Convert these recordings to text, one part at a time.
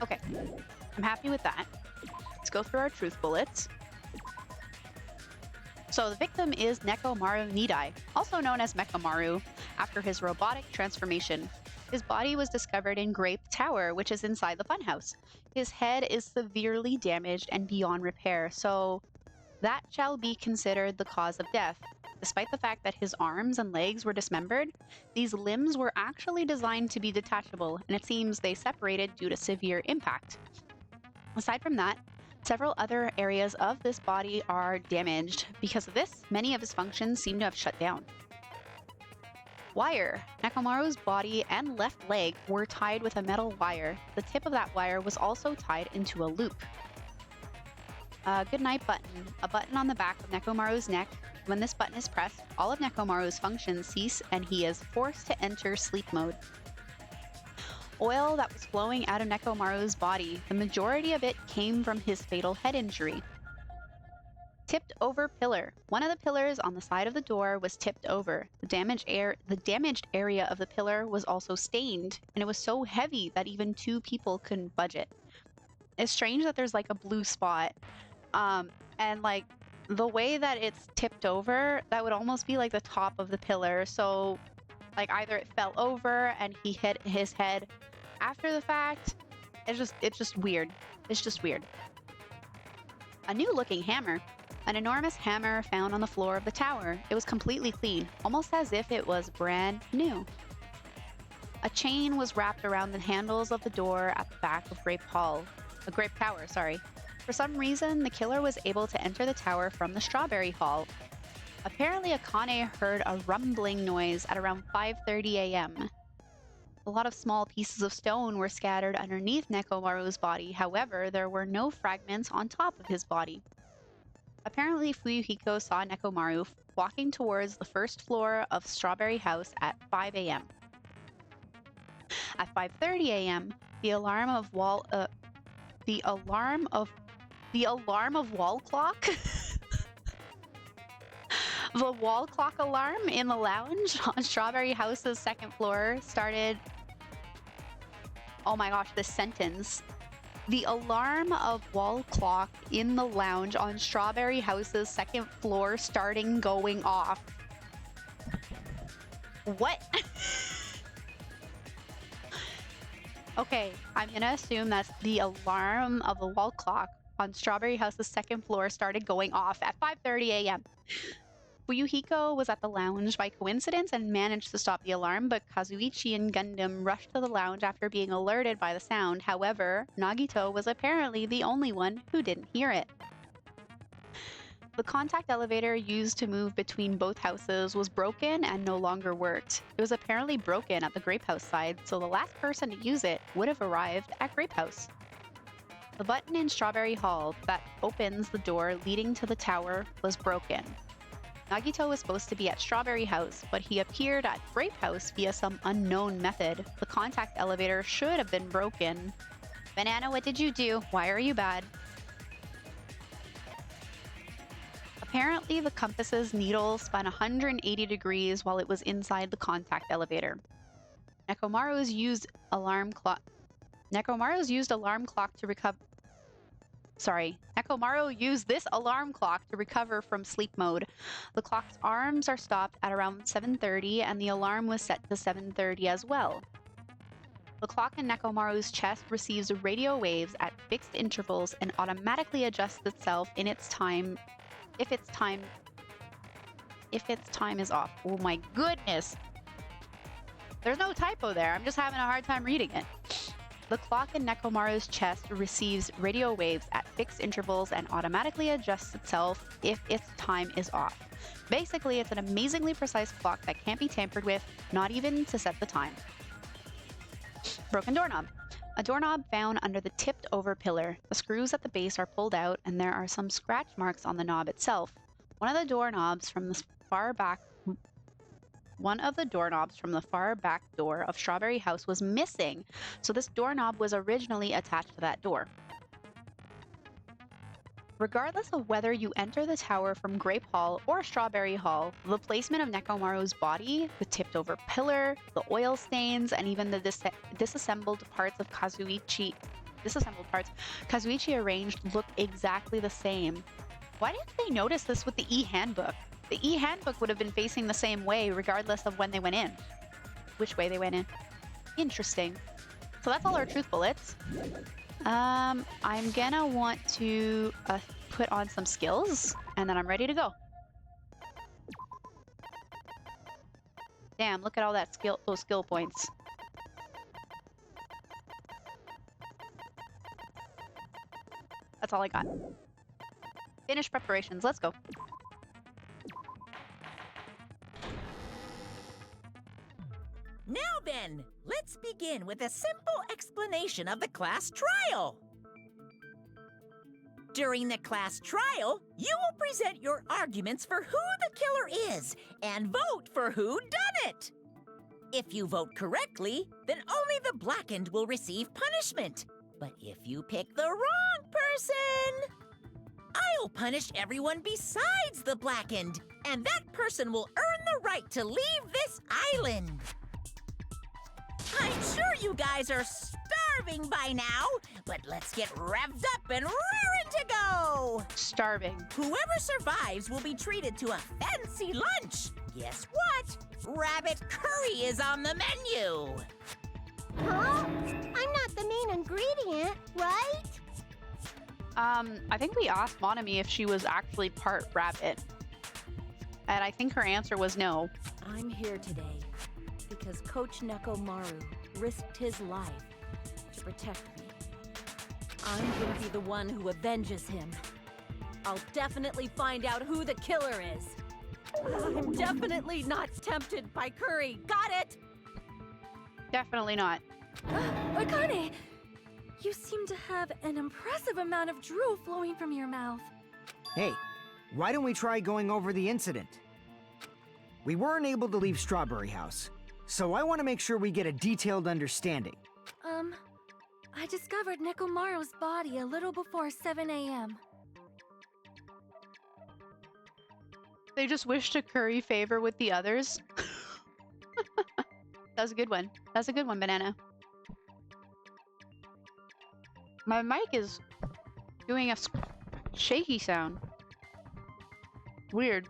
Okay, I'm happy with that. Let's go through our truth bullets. So the victim is Nekomaru Nidai, also known as Mechamaru, after his robotic transformation. His body was discovered in Grape Tower, which is inside the funhouse. His head is severely damaged and beyond repair, so that shall be considered the cause of death. Despite the fact that his arms and legs were dismembered, these limbs were actually designed to be detachable, and it seems they separated due to severe impact. Aside from that, several other areas of this body are damaged. Because of this, many of his functions seem to have shut down. Wire. Nekomaru's body and left leg were tied with a metal wire. The tip of that wire was also tied into a loop. Goodnight button. A button on the back of Nekomaru's neck. When this button is pressed, all of Nekomaru's functions cease and he is forced to enter sleep mode. Oil that was flowing out of Nekomaru's body. The majority of it came from his fatal head injury. Tipped over pillar. One of the pillars on the side of the door was tipped over. The damaged area of the pillar was also stained, and it was so heavy that even two people couldn't budge it. It's strange that there's like a blue spot. And like the way that it's tipped over, that would almost be like the top of the pillar. So like either it fell over and he hit his head after the fact. It's just weird. It's just weird. A new looking hammer. An enormous hammer found on the floor of the tower. It was completely clean, almost as if it was brand new. A chain was wrapped around the handles of the door at the back of Grape Tower, sorry. For some reason, the killer was able to enter the tower from the Strawberry Hall. Apparently, Akane heard a rumbling noise at around 5:30 a.m. A lot of small pieces of stone were scattered underneath Nekomaru's body. However, there were no fragments on top of his body. Apparently, Fuyuhiko saw Nekomaru walking towards the first floor of Strawberry House at 5 a.m. At 5:30 a.m., the alarm of wall clock the wall clock alarm in the lounge on Strawberry House's second floor started. Oh my gosh, this sentence. The alarm of wall clock in the lounge on Strawberry House's second floor starting going off. What? Okay, I'm gonna assume that's the alarm of the wall clock on Strawberry House's second floor started going off at 5:30 a.m. Fuyuhiko was at the lounge by coincidence and managed to stop the alarm, but Kazuichi and Gundam rushed to the lounge after being alerted by the sound. However, Nagito was apparently the only one who didn't hear it. The contact elevator used to move between both houses was broken and no longer worked. It was apparently broken at the Grape House side, so the last person to use it would have arrived at Grape House. The button in Strawberry Hall that opens the door leading to the tower was broken. Nagito was supposed to be at Strawberry House, but he appeared at Grape House via some unknown method. The contact elevator should have been broken. Banana, what did you do? Why are you bad? Apparently, the compass's needle spun 180 degrees while it was inside the contact elevator. Nekomaru used alarm clock to recover. Nekomaru used this alarm clock to recover from sleep mode. The clock's arms are stopped at around 7:30 and the alarm was set to 7:30 as well. The clock in Nekomaru's chest receives radio waves at fixed intervals and automatically adjusts itself in its time if its time is off. Oh my goodness! There's no typo there. I'm just having a hard time reading it. The clock in Nekomaru's chest receives radio waves at fixed intervals and automatically adjusts itself if its time is off. Basically, it's an amazingly precise clock that can't be tampered with, not even to set the time. Broken doorknob. A doorknob found under the tipped over pillar. The screws at the base are pulled out and there are some scratch marks on the knob itself. One of the doorknobs from the far back door of Strawberry House was missing, so this doorknob was originally attached to that door. Regardless of whether you enter the tower from Grape Hall or Strawberry Hall, the placement of Nekomaru's body, the tipped over pillar, the oil stains, and even the disassembled parts of Kazuichi disassembled parts Kazuichi arranged look exactly the same. Why didn't they notice this with the e-handbook? The e-handbook would have been facing the same way regardless of when they went in. Which way they went in. Interesting. So that's all our truth bullets. I'm gonna want to put on some skills, and then I'm ready to go. Damn, look at all that those skill points. That's all I got. Finish preparations, let's go. Now then, let's begin with a simple explanation of the class trial. During the class trial, you will present your arguments for who the killer is and vote for who done it. If you vote correctly, then only the blackened will receive punishment. But if you pick the wrong person, I'll punish everyone besides the blackened, and that person will earn the right to leave this island. I'm sure you guys are starving by now, but let's get revved up and raring to go! Starving. Whoever survives will be treated to a fancy lunch. Guess what? Rabbit curry is on the menu. Huh? I'm not the main ingredient, right? I think we asked Monami if she was actually part rabbit. And I think her answer was no. I'm here today because Coach Nekomaru risked his life to protect me. I'm gonna be the one who avenges him. I'll definitely find out who the killer is. I'm definitely not tempted by curry. Got it? Definitely not. Akane, you seem to have an impressive amount of drool flowing from your mouth. Hey, why don't we try going over the incident? We weren't able to leave Strawberry House, so I want to make sure we get a detailed understanding. I discovered Nekomaru's body a little before 7 a.m. They just wish to curry favor with the others. That was a good one. That's a good one, Banana. My mic is doing a shaky sound. Weird.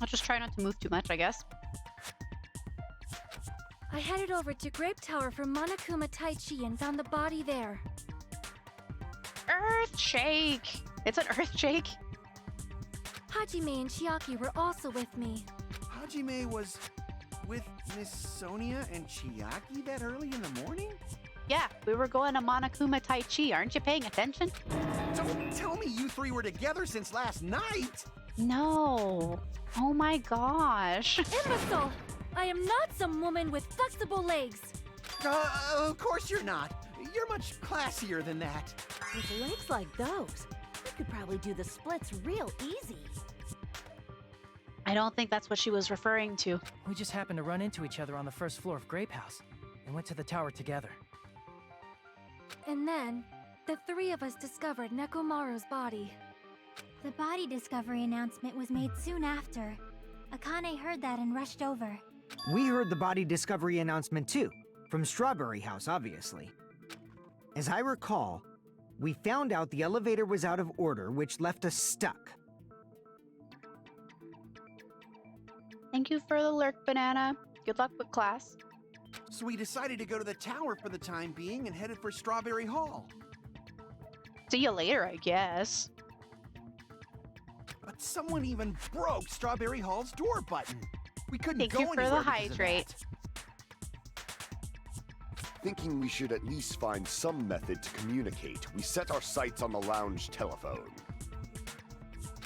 I'll just try not to move too much, I guess. I headed over to Grape Tower from Monokuma Taichi and found the body there. Earth shake! It's an earth shake. Hajime and Chiaki were also with me. Hajime was with Miss Sonia and Chiaki that early in the morning? Yeah, we were going to Monokuma Taichi. Aren't you paying attention? Don't tell me you three were together since last night! No. Oh my gosh. Imbecile! I am not some woman with flexible legs. Of course you're not. You're much classier than that. With legs like those, we could probably do the splits real easy. I don't think that's what she was referring to. We just happened to run into each other on the first floor of Grape House and went to the tower together. And then, the three of us discovered Nekomaru's body. The body discovery announcement was made soon after. Akane heard that and rushed over. We heard the body discovery announcement too, from Strawberry House, obviously. As I recall, we found out the elevator was out of order, which left us stuck. Thank you for the lurk, Banana. Good luck with class. So we decided to go to the tower for the time being and headed for Strawberry Hall. See you later, I guess. But someone even broke Strawberry Hall's door button. We couldn't Thank go you for anywhere the because of hydrate. that. Thinking we should at least find some method to communicate, we set our sights on the lounge telephone.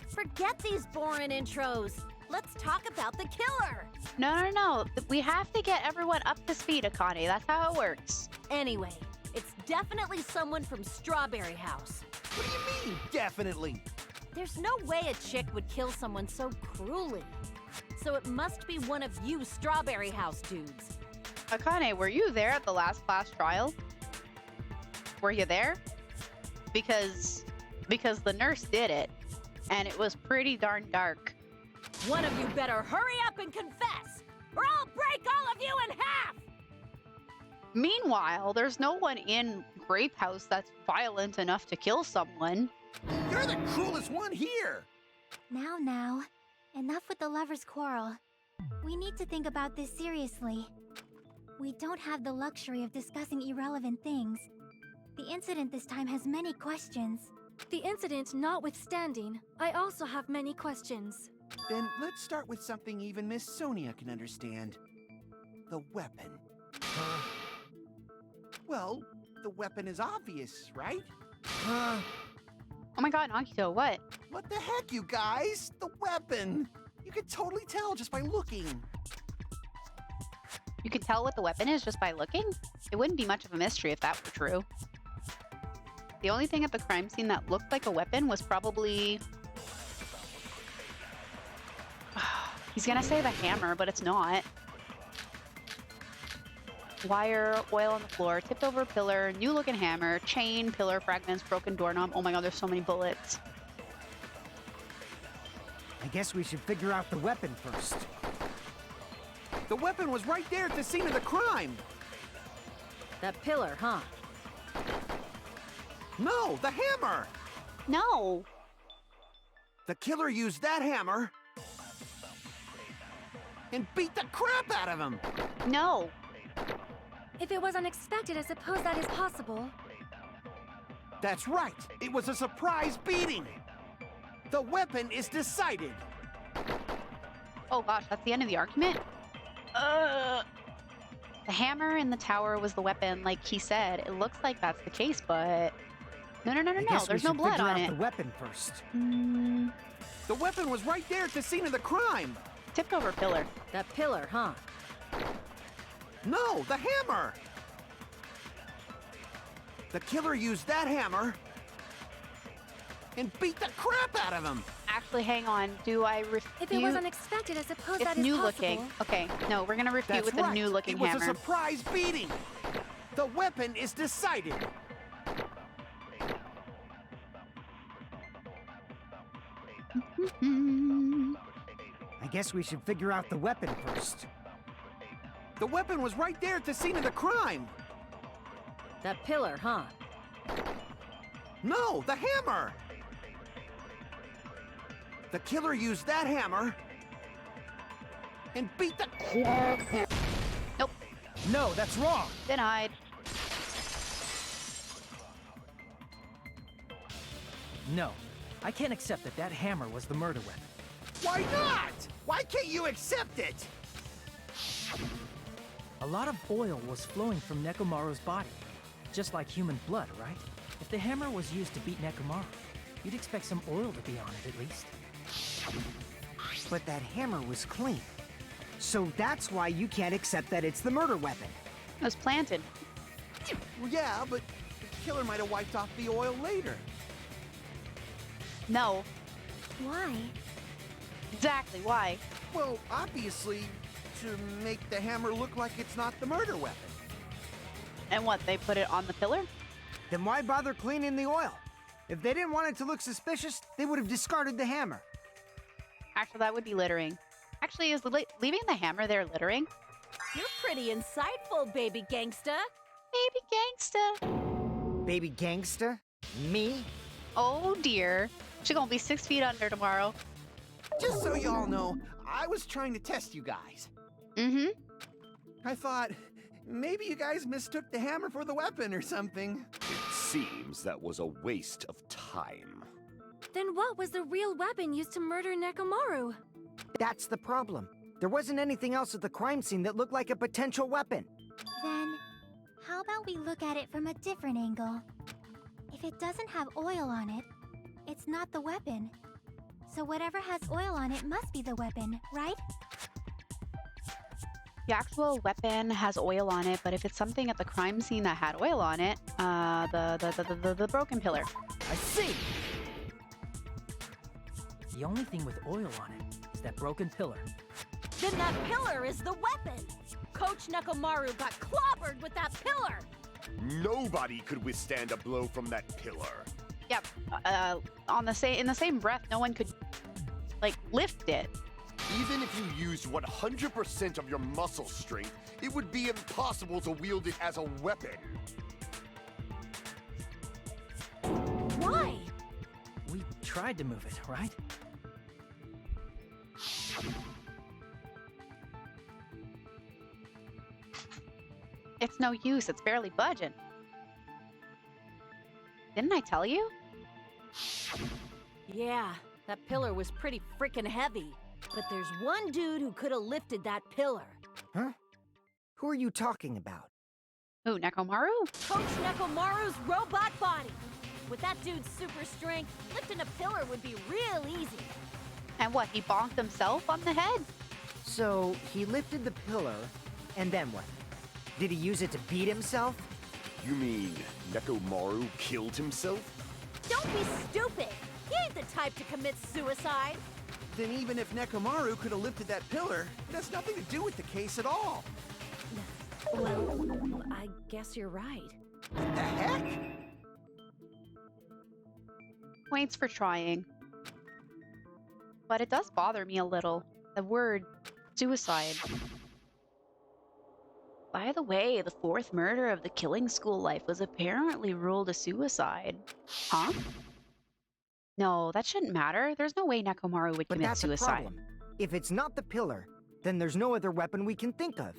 Forget these boring intros. Let's talk about the killer. No. We have to get everyone up to speed, Akane. That's how it works. Anyway, it's definitely someone from Strawberry House. What do you mean, definitely? There's no way a chick would kill someone so cruelly. So it must be one of you Strawberry House dudes. Akane, were you there at the last class trial? Were you there? Because the nurse did it, and it was pretty darn dark. One of you better hurry up and confess, or I'll break all of you in half! Meanwhile, there's no one in Grape House that's violent enough to kill someone. You're the cruelest one here! Now. Enough with the lovers' quarrel. We need to think about this seriously. We don't have the luxury of discussing irrelevant things. The incident this time has many questions. The incident notwithstanding, I also have many questions. Then let's start with something even Miss Sonia can understand. The weapon. Well, the weapon is obvious, right? Oh my god, Akito, what? What the heck, you guys? The weapon! You could totally tell just by looking. You can tell what the weapon is just by looking? It wouldn't be much of a mystery if that were true. The only thing at the crime scene that looked like a weapon was probably... He's gonna say the hammer, but it's not. Wire, oil on the floor, tipped over pillar, new looking hammer, chain, pillar fragments, broken doorknob. Oh my god, there's so many bullets. I guess we should figure out the weapon first. The weapon was right there at the scene of the crime! That pillar, huh? No, the hammer! No! The killer used that hammer and beat the crap out of him! No! If it was unexpected, I suppose that is possible. That's right! It was a surprise beating! The weapon is decided! Oh gosh, that's the end of the argument? The hammer in the tower was the weapon, like he said. It looks like that's the case, but... No, I guess there's we no should blood figure on out it. the weapon first. The weapon was right there at the scene of the crime! Tipped over pillar. That pillar, huh? No, the hammer! The killer used that hammer and beat the crap out of him! Actually, hang on. Do I refute? If it was unexpected, I suppose It's that is new possible. looking. Okay, no, we're gonna refute That's with right. a new looking It was hammer. a surprise beating! The weapon is decided! I guess we should figure out the weapon first. The weapon was right there at the scene of the crime! That pillar, huh? No, the hammer! The killer used that hammer and beat the... Nope, No, that's wrong! denied. No, I can't accept that that hammer was the murder weapon. Why not? Why can't you accept it? A lot of oil was flowing from Nekomaru's body, just like human blood, right? If the hammer was used to beat Nekomaru, you'd expect some oil to be on it at least. But that hammer was clean. So that's why you can't accept that it's the murder weapon. It was planted. Well, yeah, but the killer might have wiped off the oil later. No. Why? Exactly, why? Well, obviously, to make the hammer look like it's not the murder weapon. And what, they put it on the pillar? Then why bother cleaning the oil? If they didn't want it to look suspicious, they would have discarded the hammer. Actually, that would be littering. Actually, is leaving the hammer there littering? You're pretty insightful, baby gangsta. Baby gangsta. Baby gangsta? Me? Oh dear. She's gonna be 6 feet under tomorrow. Just so you all know, I was trying to test you guys. Mm-hmm. I thought, maybe you guys mistook the hammer for the weapon or something. It seems that was a waste of time. Then what was the real weapon used to murder Nekomaru? That's the problem. There wasn't anything else at the crime scene that looked like a potential weapon. Then, how about we look at it from a different angle? If it doesn't have oil on it, it's not the weapon. So whatever has oil on it must be the weapon, right? The actual weapon has oil on it, but if it's something at the crime scene that had oil on it, the broken pillar. I see! The only thing with oil on it is that broken pillar. Then that pillar is the weapon! Coach Nekomaru got clobbered with that pillar! Nobody could withstand a blow from that pillar. Yep. In the same breath, no one could, like, lift it. Even if you used 100% of your muscle strength, it would be impossible to wield it as a weapon. Why? We tried to move it, right? It's no use. It's barely budging. Didn't I tell you? Yeah, that pillar was pretty freaking heavy. But there's one dude who could have lifted that pillar. Huh? Who are you talking about? Ooh, Nekomaru? Coach Nekomaru's robot body. With that dude's super strength, lifting a pillar would be real easy. And what, he bonked himself on the head? So, he lifted the pillar, and then what? Did he use it to beat himself? You mean Nekomaru killed himself? Don't be stupid! He ain't the type to commit suicide! Then even if Nekomaru could have lifted that pillar, it has nothing to do with the case at all. Well, I guess you're right. What the heck? Points for trying. But it does bother me a little. The word suicide. By the way, the fourth murder of the killing school life was apparently ruled a suicide. Huh? No, that shouldn't matter. There's no way Nekomaru would But commit that's suicide. a problem. If it's not the pillar, then there's no other weapon we can think of.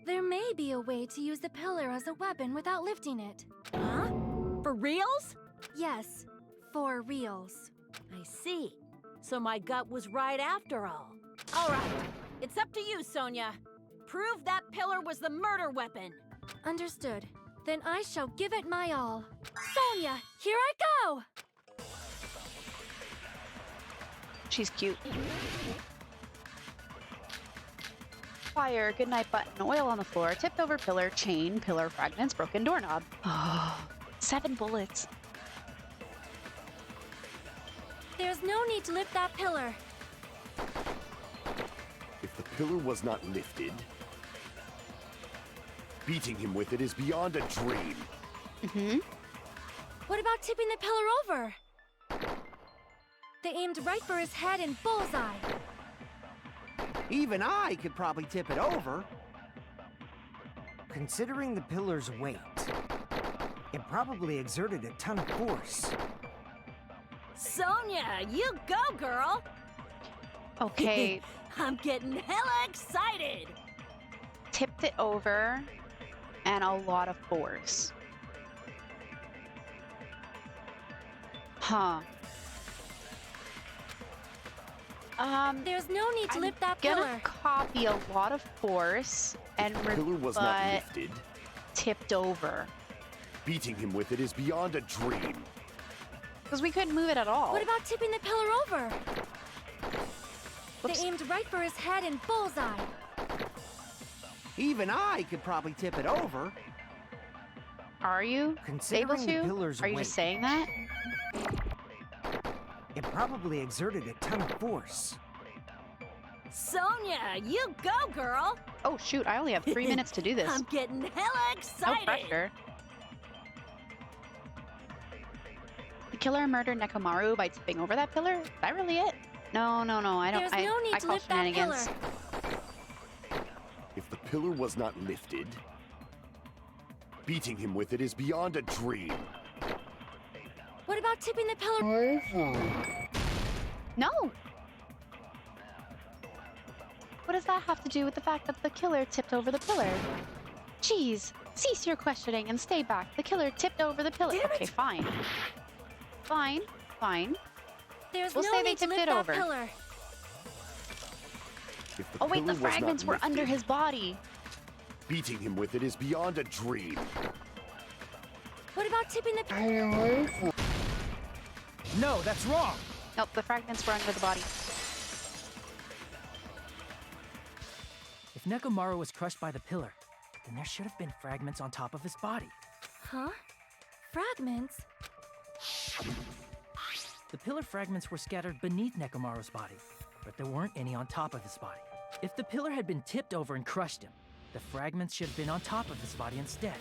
There may be a way to use the pillar as a weapon without lifting it. Huh? For reals? Yes, for reals. I see. So my gut was right after all. All right, it's up to you, Sonia. Prove that pillar was the murder weapon. Understood. Then I shall give it my all. Sonia, here I go! She's cute. Fire, goodnight button, oil on the floor, tipped over pillar, chain, pillar fragments, broken doorknob. Oh, 7 bullets. There's no need to lift that pillar. If the pillar was not lifted, beating him with it is beyond a dream. Mm-hmm. What about tipping the pillar over? They aimed right for his head and bullseye. Even I could probably tip it over. Considering the pillar's weight, it probably exerted a ton of force. Sonia, you go, girl! Okay, I'm getting hella excited! tipped it over and a lot of force. Huh. There's no need to I'm lift that gonna pillar. copy a lot of force and If the pillar was not rebut lifted, tipped over. beating him with it is beyond a dream. Because we couldn't move it at all. What about tipping the pillar over? Whoops. They aimed right for his head and bullseye. Even I could probably tip it over. Are you able Considering the to? pillar's Are you weight, just saying that? it probably exerted a ton of force. Sonia, you go, girl! Oh shoot, I only have 3 minutes to do this. I'm getting hella No excited! pressure. The killer murdered Nekomaru by tipping over that pillar? Is that really it? No, I don't. There's no need I to call lift that pillar. shenanigans. If the pillar was not lifted, beating him with it is beyond a dream. What about tipping the pillar? No! What does that have to do with the fact that the killer tipped over the pillar? Jeez, cease your questioning and stay back. The killer tipped over the pillar. Damn it. Okay, fine. Fine. There's We'll no say they need to tipped lift it that over. pillar. If the Oh wait, pillar the was not fragments were under lifted, his body. beating him with it is beyond a dream. What about tipping the pillar? No, that's wrong. Nope, the fragments were under the body. If Nekomaru was crushed by the pillar, then there should have been fragments on top of his body. Huh? Fragments? The pillar fragments were scattered beneath Nekomaru's body, but there weren't any on top of his body. If the pillar had been tipped over and crushed him, the fragments should have been on top of his body instead.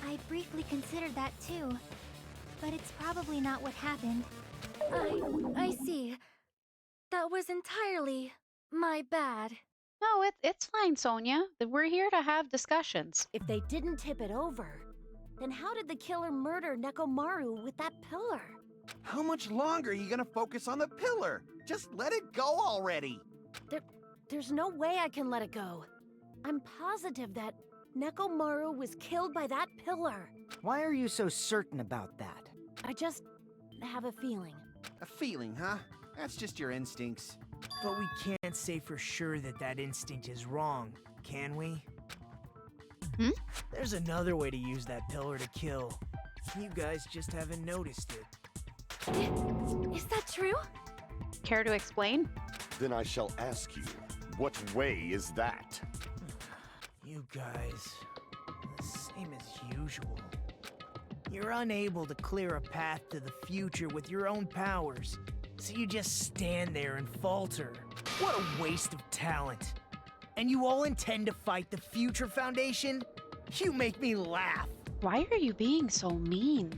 I briefly considered that too, but it's probably not what happened. I see. That was entirely my bad. No, it's fine, Sonia. We're here to have discussions. If they didn't tip it over, then how did the killer murder Nekomaru with that pillar? How much longer are you gonna focus on the pillar? Just let it go already. There's no way I can let it go. I'm positive that Nekomaru was killed by that pillar. Why are you so certain about that? I just have a feeling. A feeling, huh? That's just your instincts. But we can't say for sure that that instinct is wrong, can we? Hmm? There's another way to use that pillar to kill. You guys just haven't noticed it. Is that true? Care to explain? Then I shall ask you, what way is that? You guys, the same as usual. You're unable to clear a path to the future with your own powers, so you just stand there and falter. What a waste of talent. And you all intend to fight the Future Foundation? You make me laugh. Why are you being so mean?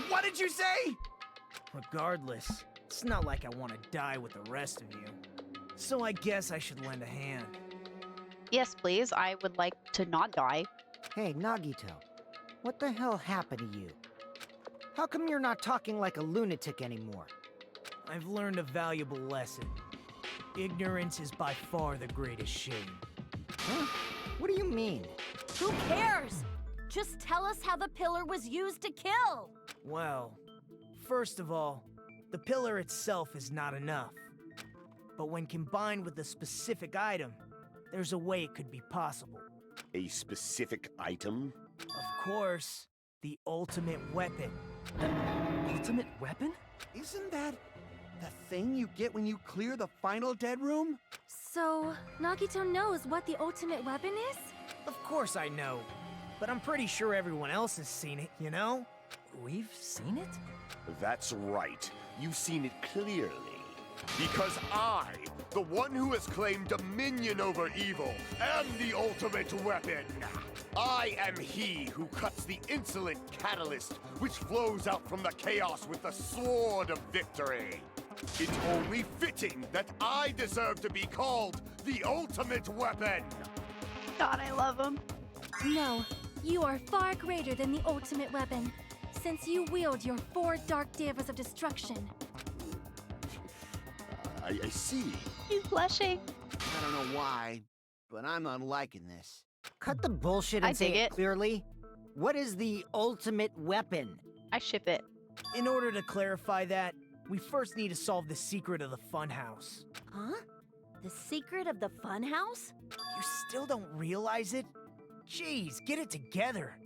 What did you say? Regardless, it's not like I want to die with the rest of you. So I guess I should lend a hand. Yes, please. I would like to not die. Hey, Nagito. What the hell happened to you? How come you're not talking like a lunatic anymore? I've learned a valuable lesson. Ignorance is by far the greatest shame. Huh? What do you mean? Who cares? Just tell us how the pillar was used to kill. Well, first of all, the pillar itself is not enough. But when combined with a specific item, there's a way it could be possible. A specific item? Of course, the ultimate weapon. Ultimate weapon? Isn't that the thing you get when you clear the final dead room? So, Nagito knows what the ultimate weapon is? Of course I know, but I'm pretty sure everyone else has seen it, you know? We've seen it? That's right. You've seen it clearly. Because I, the one who has claimed dominion over evil, am the ultimate weapon. I am he who cuts the insolent catalyst which flows out from the chaos with the sword of victory. It's only fitting that I deserve to be called the ultimate weapon. God, I love him. No, you are far greater than the ultimate weapon, since you wield your 4 dark devas of destruction. I see. He's blushing. I don't know why, but I'm not liking this. Cut the bullshit I and say dig it it. clearly. What is the ultimate weapon? I ship it. In order to clarify that, we first need to solve the secret of the funhouse. Huh? The secret of the funhouse? You still don't realize it? Jeez, get it together.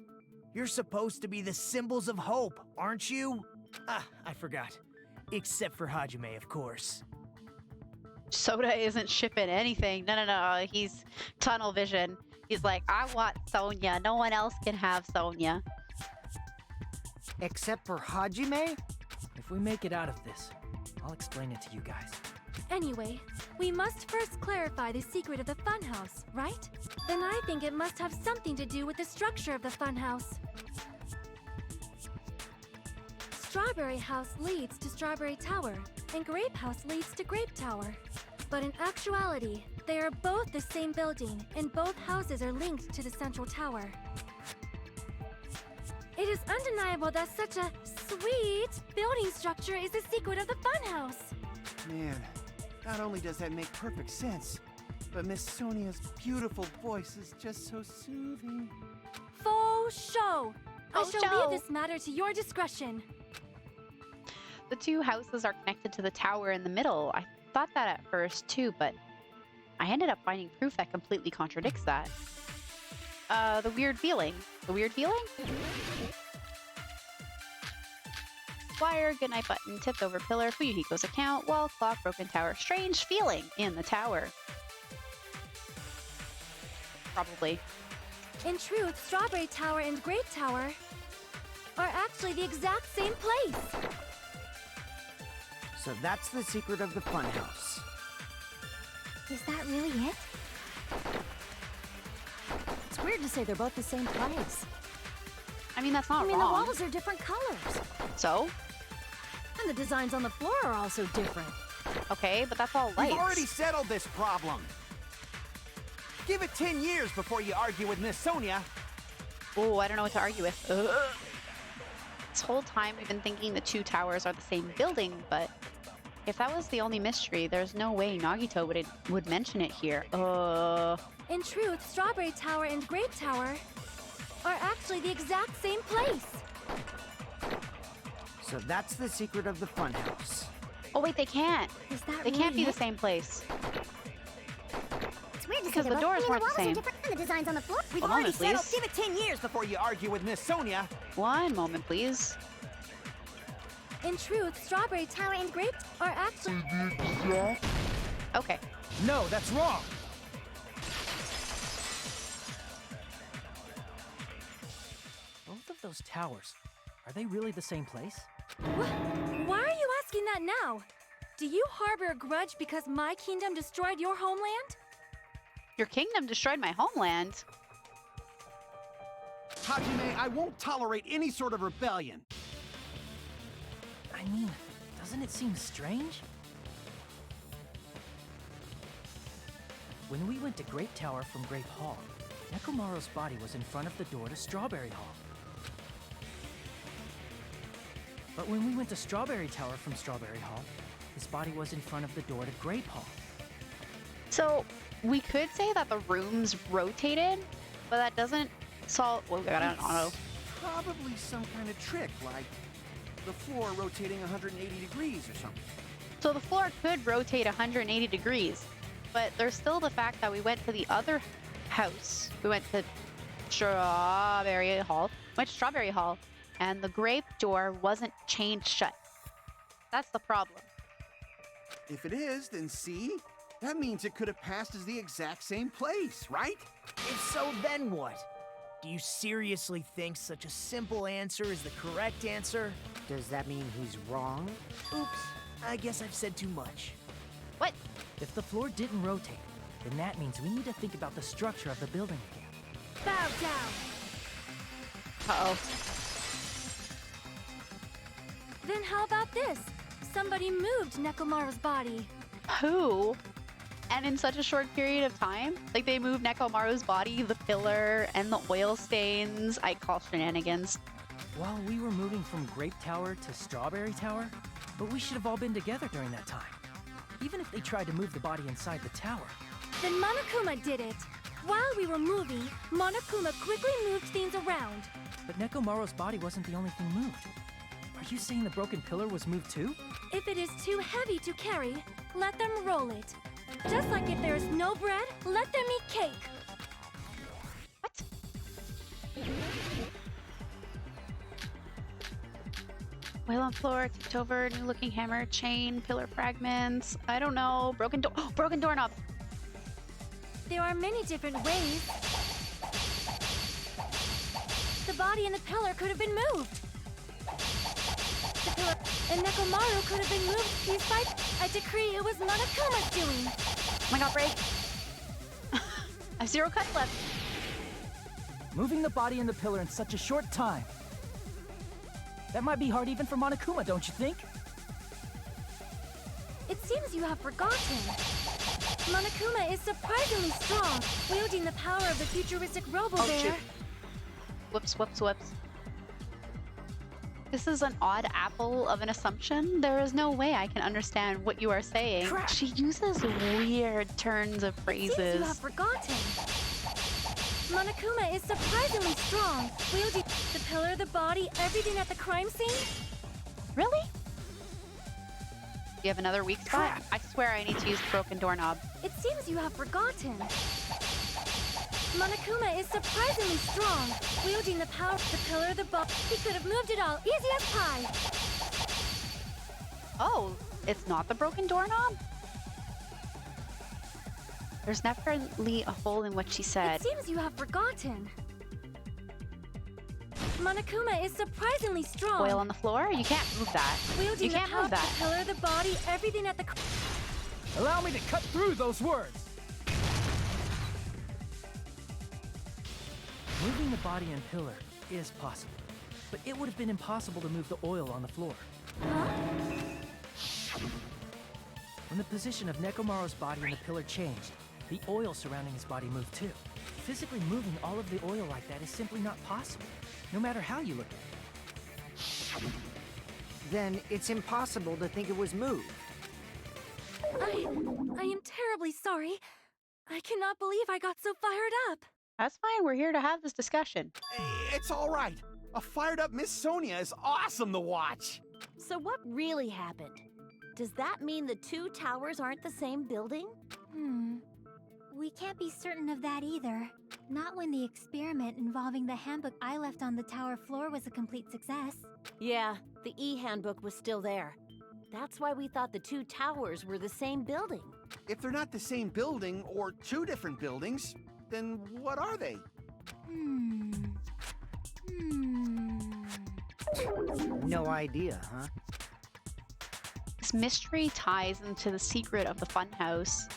You're supposed to be the symbols of hope, aren't you? Ah, I forgot. Except for Hajime, of course. Soda isn't shipping anything. No. He's tunnel vision. He's like, I want Sonya. No one else can have Sonya. Except for Hajime? If we make it out of this, I'll explain it to you guys. Anyway, we must first clarify the secret of the funhouse, right? Then I think it must have something to do with the structure of the funhouse. Strawberry House leads to Strawberry Tower, and Grape House leads to Grape Tower. But in actuality, they are both the same building, and both houses are linked to the central tower. It is undeniable that such a sweet building structure is the secret of the funhouse. Man, not only does that make perfect sense, but Miss Sonia's beautiful voice is just so soothing. Faux show! I Faux shall show. leave this matter to your discretion. The two houses are connected to the tower in the middle. I thought that at first too, but I ended up finding proof that completely contradicts that. The weird feeling. The weird feeling? Wire, goodnight button, tipped over pillar, Fuyuhiko's account, wall clock, broken tower, strange feeling in the tower. Probably. In truth, Strawberry Tower and Grape Tower are actually the exact same place. So that's the secret of the funhouse. Is that really it? It's weird to say they're both the same place. I mean, that's not I mean, wrong. the walls are different colors. So? And the designs on the floor are also different. Okay, but that's all lights. We've already settled this problem. Give it 10 years before you argue with Miss Sonia. Oh, I don't know what to argue with. Ugh. This whole time we've been thinking the two towers are the same building, but if that was the only mystery, there's no way Nagito would mention it here. In truth, Strawberry Tower and Grape Tower are actually the exact same place. So that's the secret of the funhouse. Oh wait, they can't. Is that They can't really be the it? same place. It's weird to Because see the both. doors I mean, weren't the walls are same. different and the designs on the floor. We've One already moment, settled. please. Give it 10 years before you argue with Miss Sonia. One moment, please. In truth, Strawberry Tower and Grape are actually... Okay. No, that's wrong! Both of those towers, are they really the same place? Why are you asking that now? Do you harbor a grudge because my kingdom destroyed your homeland? Your kingdom destroyed my homeland. Hajime, I won't tolerate any sort of rebellion. I mean, doesn't it seem strange? When we went to Grape Tower from Grape Hall, Nekomaru's body was in front of the door to Strawberry Hall. But when we went to Strawberry Tower from Strawberry Hall, his body was in front of the door to Grape Hall. So we could say that the rooms rotated, but that doesn't solve. Well, I don't know. Probably some kind of trick, like the floor rotating 180 degrees or something. So the floor could rotate 180 degrees, but there's still the fact that we went to the other house. We went to Strawberry Hall. And the grape door wasn't chained shut. That's the problem. If it is, then see? That means it could have passed as the exact same place, right? If so, then what? Do you seriously think such a simple answer is the correct answer? Does that mean he's wrong? Oops, I guess I've said too much. What? If the floor didn't rotate, then that means we need to think about the structure of the building again. Bow down. Uh-oh. Then how about this? Somebody moved Nekomaru's body. Who? And in such a short period of time? Like, they moved Nekomaru's body, the pillar, and the oil stains. I call shenanigans. While we were moving from Grape Tower to Strawberry Tower, but we should have all been together during that time. Even if they tried to move the body inside the tower. Then Monokuma did it. While we were moving, Monokuma quickly moved things around. But Nekomaru's body wasn't the only thing moved. Are you saying the broken pillar was moved too? If it is too heavy to carry, let them roll it. Just like if there is no bread, let them eat cake. What? Oil on floor, tipped over, new looking hammer, chain, pillar fragments. I don't know. Broken door. Oh, broken doorknob. There are many different ways. The body and the pillar could have been moved. The pillar and Nekomaru could have been moved piece by... I decree it was Monokuma's doing. Oh my god, break. I have 0 cuts left. Moving the body and the pillar in such a short time. That might be hard even for Monokuma, don't you think? It seems you have forgotten. Monokuma is surprisingly strong, wielding the power of the futuristic Robo-Bear. Oh, shoot. Whoops, whoops, whoops. This is an odd apple of an assumption. There is no way I can understand what you are saying. Crap. She uses weird turns of It seems phrases. you have forgotten. Monokuma is surprisingly strong, wielding the pillar, the body, everything at the crime scene. Really? You have another weak spot? I swear I need to use the broken doorknob. It seems you have forgotten. Monokuma is surprisingly strong, wielding the power, the pillar, the body. He could have moved it all, easy as pie. Oh, it's not the broken doorknob? There's definitely a hole in what she said. It seems you have forgotten. Monokuma is surprisingly strong. Oil on the floor? You can't move that. Wielding You the can't power, move that. the pillar, the body, everything at the. Allow me to cut through those words! Moving the body and pillar is possible, but it would have been impossible to move the oil on the floor. Huh? When the position of Nekomaru's body in the pillar changed, the oil surrounding his body moved too. Physically moving all of the oil like that is simply not possible, no matter how you look at it. Then it's impossible to think it was moved. I am terribly sorry. I cannot believe I got so fired up. That's fine. We're here to have this discussion. It's all right. A fired-up Miss Sonia is awesome to watch. So what really happened? Does that mean the two towers aren't the same building? We can't be certain of that either. Not when the experiment involving the handbook I left on the tower floor was a complete success. Yeah, the e-handbook was still there. That's why we thought the two towers were the same building. If they're not the same building or two different buildings, then what are they? No idea, huh? This mystery ties into the secret of the funhouse,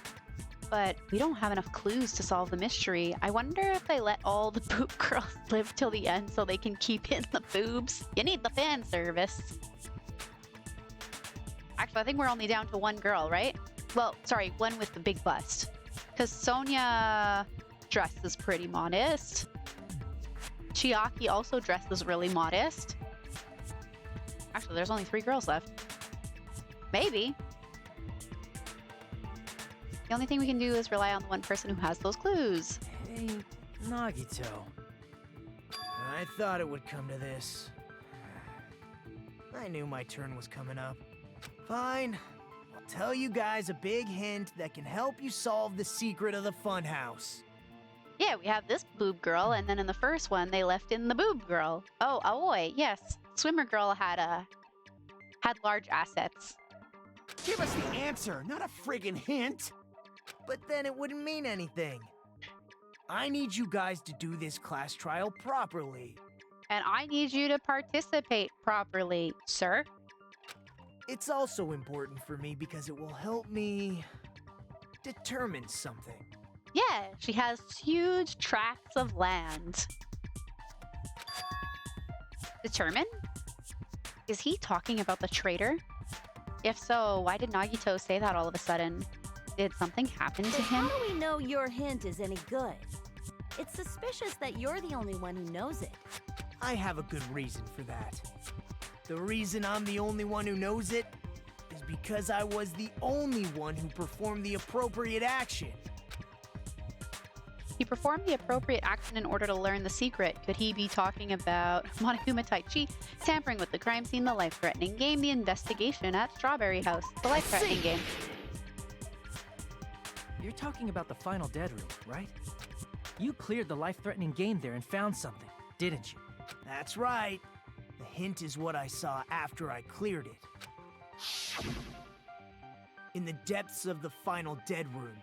but we don't have enough clues to solve the mystery. I wonder if they let all the boob girls live till the end so they can keep in the boobs. You need the fan service. Actually, I think we're only down to one girl, right? Well, sorry, one with the big bust. Because Sonia dresses pretty modest. Chiaki also dresses really modest. Actually, there's only 3 girls left. Maybe. The only thing we can do is rely on the one person who has those clues. Hey, Nagito. I thought it would come to this. I knew my turn was coming up. Fine. I'll tell you guys a big hint that can help you solve the secret of the funhouse. Yeah, we have this boob girl, and then in the first one, they left in the boob girl. Oh, Aoi, yes. Swimmer girl had large assets. Give us the answer, not a friggin' hint. But then it wouldn't mean anything. I need you guys to do this class trial properly. And I need you to participate properly, sir. It's also important for me because it will help me determine something. Yeah, she has huge tracts of land. Determine? Is he talking about the traitor? If so, why did Nagito say that all of a sudden? Did something happen to But him? how do we know your hint is any good? It's suspicious that you're the only one who knows it. I have a good reason for that. The reason I'm the only one who knows it is because I was the only one who performed the appropriate action. He performed the appropriate action in order to learn the secret. Could he be talking about Monokuma Taichi, tampering with the crime scene, the life-threatening game, the investigation at Strawberry House, the life-threatening game? You're talking about the final dead room, right? You cleared the life-threatening game there and found something, didn't you? That's right. The hint is what I saw after I cleared it. In the depths of the final dead room,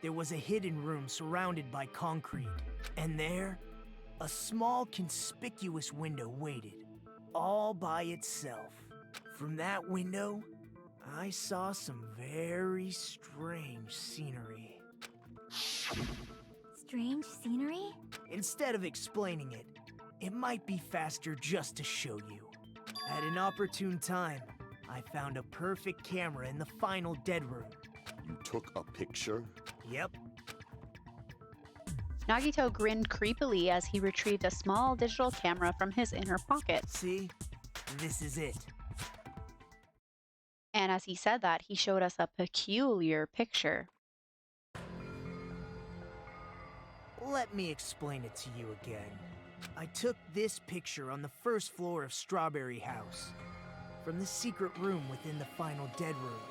there was a hidden room surrounded by concrete. And there, a small conspicuous window waited, all by itself. From that window, I saw some very strange scenery. Strange scenery? Instead of explaining it, it might be faster just to show you. At an opportune time, I found a perfect camera in the final dead room. You took a picture? Yep. Nagito grinned creepily as he retrieved a small digital camera from his inner pocket. See? This is it. And as he said that, he showed us a peculiar picture. Let me explain it to you again. I took this picture on the first floor of Strawberry House, from the secret room within the final dead room.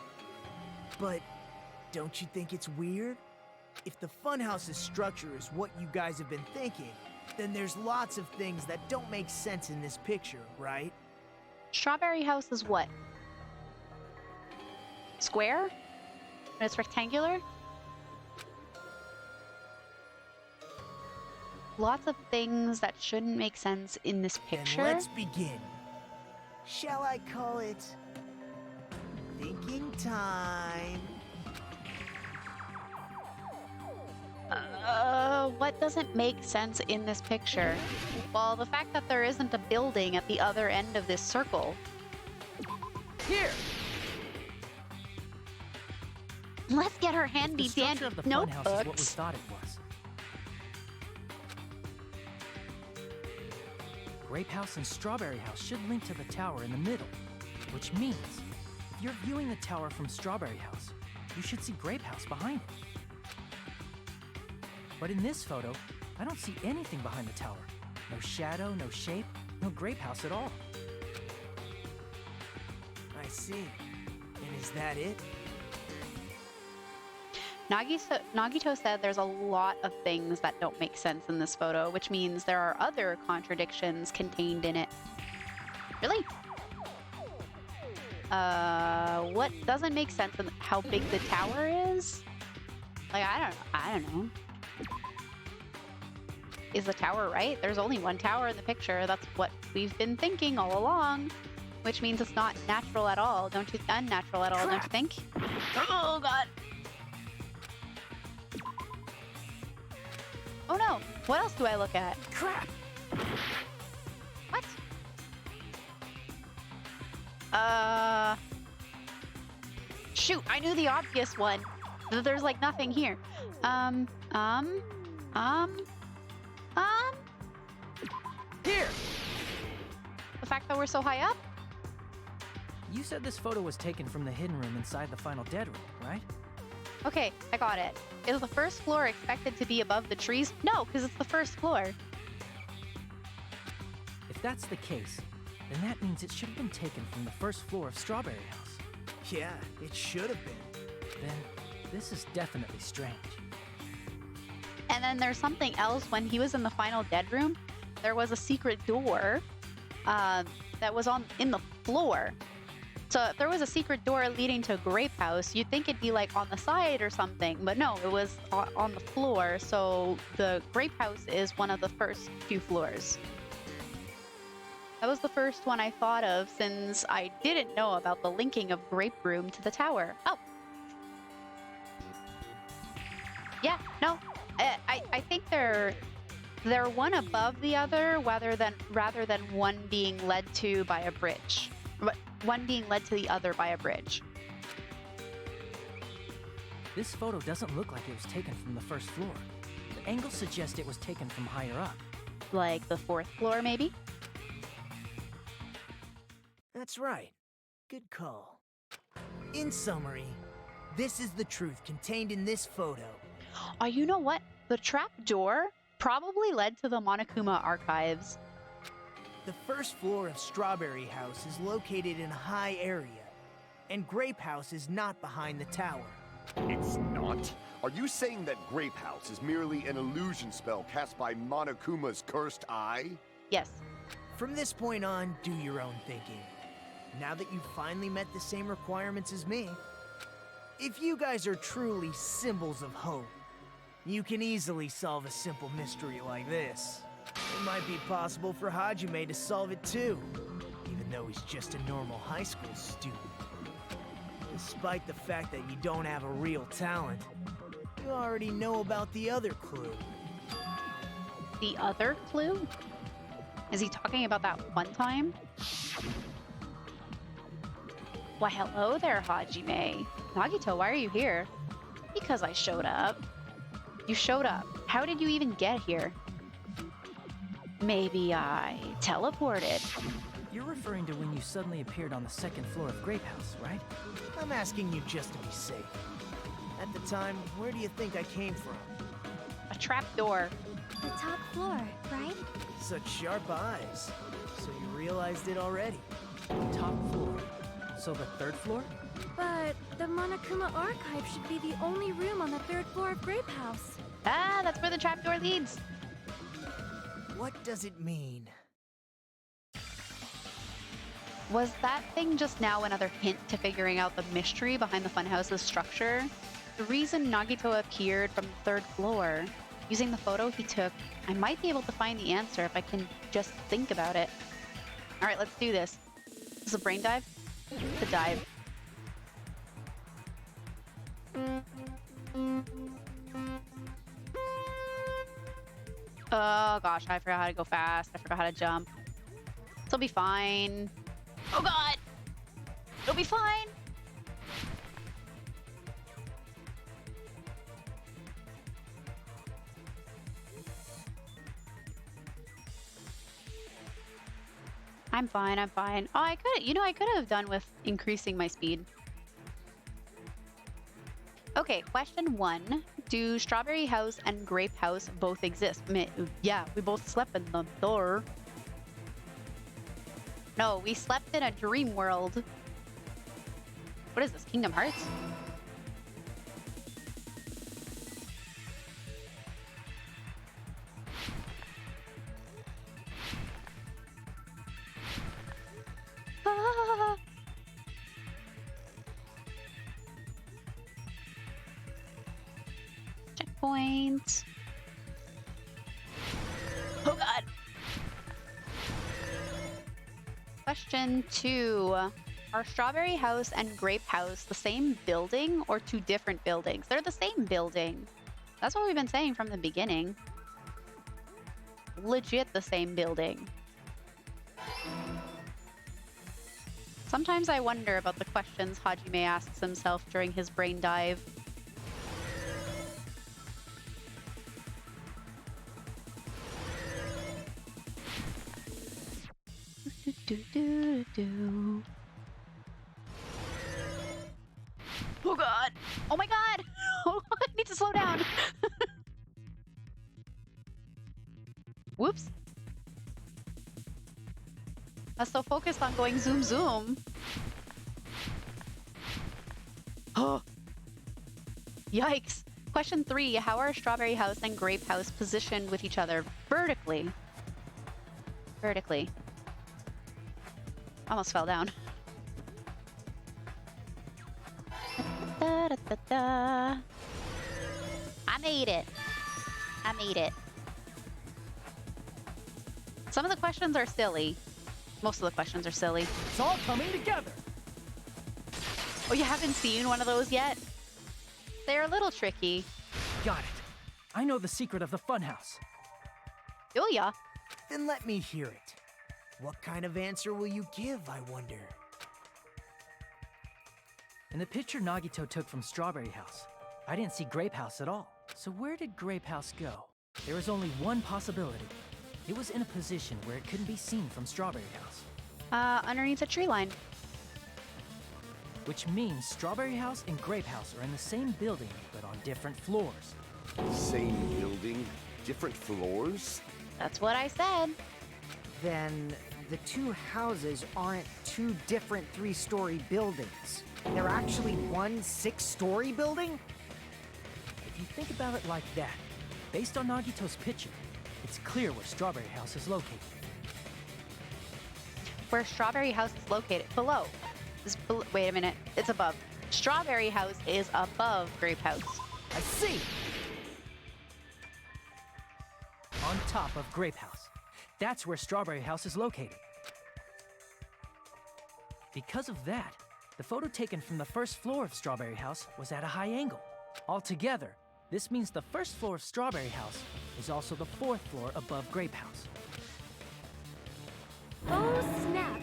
But don't you think it's weird? If the funhouse's structure is what you guys have been thinking, then there's lots of things that don't make sense in this picture, right? Strawberry House is what? Square? And it's rectangular? Lots of things that shouldn't make sense in this picture. Then let's begin. Shall I call it thinking time? What doesn't make sense in this picture? Well, the fact that there isn't a building at the other end of this circle. Here! Let's get her The handy structure dandy of the funhouse is what we notebooks. thought it was. Grape House and Strawberry House should link to the tower in the middle, which means if you're viewing the tower from Strawberry House, you should see Grape House behind it. But in this photo, I don't see anything behind the tower. No shadow, no shape, no Grape House at all. I see. And is that it? Nagito said there's a lot of things that don't make sense in this photo, which means there are other contradictions contained in it. Really? What doesn't make sense in how big the tower is? Like, I don't know. Is the tower right? There's only one tower in the picture. That's what we've been thinking all along, which means it's not natural at all. Unnatural at all, don't you think? Oh, God. Oh no, what else do I look at? Crap! What? Shoot, I knew the obvious one. There's like nothing here. Here! The fact that we're so high up? You said this photo was taken from the hidden room inside the final dead room, right? Okay, I got it. Is the first floor expected to be above the trees? No, because it's the first floor. If that's the case, then that means it should have been taken from the first floor of Strawberry House. Yeah, it should have been. Then, this is definitely strange. And then there's something else. When he was in the final dead room, there was a secret door that was in the floor. So if there was a secret door leading to Grape House, you'd think it'd be like on the side or something, but no, it was on the floor. So the Grape House is one of the first few floors. That was the first one I thought of since I didn't know about the linking of Grape Room to the tower. Oh. Yeah, no, I think they're one above the other rather than one being led to by a bridge. One being led to the other by a bridge. This photo doesn't look like it was taken from the first floor. The angles suggest it was taken from higher up. Like the fourth floor, maybe? That's right. Good call. In summary, this is the truth contained in this photo. Oh, you know what? The trap door probably led to the Monokuma archives. The first floor of Strawberry House is located in a high area, and Grape House is not behind the tower. It's not? Are you saying that Grape House is merely an illusion spell cast by Monokuma's cursed eye? Yes. From this point on, do your own thinking. Now that you've finally met the same requirements as me, if you guys are truly symbols of hope, you can easily solve a simple mystery like this. It might be possible for Hajime to solve it too, even though he's just a normal high school student. Despite the fact that you don't have a real talent, you already know about the other clue. The other clue? Is he talking about that one time? Why, hello there, Hajime. Nagito, why are you here? Because I showed up. You showed up. How did you even get here? Maybe I teleported. You're referring to when you suddenly appeared on the second floor of Grape House, right? I'm asking you just to be safe. At the time, where do you think I came from? A trap door. The top floor, right? Such sharp eyes. So you realized it already. Top floor. So the third floor? But the Monokuma archive should be the only room on the third floor of Grape House. Ah, that's where the trap door leads. What does it mean? Was that thing just now another hint to figuring out the mystery behind the funhouse's structure? The reason Nagito appeared from the third floor, using the photo he took, I might be able to find the answer if I can just think about it. All right, let's do this. Is this a brain dive? It's a dive. Oh gosh, I forgot how to go fast. I forgot how to jump. This'll be fine. Oh god! It'll be fine! I'm fine, I'm fine. Oh, I could, you know, I could have done with increasing my speed. Okay, question 1. Do Strawberry House and Grape House both exist? Yeah, we both slept in them. Duh. No, we slept in a dream world. What is this, Kingdom Hearts? Ah. Checkpoint. Oh god. Question 2. Are Strawberry House and Grape House the same building or 2 different buildings? They're the same building. That's what we've been saying from the beginning. Legit the same building. Sometimes I wonder about the questions Hajime asks himself during his brain dive. Oh god! Oh my god! Oh, I need to slow down! Whoops. I was so focused on going zoom zoom. Oh! Yikes! Question 3. How are Strawberry House and Grape House positioned with each other? Vertically. Vertically. Almost fell down. Da, da, da, da. I made it. I made it. Some of the questions are silly. Most of the questions are silly. It's all coming together. Oh, you haven't seen one of those yet? They're a little tricky. Got it. I know the secret of the funhouse. Do ya? Then let me hear it. What kind of answer will you give, I wonder? In the picture Nagito took from Strawberry House, I didn't see Grape House at all. So where did Grape House go? There was only one possibility. It was in a position where it couldn't be seen from Strawberry House. Underneath a tree line. Which means Strawberry House and Grape House are in the same building, but on different floors. Same building, different floors? That's what I said. Then the 2 houses aren't 2 different 3-story buildings. They're actually one 6-story building? If you think about it like that, based on Nagito's picture, it's clear where Strawberry House is located. Where Strawberry House is located. Below. Wait a minute. It's above. Strawberry House is above Grape House. I see! On top of Grape House. That's where Strawberry House is located. Because of that, the photo taken from the first floor of Strawberry House was at a high angle. Altogether, this means the first floor of Strawberry House is also the 4th floor above Grape House. Oh, snap!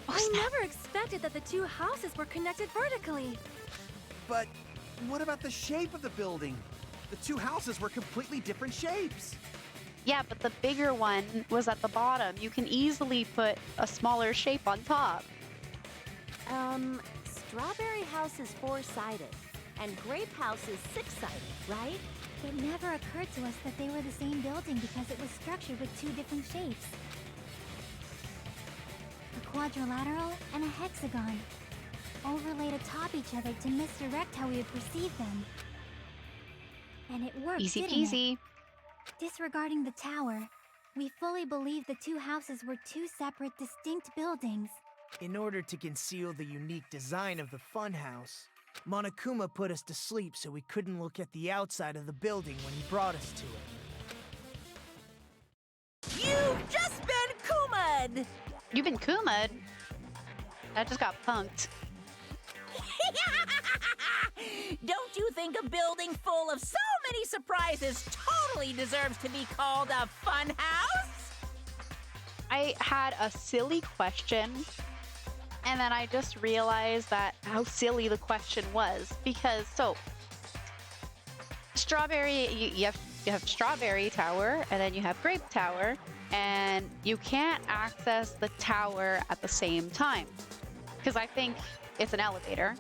Oh, I snap. never expected that the 2 houses were connected vertically. But what about the shape of the building? The 2 houses were completely different shapes. Yeah, but the bigger one was at the bottom. You can easily put a smaller shape on top. Strawberry House is 4-sided, and Grape House is 6-sided, right? It never occurred to us that they were the same building because it was structured with 2 different shapes. A quadrilateral and a hexagon, overlaid atop each other to misdirect how we would perceive them. And it worked, Easy didn't it? peasy. Disregarding the tower, we fully believe the 2 houses were 2 separate, distinct buildings. In order to conceal the unique design of the funhouse, Monokuma put us to sleep so we couldn't look at the outside of the building when he brought us to it. You've just been Kuma'd! You've been Kuma'd. I just got punked. Don't you think a building full of so many surprises totally deserves to be called a fun house? I had a silly question, and then I just realized that how silly the question was. Because, so, Strawberry, you have Strawberry Tower, and then you have Grape Tower, and you can't access the tower at the same time. Because I think it's an elevator.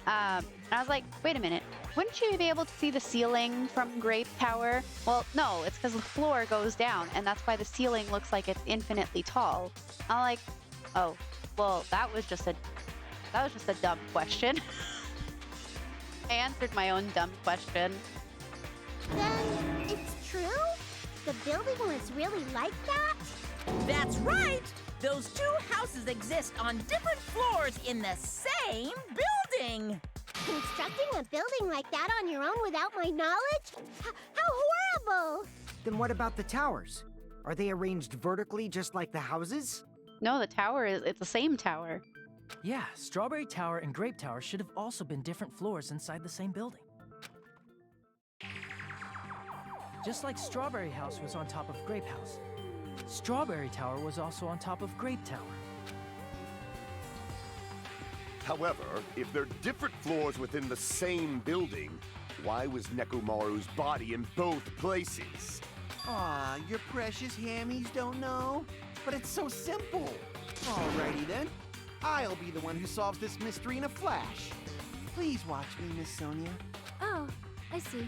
And I was like, wait a minute, wouldn't you be able to see the ceiling from Grape Tower? Well, no, it's because the floor goes down, and that's why the ceiling looks like it's infinitely tall. I'm like, oh, well, that was just a dumb question. I answered my own dumb question. Then it's true? The building was really like that? That's right! Those two houses exist on different floors in the same building! Constructing a building like that on your own without my knowledge? How horrible! Then what about the towers? Are they arranged vertically just like the houses? No, the tower it's the same tower. Yeah, Strawberry Tower and Grape Tower should have also been different floors inside the same building. Just like Strawberry House was on top of Grape House, Strawberry Tower was also on top of Grape Tower. However, if they're different floors within the same building, why was Nekomaru's body in both places? Aw, your precious hammies don't know? But it's so simple. Alrighty then. I'll be the one who solves this mystery in a flash. Please watch me, Miss Sonia. Oh, I see.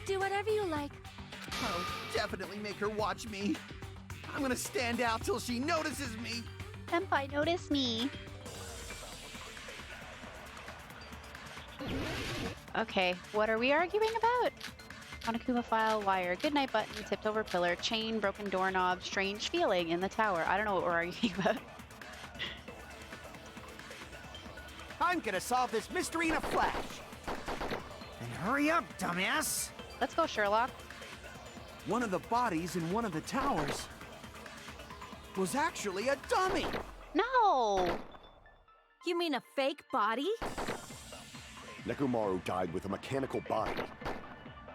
Do whatever you like. Oh, definitely make her watch me. I'm gonna stand out till she notices me. Senpai, notice me. Okay, what are we arguing about? Monokuma file, wire, goodnight button, tipped over pillar, chain, broken doorknob, strange feeling in the tower. I don't know what we're arguing about. I'm gonna solve this mystery in a flash. Then hurry up, dumbass! Let's go, Sherlock. One of the bodies in one of the towers was actually a dummy. No! You mean a fake body? Nekomaru died with a mechanical body.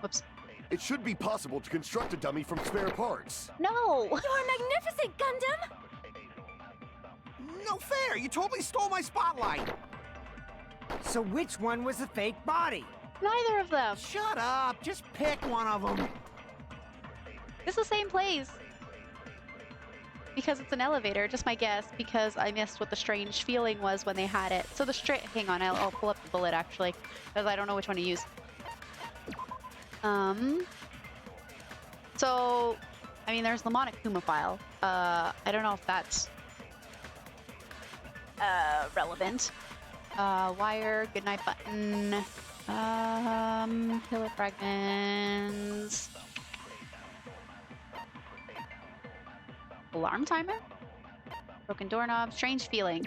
Whoops. It should be possible to construct a dummy from spare parts. No! You're magnificent, Gundam! No fair! You totally stole my spotlight! So which one was the fake body? Neither of them. Shut up! Just pick one of them. It's the same place. Because it's an elevator, just my guess, because I missed what the strange feeling was when they had it. So the hang on, I'll pull up the bullet actually, because I don't know which one to use. So, I mean, there's the Monokuma file. I don't know if that's relevant. Wire, goodnight button, pillar fragments. Alarm timer? Broken doorknob, strange feeling.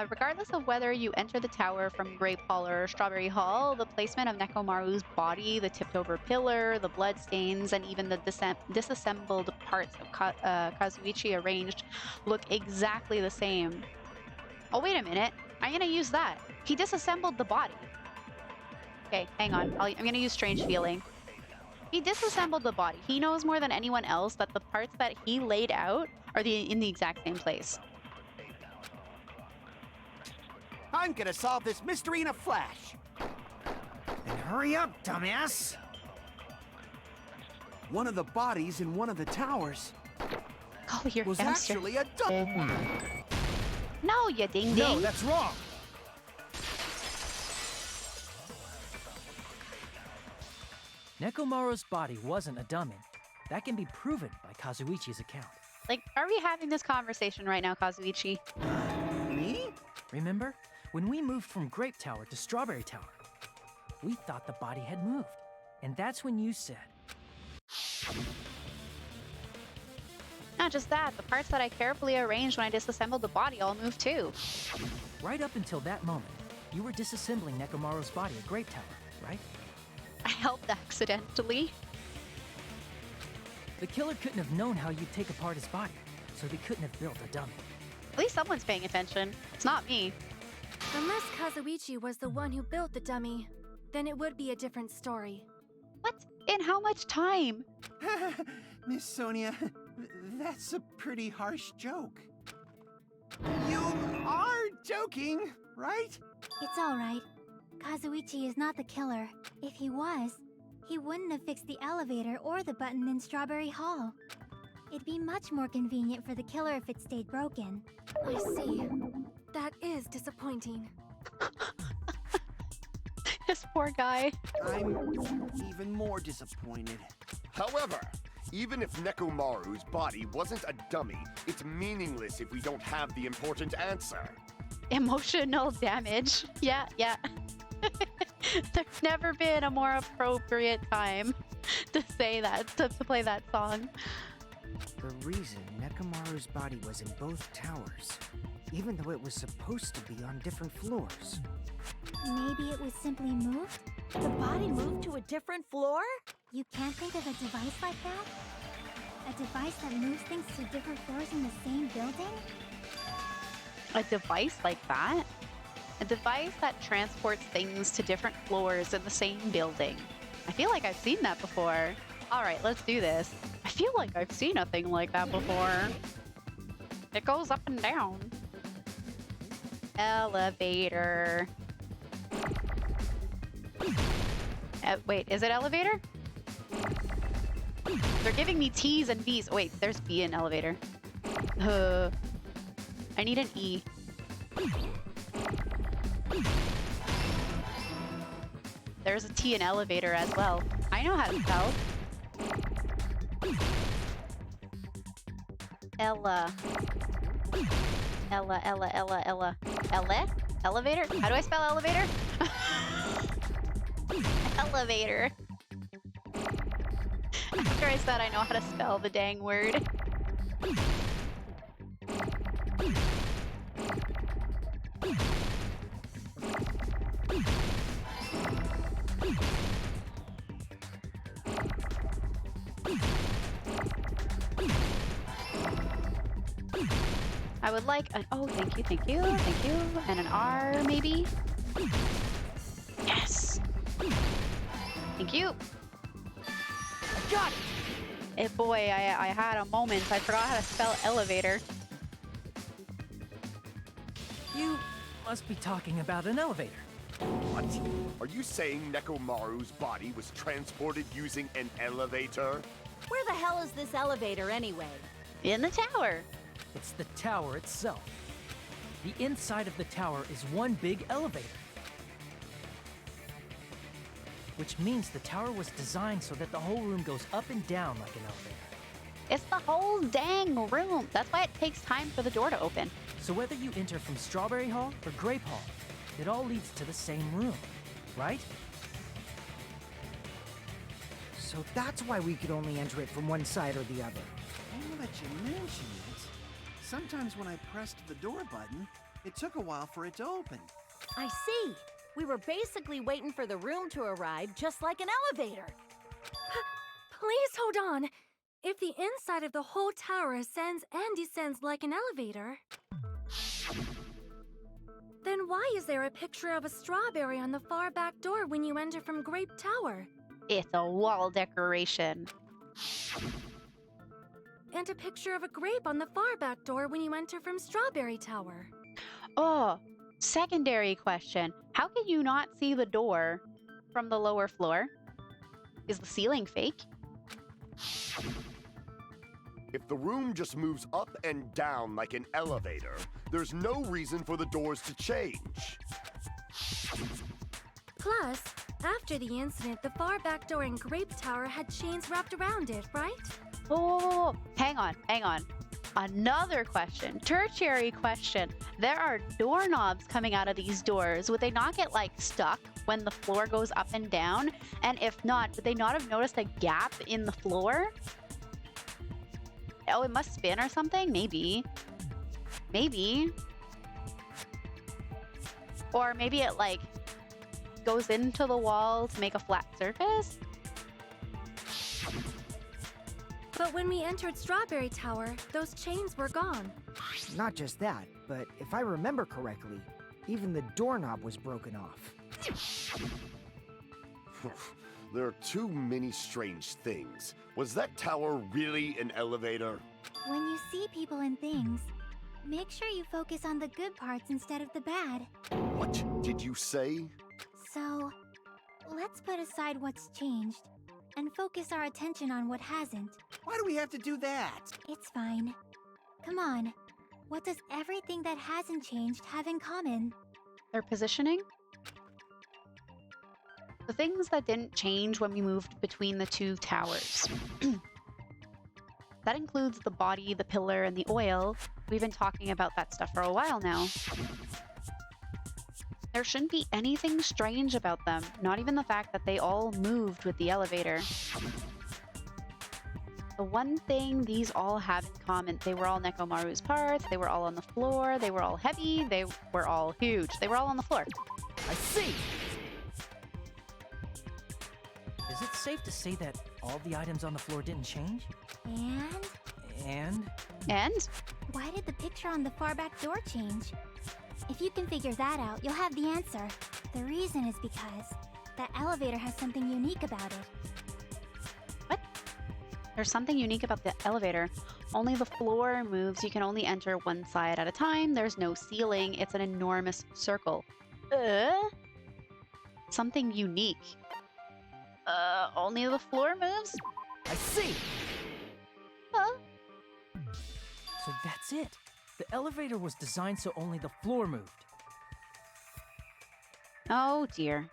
Regardless of whether you enter the tower from Grape Hall or Strawberry Hall, the placement of Nekomaru's body, the tipped over pillar, the blood stains, and even the disassembled parts of Kazuichi arranged look exactly the same. Oh, wait a minute. I'm gonna use that. He disassembled the body. Okay, hang on. I'm gonna use strange feeling. He disassembled the body. He knows more than anyone else that the parts that he laid out are in the exact same place. I'm gonna solve this mystery in a flash. Then hurry up, dumbass! One of the bodies in one of the towers Oh, you're was hamster. actually a dummy. No, you ding ding. No, that's wrong! Nekomaru's body wasn't a dummy. That can be proven by Kazuichi's account. Like, are we having this conversation right now, Kazuichi? Me? Remember? When we moved from Grape Tower to Strawberry Tower, we thought the body had moved. And that's when you said, Not just that, the parts that I carefully arranged when I disassembled the body all moved too. right up until that moment, you were disassembling Nekomaru's body at Grape Tower, right? I helped accidentally. The killer couldn't have known how you'd take apart his body, so they couldn't have built a dummy. At least someone's paying attention. It's not me. Unless Kazuichi was the one who built the dummy, then it would be a different story. What? In how much time? Miss Sonia, that's a pretty harsh joke. You are joking, right? It's alright. Kazuichi is not the killer. If he was, he wouldn't have fixed the elevator or the button in Strawberry Hall. It'd be much more convenient for the killer if it stayed broken. I see. That is disappointing. This poor guy. I'm even more disappointed. However, even if Nekomaru's body wasn't a dummy, it's meaningless if we don't have the important answer. Emotional damage. Yeah. There's never been a more appropriate time to say that, to play that song. The reason Nekomaru's body was in both towers, even though it was supposed to be on different floors. Maybe it was simply moved? The body moved to a different floor? You can't think of a device like that? A device that moves things to different floors in the same building? A device like that? A device that transports things to different floors in the same building. I feel like I've seen that before. All right, let's do this. I feel like I've seen a thing like that before. It goes up and down. Elevator. Wait, is it elevator? They're giving me T's and B's. Oh, wait, there's B in elevator. I need an E. There's a T in elevator as well. I know how to spell. Ella. Elevator? How do I spell elevator? Elevator. After I said I know how to spell the dang word. I would like an oh, thank you, and an R maybe. Yes. Thank you. I got it. Eh, boy, I had a moment. I forgot how to spell elevator. You must be talking about an elevator. What? Are you saying Nekomaru's body was transported using an elevator? Where the hell is this elevator anyway? In the tower. It's the tower itself. The inside of the tower is one big elevator. Which means the tower was designed so that the whole room goes up and down like an elevator. It's the whole dang room. That's why it takes time for the door to open. So whether you enter from Strawberry Hall or Grape Hall, it all leads to the same room, right? So that's why we could only enter it from one side or the other. Now that you mention it, sometimes when I pressed the door button, it took a while for it to open. I see. We were basically waiting for the room to arrive, just like an elevator. Please hold on. If the inside of the whole tower ascends and descends like an elevator, then why is there a picture of a strawberry on the far back door when you enter from Grape Tower? It's a wall decoration. And a picture of a grape on the far back door when you enter from Strawberry Tower. Oh, secondary question. How can you not see the door from the lower floor? Is the ceiling fake? If the room just moves up and down like an elevator, there's no reason for the doors to change. Plus, after the incident, the far back door in Grape Tower had chains wrapped around it, right? Oh, hang on. Another question, tertiary question. There are doorknobs coming out of these doors. Would they not get like stuck when the floor goes up and down? And if not, would they not have noticed a gap in the floor? Oh, it must spin or something? Maybe. Or maybe it like goes into the wall to make a flat surface? But when we entered Strawberry Tower, those chains were gone. Not just that, but if I remember correctly, even the doorknob was broken off. There are too many strange things. Was that tower really an elevator? When you see people and things, make sure you focus on the good parts instead of the bad. What did you say? So, let's put aside what's changed and focus our attention on what hasn't. Why do we have to do that? It's fine. Come on. What does everything that hasn't changed have in common? Their positioning? The things that didn't change when we moved between the two towers. That includes the body, the pillar, and the oil. We've been talking about that stuff for a while now. There shouldn't be anything strange about them, not even the fact that they all moved with the elevator. The one thing these all have in common, they were all Nekomaru's parts, they were all on the floor, they were all heavy, they were all huge. They were all on the floor. I see! Is it safe to say that all the items on the floor didn't change? And? And? Why did the picture on the far back door change? If you can figure that out, you'll have the answer. The reason is because that elevator has something unique about it. What? There's something unique about the elevator. Only the floor moves. You can only enter one side at a time. There's no ceiling. It's an enormous circle. Something unique. Only the floor moves? I see! Huh? So that's it. The elevator was designed so only the floor moved. Oh dear.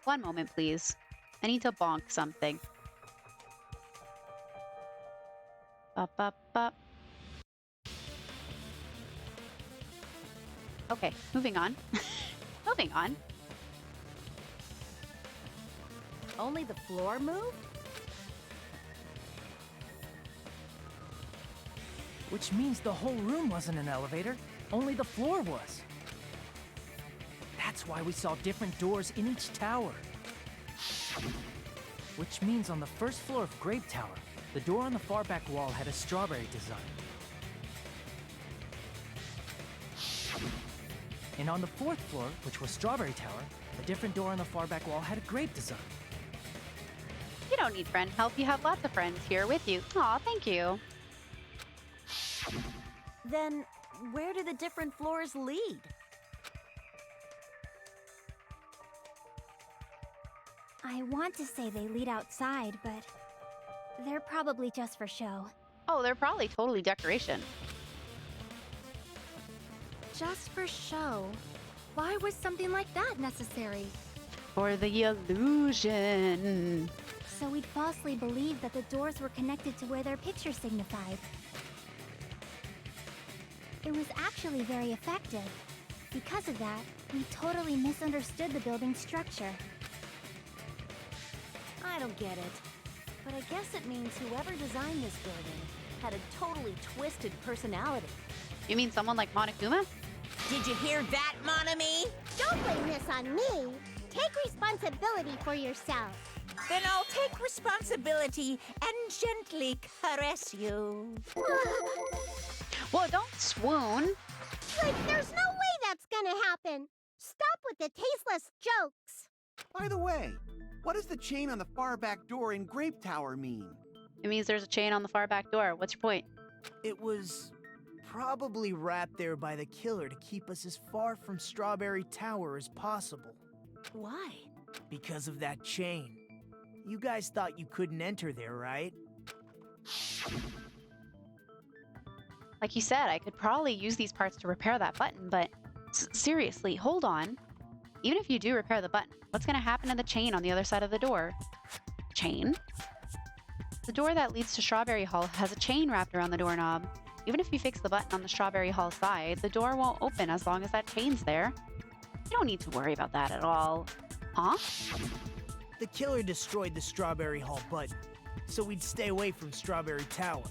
One moment, please. I need to bonk something. Bop, bop, bop. Okay, moving on. Moving on. Only the floor moved? Which means the whole room wasn't an elevator, only the floor was. That's why we saw different doors in each tower. Which means on the first floor of Grape Tower, the door on the far back wall had a strawberry design. And on the fourth floor, which was Strawberry Tower, a different door on the far back wall had a grape design. You don't need friend help. You have lots of friends here with you. Aw, thank you. Then, where do the different floors lead? I want to say they lead outside, but they're probably just for show. Oh, they're probably totally decoration. Just for show. Why was something like that necessary? For the illusion. So we'd falsely believe that the doors were connected to where their picture signified. It was actually very effective. Because of that, we totally misunderstood the building's structure. I don't get it. But I guess it means whoever designed this building had a totally twisted personality. You mean someone like Monokuma? Did you hear that, Monami? Don't blame this on me. Take responsibility for yourself. Then I'll take responsibility and gently caress you. Well, don't swoon. Like, there's no way that's gonna happen. Stop with the tasteless jokes. By the way, what does the chain on the far back door in Grape Tower mean? It means there's a chain on the far back door. What's your point? It was probably wrapped there by the killer to keep us as far from Strawberry Tower as possible. Why? Because of that chain. You guys thought you couldn't enter there, right? Like you said, I could probably use these parts to repair that button, but seriously, hold on. Even if you do repair the button, what's going to happen to the chain on the other side of the door? Chain? The door that leads to Strawberry Hall has a chain wrapped around the doorknob. Even if you fix the button on the Strawberry Hall side, the door won't open as long as that chain's there. You don't need to worry about that at all. Huh? The killer destroyed the Strawberry Hall button, so we'd stay away from Strawberry Tower.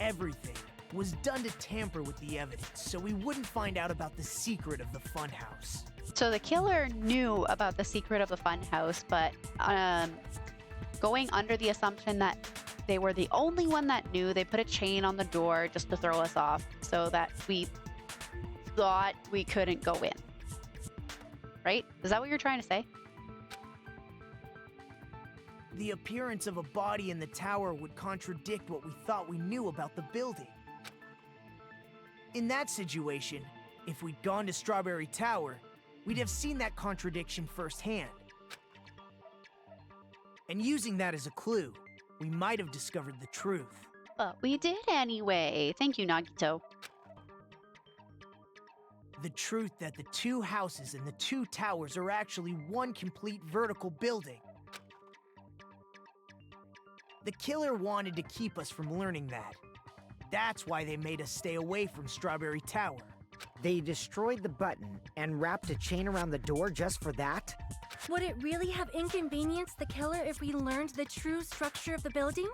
Everything was done to tamper with the evidence, so we wouldn't find out about the secret of the funhouse. So the killer knew about the secret of the funhouse, but going under the assumption that they were the only one that knew, they put a chain on the door just to throw us off so that we thought we couldn't go in. Right? Is that what you're trying to say? The appearance of a body in the tower would contradict what we thought we knew about the building. In that situation, if we'd gone to Strawberry Tower, we'd have seen that contradiction firsthand. And using that as a clue, we might have discovered the truth. But we did anyway. Thank you, Nagito. The truth that the two houses and the two towers are actually one complete vertical building. The killer wanted to keep us from learning that. That's why they made us stay away from Strawberry Tower. They destroyed the button and wrapped a chain around the door just for that? Would it really have inconvenienced the killer if we learned the true structure of the building?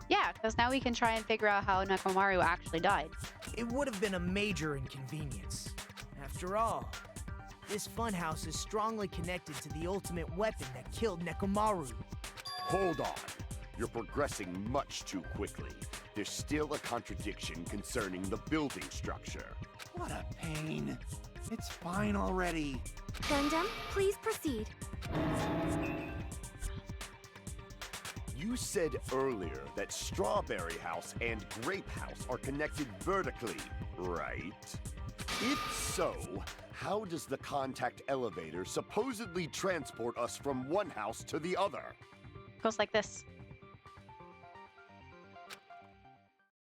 Yeah, because now we can try and figure out how Nekomaru actually died. It would have been a major inconvenience. After all, this funhouse is strongly connected to the ultimate weapon that killed Nekomaru. Hold on. You're progressing much too quickly. There's still a contradiction concerning the building structure. What a pain. It's fine already. Gundam, please proceed. You said earlier that Strawberry House and Grape House are connected vertically, right? If so, how does the contact elevator supposedly transport us from one house to the other? Goes like this.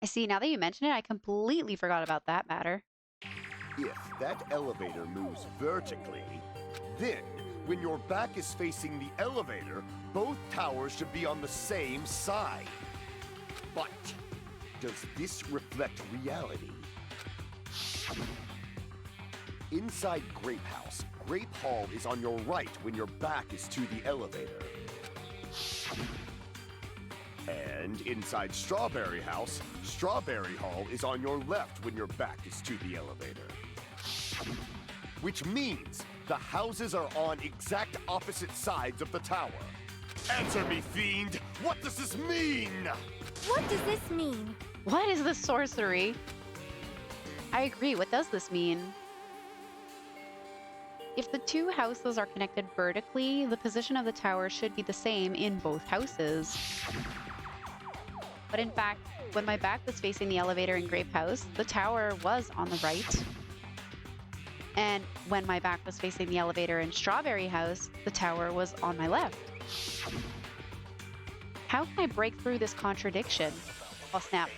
I see, now that you mention it, I completely forgot about that matter. If that elevator moves vertically, then when your back is facing the elevator, both towers should be on the same side. But does this reflect reality? Inside Grape House, Grape Hall is on your right when your back is to the elevator. And inside Strawberry House, Strawberry Hall is on your left when your back is to the elevator. Which means the houses are on exact opposite sides of the tower. Answer me, fiend! What does this mean? What does this mean? What is this sorcery? I agree, what does this mean? If the two houses are connected vertically, the position of the tower should be the same in both houses. But in fact, when my back was facing the elevator in Grape House, the tower was on the right. And when my back was facing the elevator in Strawberry House, the tower was on my left. How can I break through this contradiction? Oh, snap.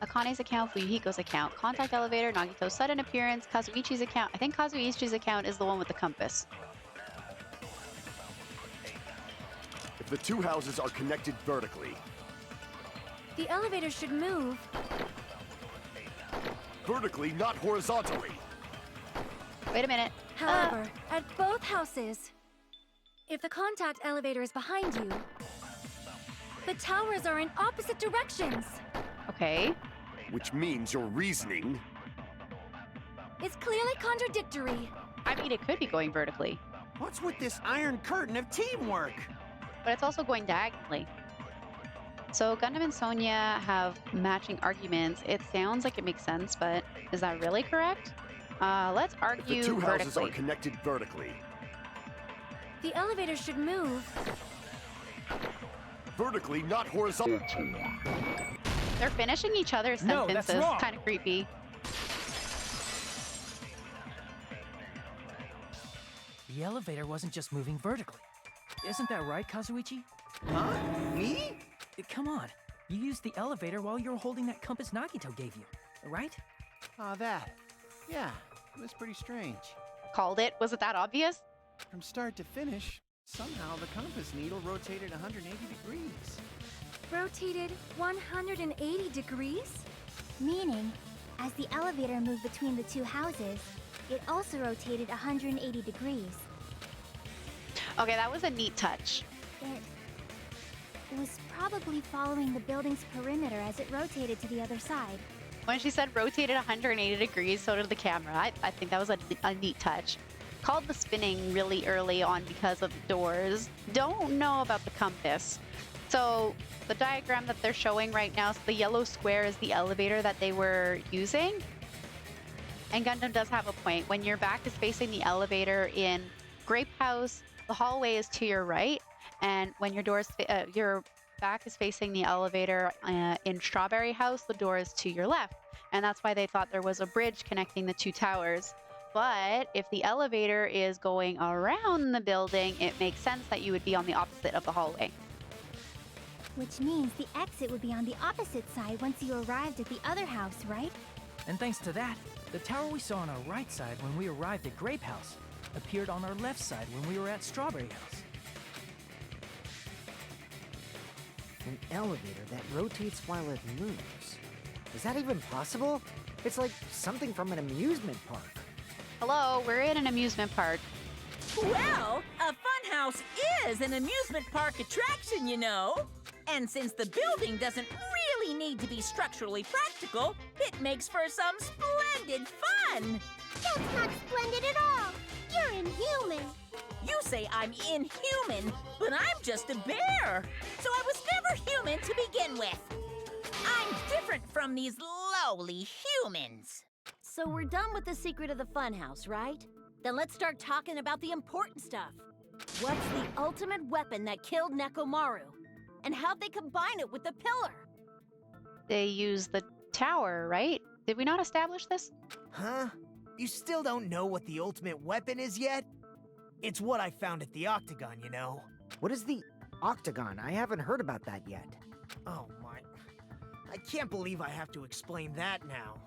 Akane's account, Fuyuhiko's account, contact elevator, Nagito's sudden appearance, Kazuichi's account. I think Kazuichi's account is the one with the compass. If the two houses are connected vertically, The elevator should move. vertically, not horizontally. Wait a minute. However, at both houses, if the contact elevator is behind you, the towers are in opposite directions. Okay. Which means your reasoning. It's clearly contradictory. I mean, it could be going vertically, What's with this iron curtain of teamwork? but it's also going diagonally. So Gundam and Sonia have matching arguments. It sounds like it makes sense, but is that really correct? Let's If argue the two houses vertically. are connected vertically, The elevator should move. vertically, not horizontally. They're finishing each other's No, that's sentences. wrong. Kind of creepy. The elevator wasn't just moving vertically. Isn't that right, Kazuichi? Huh? Me? Come on. You used the elevator while you were holding that compass Nagito gave you, right? Oh, that. Yeah, it was pretty strange. Called it. Was it that obvious? From start to finish, somehow the compass needle rotated 180 degrees. Rotated 180 degrees? Meaning, as the elevator moved between the two houses, it also rotated 180 degrees. Okay, that was a neat touch. It was probably following the building's perimeter as it rotated to the other side. When she said rotated 180 degrees, so did the camera. I think that was a neat touch. Called the spinning really early on because of the doors. Don't know about the compass. So the diagram that they're showing right now, so the yellow square is the elevator that they were using. And Gundam does have a point. When your back is facing the elevator in Grape House, the hallway is to your right. And when your back is facing the elevator in Strawberry House, the door is to your left. And that's why they thought there was a bridge connecting the two towers. But if the elevator is going around the building, it makes sense that you would be on the opposite of the hallway. Which means the exit would be on the opposite side once you arrived at the other house, right? And thanks to that, the tower we saw on our right side when we arrived at Grape House appeared on our left side when we were at Strawberry House. An elevator that rotates while it moves. Is that even possible? It's like something from an amusement park. Hello, we're in an amusement park. Well, a funhouse is an amusement park attraction, you know. And since the building doesn't really need to be structurally practical, it makes for some splendid fun. That's not splendid at all. You're inhuman. You say I'm inhuman, but I'm just a bear. So I was never human to begin with. I'm different from these lowly humans. So we're done with the secret of the funhouse, right? Then let's start talking about the important stuff. What's the ultimate weapon that killed Nekomaru? And how'd they combine it with the pillar? They use the tower, right? Did we not establish this? Huh? You still don't know what the ultimate weapon is yet? It's what I found at the Octagon, you know. What is the Octagon? I haven't heard about that yet. Oh my... I can't believe I have to explain that now.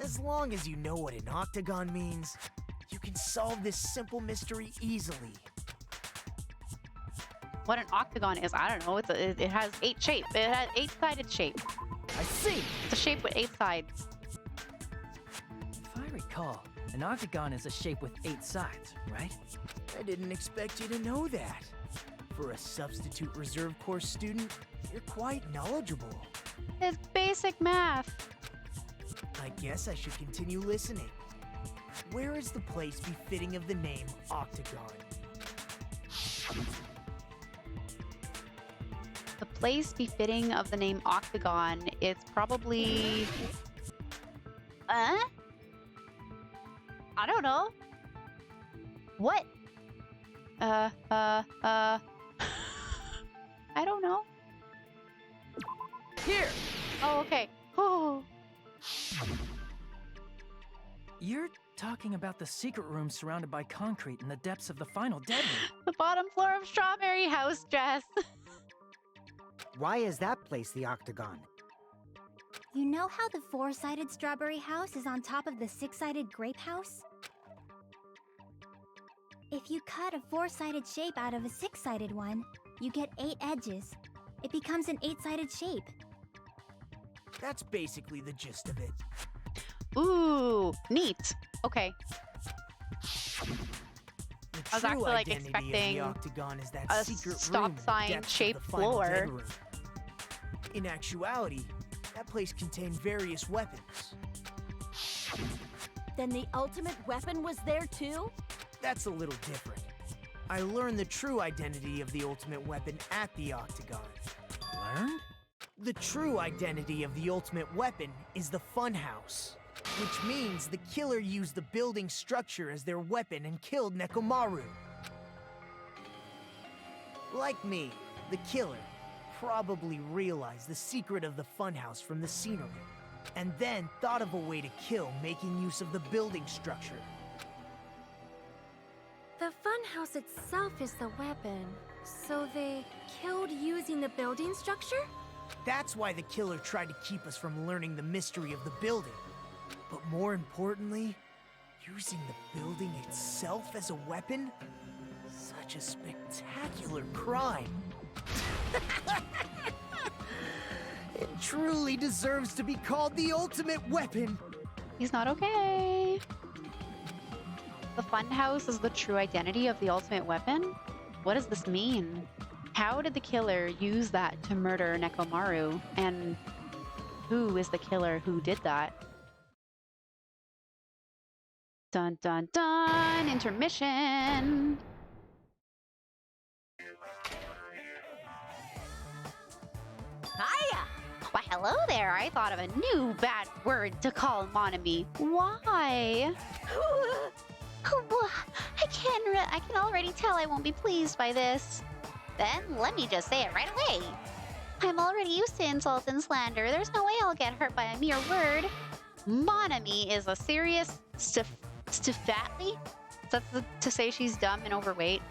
As long as you know what an Octagon means, you can solve this simple mystery easily. What an octagon is, I don't know. It has 8 shape. It has 8-sided shape. I see! It's a shape with 8 sides. If I recall, an octagon is a shape with 8 sides, right? I didn't expect you to know that. For a substitute reserve course student, you're quite knowledgeable. It's basic math. I guess I should continue listening. Where is the place befitting of the name Octagon? The place befitting of the name Octagon, it's probably... I don't know. What? I don't know. Here! Oh, okay. Oh. You're talking about the secret room surrounded by concrete in the depths of the final dead room. The bottom floor of Strawberry House, Jess. Why is that place the Octagon? You know how the 4-sided Strawberry House is on top of the 6-sided Grape House? If you cut a 4-sided shape out of a 6-sided one, you get 8 edges. It becomes an 8-sided shape. That's basically the gist of it. Ooh, neat. Okay. The I was true actually, like, identity expecting of the Octagon is that a secret stop room in the sign depths of shaped the final floor. dead room. In actuality, that place contained various weapons. Then the ultimate weapon was there too? That's a little different. I learned the true identity of the ultimate weapon at the Octagon. Learned? The true identity of the ultimate weapon is the Funhouse, which means the killer used the building structure as their weapon and killed Nekomaru. Like me, the killer probably realized the secret of the Funhouse from the scenery, and then thought of a way to kill making use of the building structure. The funhouse itself is the weapon, so they killed using the building structure? That's why the killer tried to keep us from learning the mystery of the building. But more importantly, using the building itself as a weapon? Such a spectacular crime. It truly deserves to be called the ultimate weapon. He's not okay. The funhouse is the true identity of the ultimate weapon? What does this mean? How did the killer use that to murder Nekomaru? And who is the killer who did that? Dun dun dun! Intermission! Hiya! Why, hello there! I thought of a new bad word to call Monami. Why? I can already tell I won't be pleased by this. Then let me just say it right away. I'm already used to insult and slander. There's no way I'll get hurt by a mere word. Monami is a serious Stifatly? Is that to say she's dumb and overweight?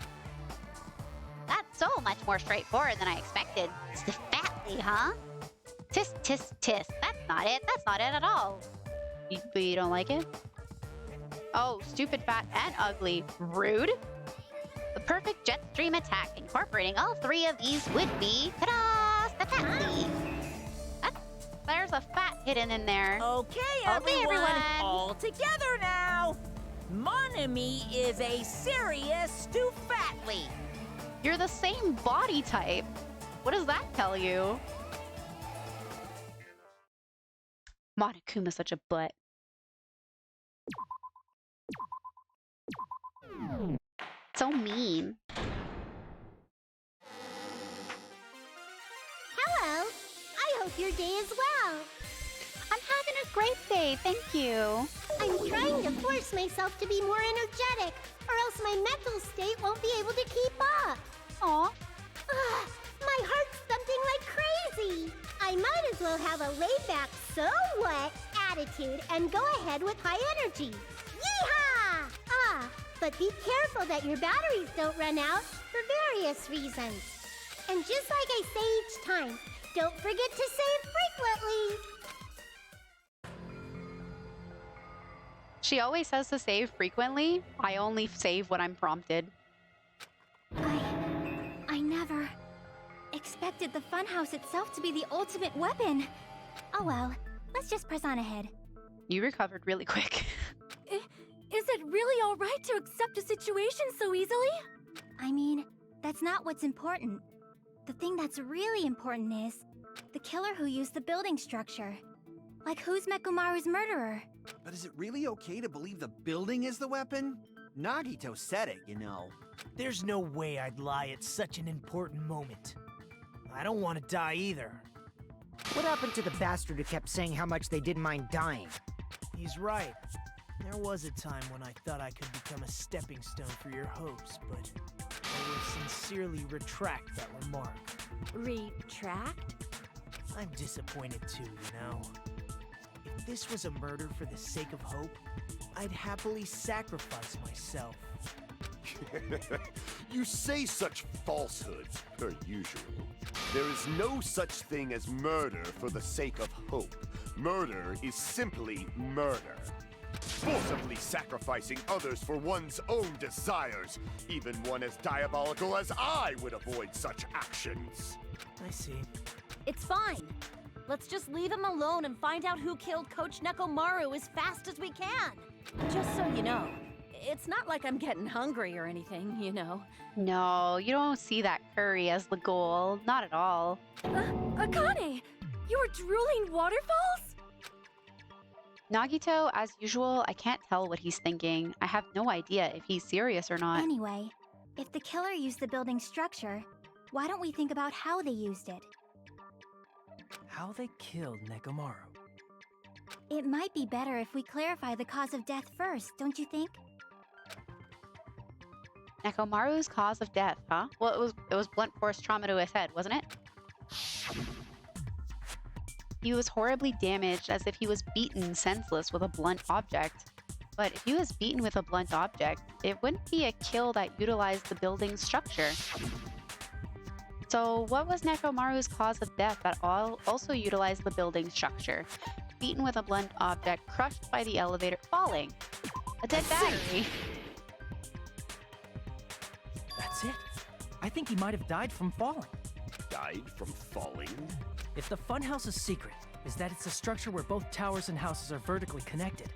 That's so much more straightforward than I expected. Stifatly, huh? Tis, tis, tis. That's not it. That's not it at all. But you don't like it? Oh, stupid, fat, and ugly. Rude? The perfect jet stream attack incorporating all three of these would be, ta-da, Stifatly. There's a fat hidden in there. Okay, everyone, all together now. Mon ami is a serious Stufatly. You're the same body type. What does that tell you? Monokuma's such a butt. So mean. Hello. I hope your day is well. I'm having a great day, thank you. I'm trying to force myself to be more energetic, or else my mental state won't be able to keep up. Aw. My heart's thumping like crazy. I might as well have a laid-back, so what attitude and go ahead with high energy. Yeehaw! But be careful that your batteries don't run out for various reasons. And just like I say each time, don't forget to save frequently. She always says to save frequently. I only save when I'm prompted. I never expected the funhouse itself to be the ultimate weapon. Oh well, let's just press on ahead. You recovered really quick. Is it really alright to accept a situation so easily? I mean, that's not what's important. The thing that's really important is the killer who used the building structure. Like, who's Mekumaru's murderer? But is it really okay to believe the building is the weapon? Nagito said it, you know. There's no way I'd lie at such an important moment. I don't want to die either. What happened to the bastard who kept saying how much they didn't mind dying? He's right. There was a time when I thought I could become a stepping stone for your hopes, but I will sincerely retract that remark. Retract? I'm disappointed too, you know. If this was a murder for the sake of hope, I'd happily sacrifice myself. You say such falsehoods, per usual. There is no such thing as murder for the sake of hope. Murder is simply murder. Forcibly sacrificing others for one's own desires. Even one as diabolical as I would avoid such actions. I see. It's fine. Let's just leave him alone and find out who killed Coach Nekomaru as fast as we can. Just so you know, it's not like I'm getting hungry or anything, you know. No, you don't see that curry as the goal. Not at all. Akane! You were drooling waterfalls? Nagito, as usual, I can't tell what he's thinking. I have no idea if he's serious or not. Anyway, if the killer used the building structure, why don't we think about how they used it? How they killed Nekomaru. It might be better if we clarify the cause of death first, don't you think? Nekomaru's cause of death, huh? Well, it was blunt force trauma to his head, wasn't it? He was horribly damaged, as if he was beaten senseless with a blunt object. But if he was beaten with a blunt object, it wouldn't be a kill that utilized the building's structure. So what was Nekomaru's cause of death that also utilized the building structure? Beaten with a blunt object, crushed by the elevator, falling. A dead battery. That's it. I think he might have died from falling. Died from falling? If the funhouse's secret is that it's a structure where both towers and houses are vertically connected,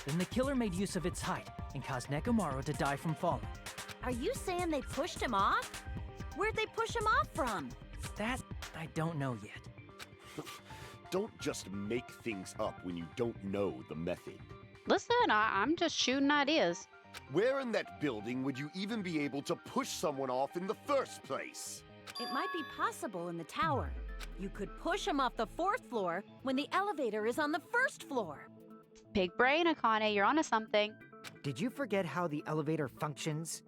then the killer made use of its height and caused Nekomaru to die from falling. Are you saying they pushed him off? Where'd they push him off from? That I don't know yet. Don't just make things up when you don't know the method. Listen, I'm just shooting ideas. Where in that building would you even be able to push someone off in the first place? It might be possible in the tower. You could push him off the 4th floor when the elevator is on the 1st floor. Big brain, Akane, you're onto something. Did you forget how the elevator functions?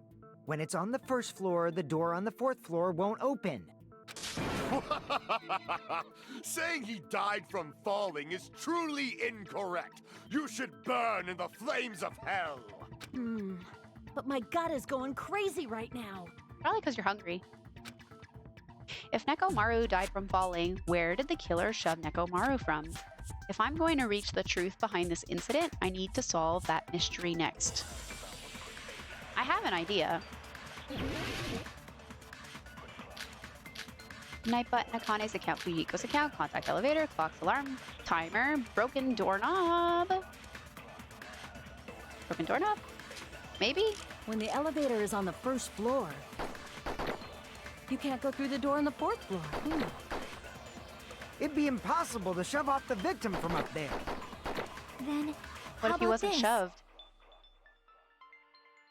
When it's on the 1st floor, the door on the 4th floor won't open. Saying he died from falling is truly incorrect. You should burn in the flames of hell. But my gut is going crazy right now. Probably because you're hungry. If Nekomaru died from falling, where did the killer shove Nekomaru from? If I'm going to reach the truth behind this incident, I need to solve that mystery next. I have an idea. Night button, Akane's account, Fujiko's account, contact elevator, clock's alarm, timer, broken doorknob. Broken doorknob? Maybe? When the elevator is on the first floor, you can't go through the door on the fourth floor. It'd be impossible to shove off the victim from up there. Then, What how if he about wasn't this? shoved?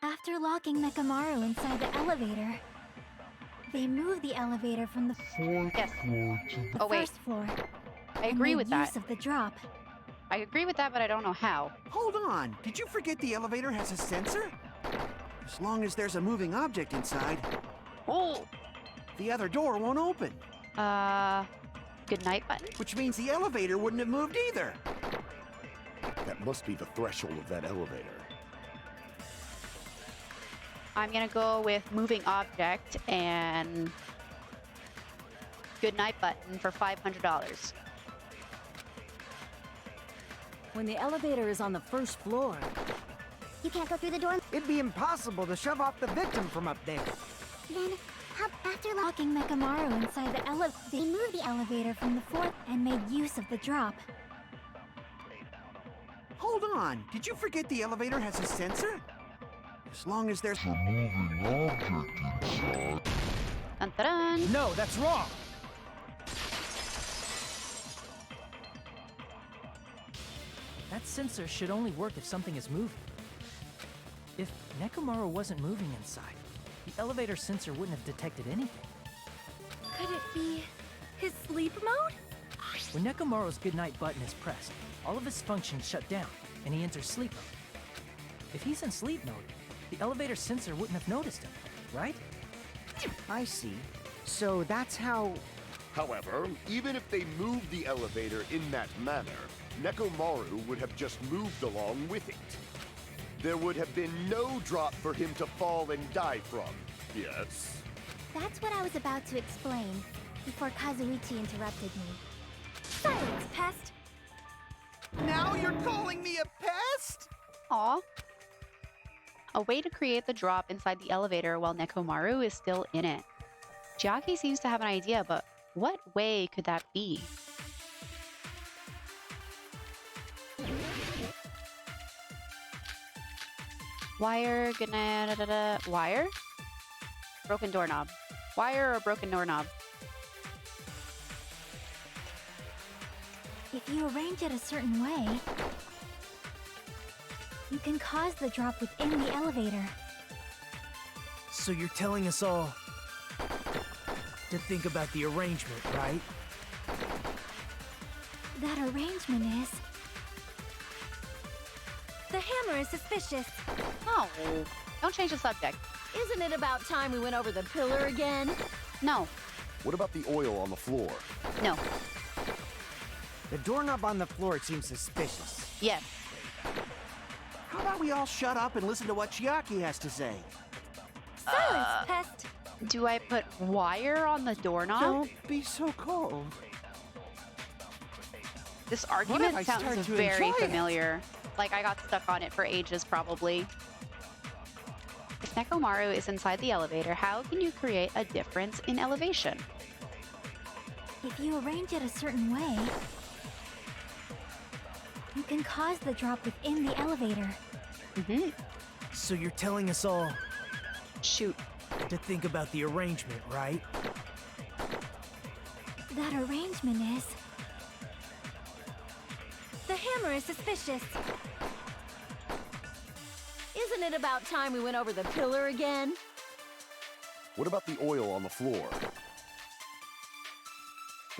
After locking Nekomaru inside the elevator, they moved the elevator from the Yes. the Oh, wait. first floor. I agree with use that. of the drop. I agree with that, but I don't know how. Hold on. Did you forget the elevator has a sensor? As long as there's a moving object inside, Oh! the other door won't open. Good night button? Which means the elevator wouldn't have moved either. That must be the threshold of that elevator. I'm gonna go with moving object and good night button for $500. When the elevator is on the first floor, You can't go through the door. It'd be impossible to shove off the victim from up there. Then, after Locking Nekomaru inside the elevator, they moved the elevator from the fourth and made use of the drop. Hold on. Did you forget the elevator has a sensor? As long as there's Dun, dun, dun. No, that's wrong! That sensor should only work if something is moving. If Nekomaru wasn't moving inside, the elevator sensor wouldn't have detected anything. Could it be his sleep mode? When Nekomaru's goodnight button is pressed, all of his functions shut down, and he enters sleep mode. If he's in sleep mode, the elevator sensor wouldn't have noticed him, right? I see. So that's how... However, even if they moved the elevator in that manner, Nekomaru would have just moved along with it. There would have been no drop for him to fall and die from. Yes? That's what I was about to explain before Kazuichi interrupted me. Silence, pest! Now you're calling me a pest? Aw. A way to create the drop inside the elevator while Nekomaru is still in it. Chiaki seems to have an idea, but what way could that be? Wire, wire? Broken doorknob. Wire or broken doorknob? If you arrange it a certain way, you can cause the drop within the elevator. So you're telling us all to think about the arrangement, right? That arrangement is... The hammer is suspicious. No, don't change the subject. isn't it about time we went over the pillar again? No, What about the oil on the floor? no, The doorknob on the floor seems suspicious. yes. How about we all shut up and listen to what Chiaki has to say? Silence, pest! Do I put wire on the doorknob? Don't be so cold. This if argument I sounds start to very enjoy it? familiar. Like I got stuck on it for ages, probably. If Nekomaru is inside the elevator, how can you create a difference in elevation? If you arrange it a certain way, you can cause the drop within the elevator. Mm-hmm. So you're telling us all Shoot. to think about the arrangement, right? That arrangement is... The hammer is suspicious. Isn't it about time we went over the pillar again? What about the oil on the floor?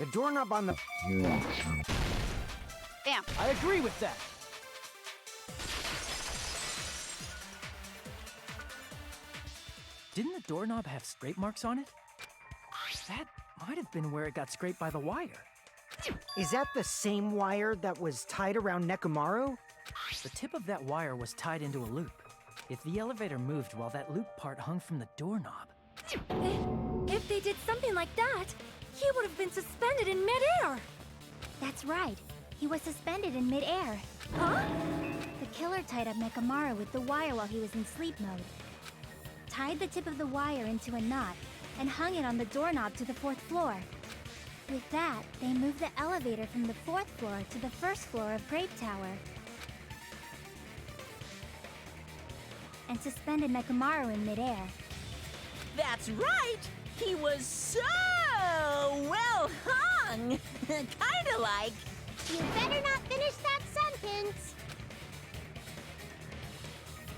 The doorknob on the... Bam. I agree with that. Didn't the doorknob have scrape marks on it? That might have been where it got scraped by the wire. Is that the same wire that was tied around Nekomaru? The tip of that wire was tied into a loop. If the elevator moved while that loop part hung from the doorknob... If they did something like that, he would have been suspended in midair. That's right. He was suspended in midair. Huh? The killer tied up Nekomaru with the wire while he was in sleep mode. Tied the tip of the wire into a knot and hung it on the doorknob to the 4th floor. With that, they moved the elevator from the 4th floor to the 1st floor of Grape Tower. And suspended Nekomaru in midair. That's right! He was so well hung! Kinda like... You better not finish that sentence.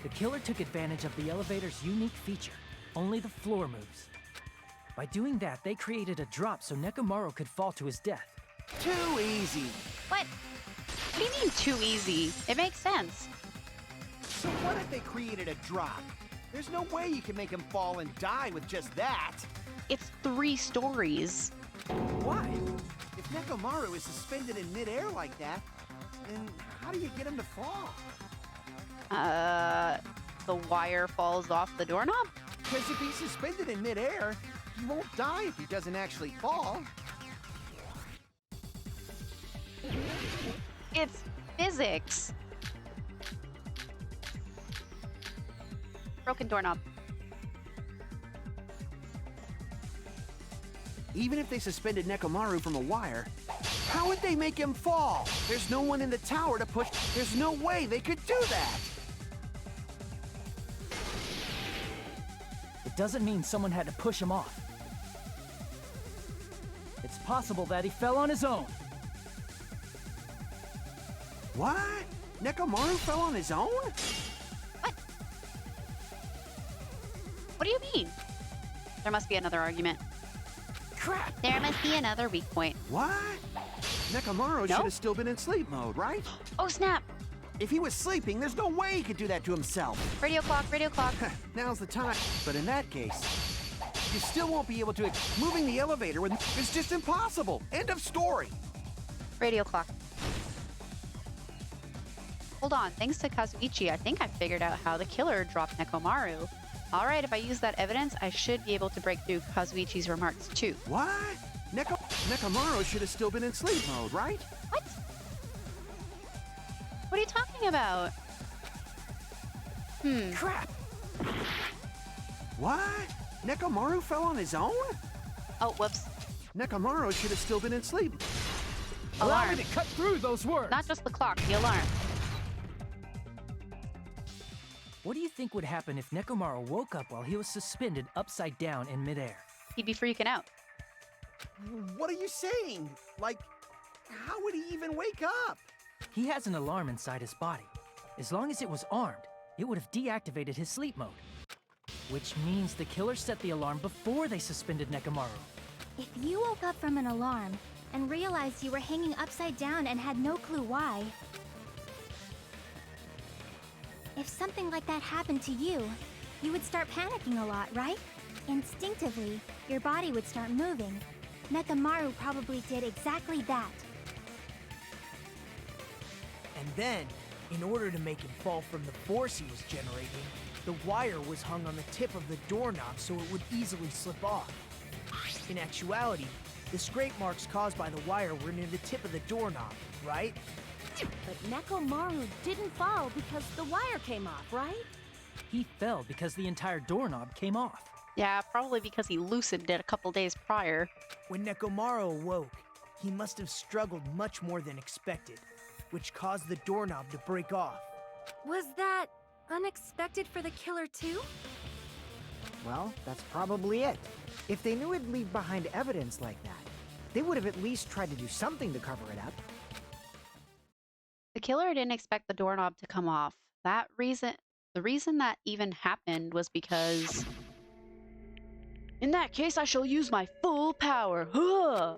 The killer took advantage of the elevator's unique feature. Only the floor moves. By doing that, they created a drop so Nekomaru could fall to his death. Too easy. What? What do you mean too easy? It makes sense. So what if they created a drop? There's no way you can make him fall and die with just that. It's 3 stories. Why? If Nekomaru is suspended in midair like that, then how do you get him to fall? The wire falls off the doorknob? Because if he's suspended in midair, he won't die if he doesn't actually fall. It's physics. Broken doorknob. Even if they suspended Nekomaru from a wire, how would they make him fall? There's no one in the tower to push. There's no way they could do that. It doesn't mean someone had to push him off. It's possible that he fell on his own. What? Nekomaru fell on his own? What do you mean? There must be another argument. Crap! There must be another weak point. What? Nekomaru should have still been in sleep mode, right? Oh, snap! If he was sleeping, there's no way he could do that to himself. Radio clock, radio clock. Now's the time. But in that case, you still won't be able to... Moving the elevator is just impossible. End of story. Radio clock. Hold on, thanks to Kazuichi, I think I figured out how the killer dropped Nekomaru. Alright, if I use that evidence, I should be able to break through Kazuichi's remarks too. What? Nekomaru should have still been in sleep mode, right? What? What are you talking about? Crap! What? Nekomaru fell on his own? Oh, whoops. Nekomaru should have still been in sleep. Allow Alarm. me to cut through those words! Not just the clock, the alarm. What do you think would happen if Nekomaru woke up while he was suspended upside down in midair? He'd be freaking out. What are you saying? Like, how would he even wake up? He has an alarm inside his body. As long as it was armed, it would have deactivated his sleep mode. Which means the killer set the alarm before they suspended Nekomaru. If you woke up from an alarm and realized you were hanging upside down and had no clue why, if something like that happened to you, you would start panicking a lot, right? Instinctively, your body would start moving. Nekomaru probably did exactly that. And then, in order to make him fall from the force he was generating, the wire was hung on the tip of the doorknob so it would easily slip off. In actuality, the scrape marks caused by the wire were near the tip of the doorknob, right? But Nekomaru didn't fall because the wire came off, right? He fell because the entire doorknob came off. Yeah, probably because he loosened it a couple days prior. When Nekomaru awoke, he must have struggled much more than expected, which caused the doorknob to break off. Was that unexpected for the killer too? Well, that's probably it. If they knew it'd leave behind evidence like that, they would have at least tried to do something to cover it up. The killer didn't expect the doorknob to come off. The reason that even happened was because... In that case, I shall use my full power. Huh!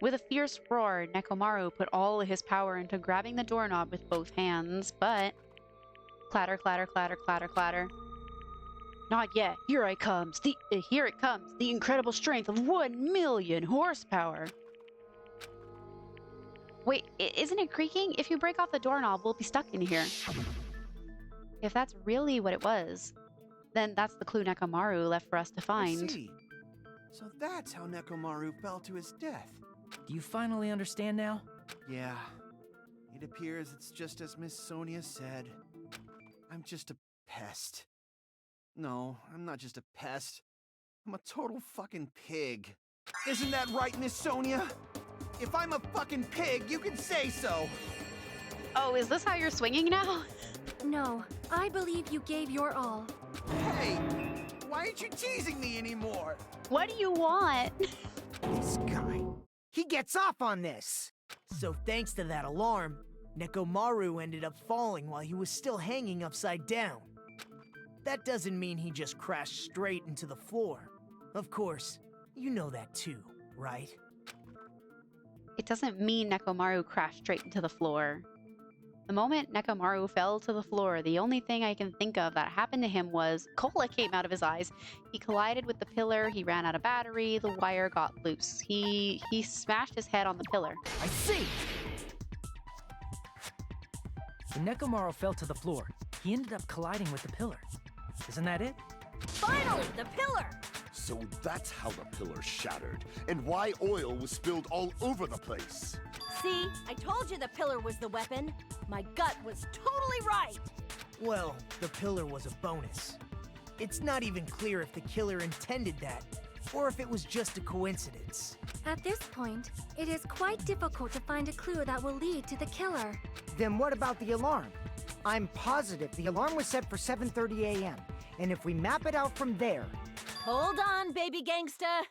With a fierce roar, Nekomaru put all his power into grabbing the doorknob with both hands, but... Clatter, clatter, clatter, clatter, clatter. Not yet. Here it comes. Here it comes. The incredible strength of 1,000,000 horsepower. Wait, isn't it creaking? If you break off the doorknob, we'll be stuck in here. If that's really what it was, then that's the clue Nekomaru left for us to I find. see. So that's how Nekomaru fell to his death. Do you finally understand now? Yeah. It appears it's just as Miss Sonia said. I'm just a pest. No, I'm not just a pest. I'm a total fucking pig. Isn't that right, Miss Sonia? If I'm a fucking pig, you can say so. Oh, is this how you're swinging now? No, I believe you gave your all. Hey, why aren't you teasing me anymore? What do you want? This guy. He gets off on this. So thanks to that alarm, Nekomaru ended up falling while he was still hanging upside down. That doesn't mean he just crashed straight into the floor. Of course, you know that too, right? It doesn't mean Nekomaru crashed straight into the floor. The moment Nekomaru fell to the floor, the only thing I can think of that happened to him was cola came out of his eyes. He collided with the pillar, he ran out of battery, the wire got loose. He smashed his head on the pillar. I see! When Nekomaru fell to the floor, he ended up colliding with the pillar. Isn't that it? Finally, the pillar! So that's how the pillar shattered, and why oil was spilled all over the place. See, I told you the pillar was the weapon. My gut was totally right. Well, the pillar was a bonus. It's not even clear if the killer intended that, or if it was just a coincidence. At this point, it is quite difficult to find a clue that will lead to the killer. Then what about the alarm? I'm positive the alarm was set for 7:30 a.m. And if we map it out from there... Hold on, baby gangsta.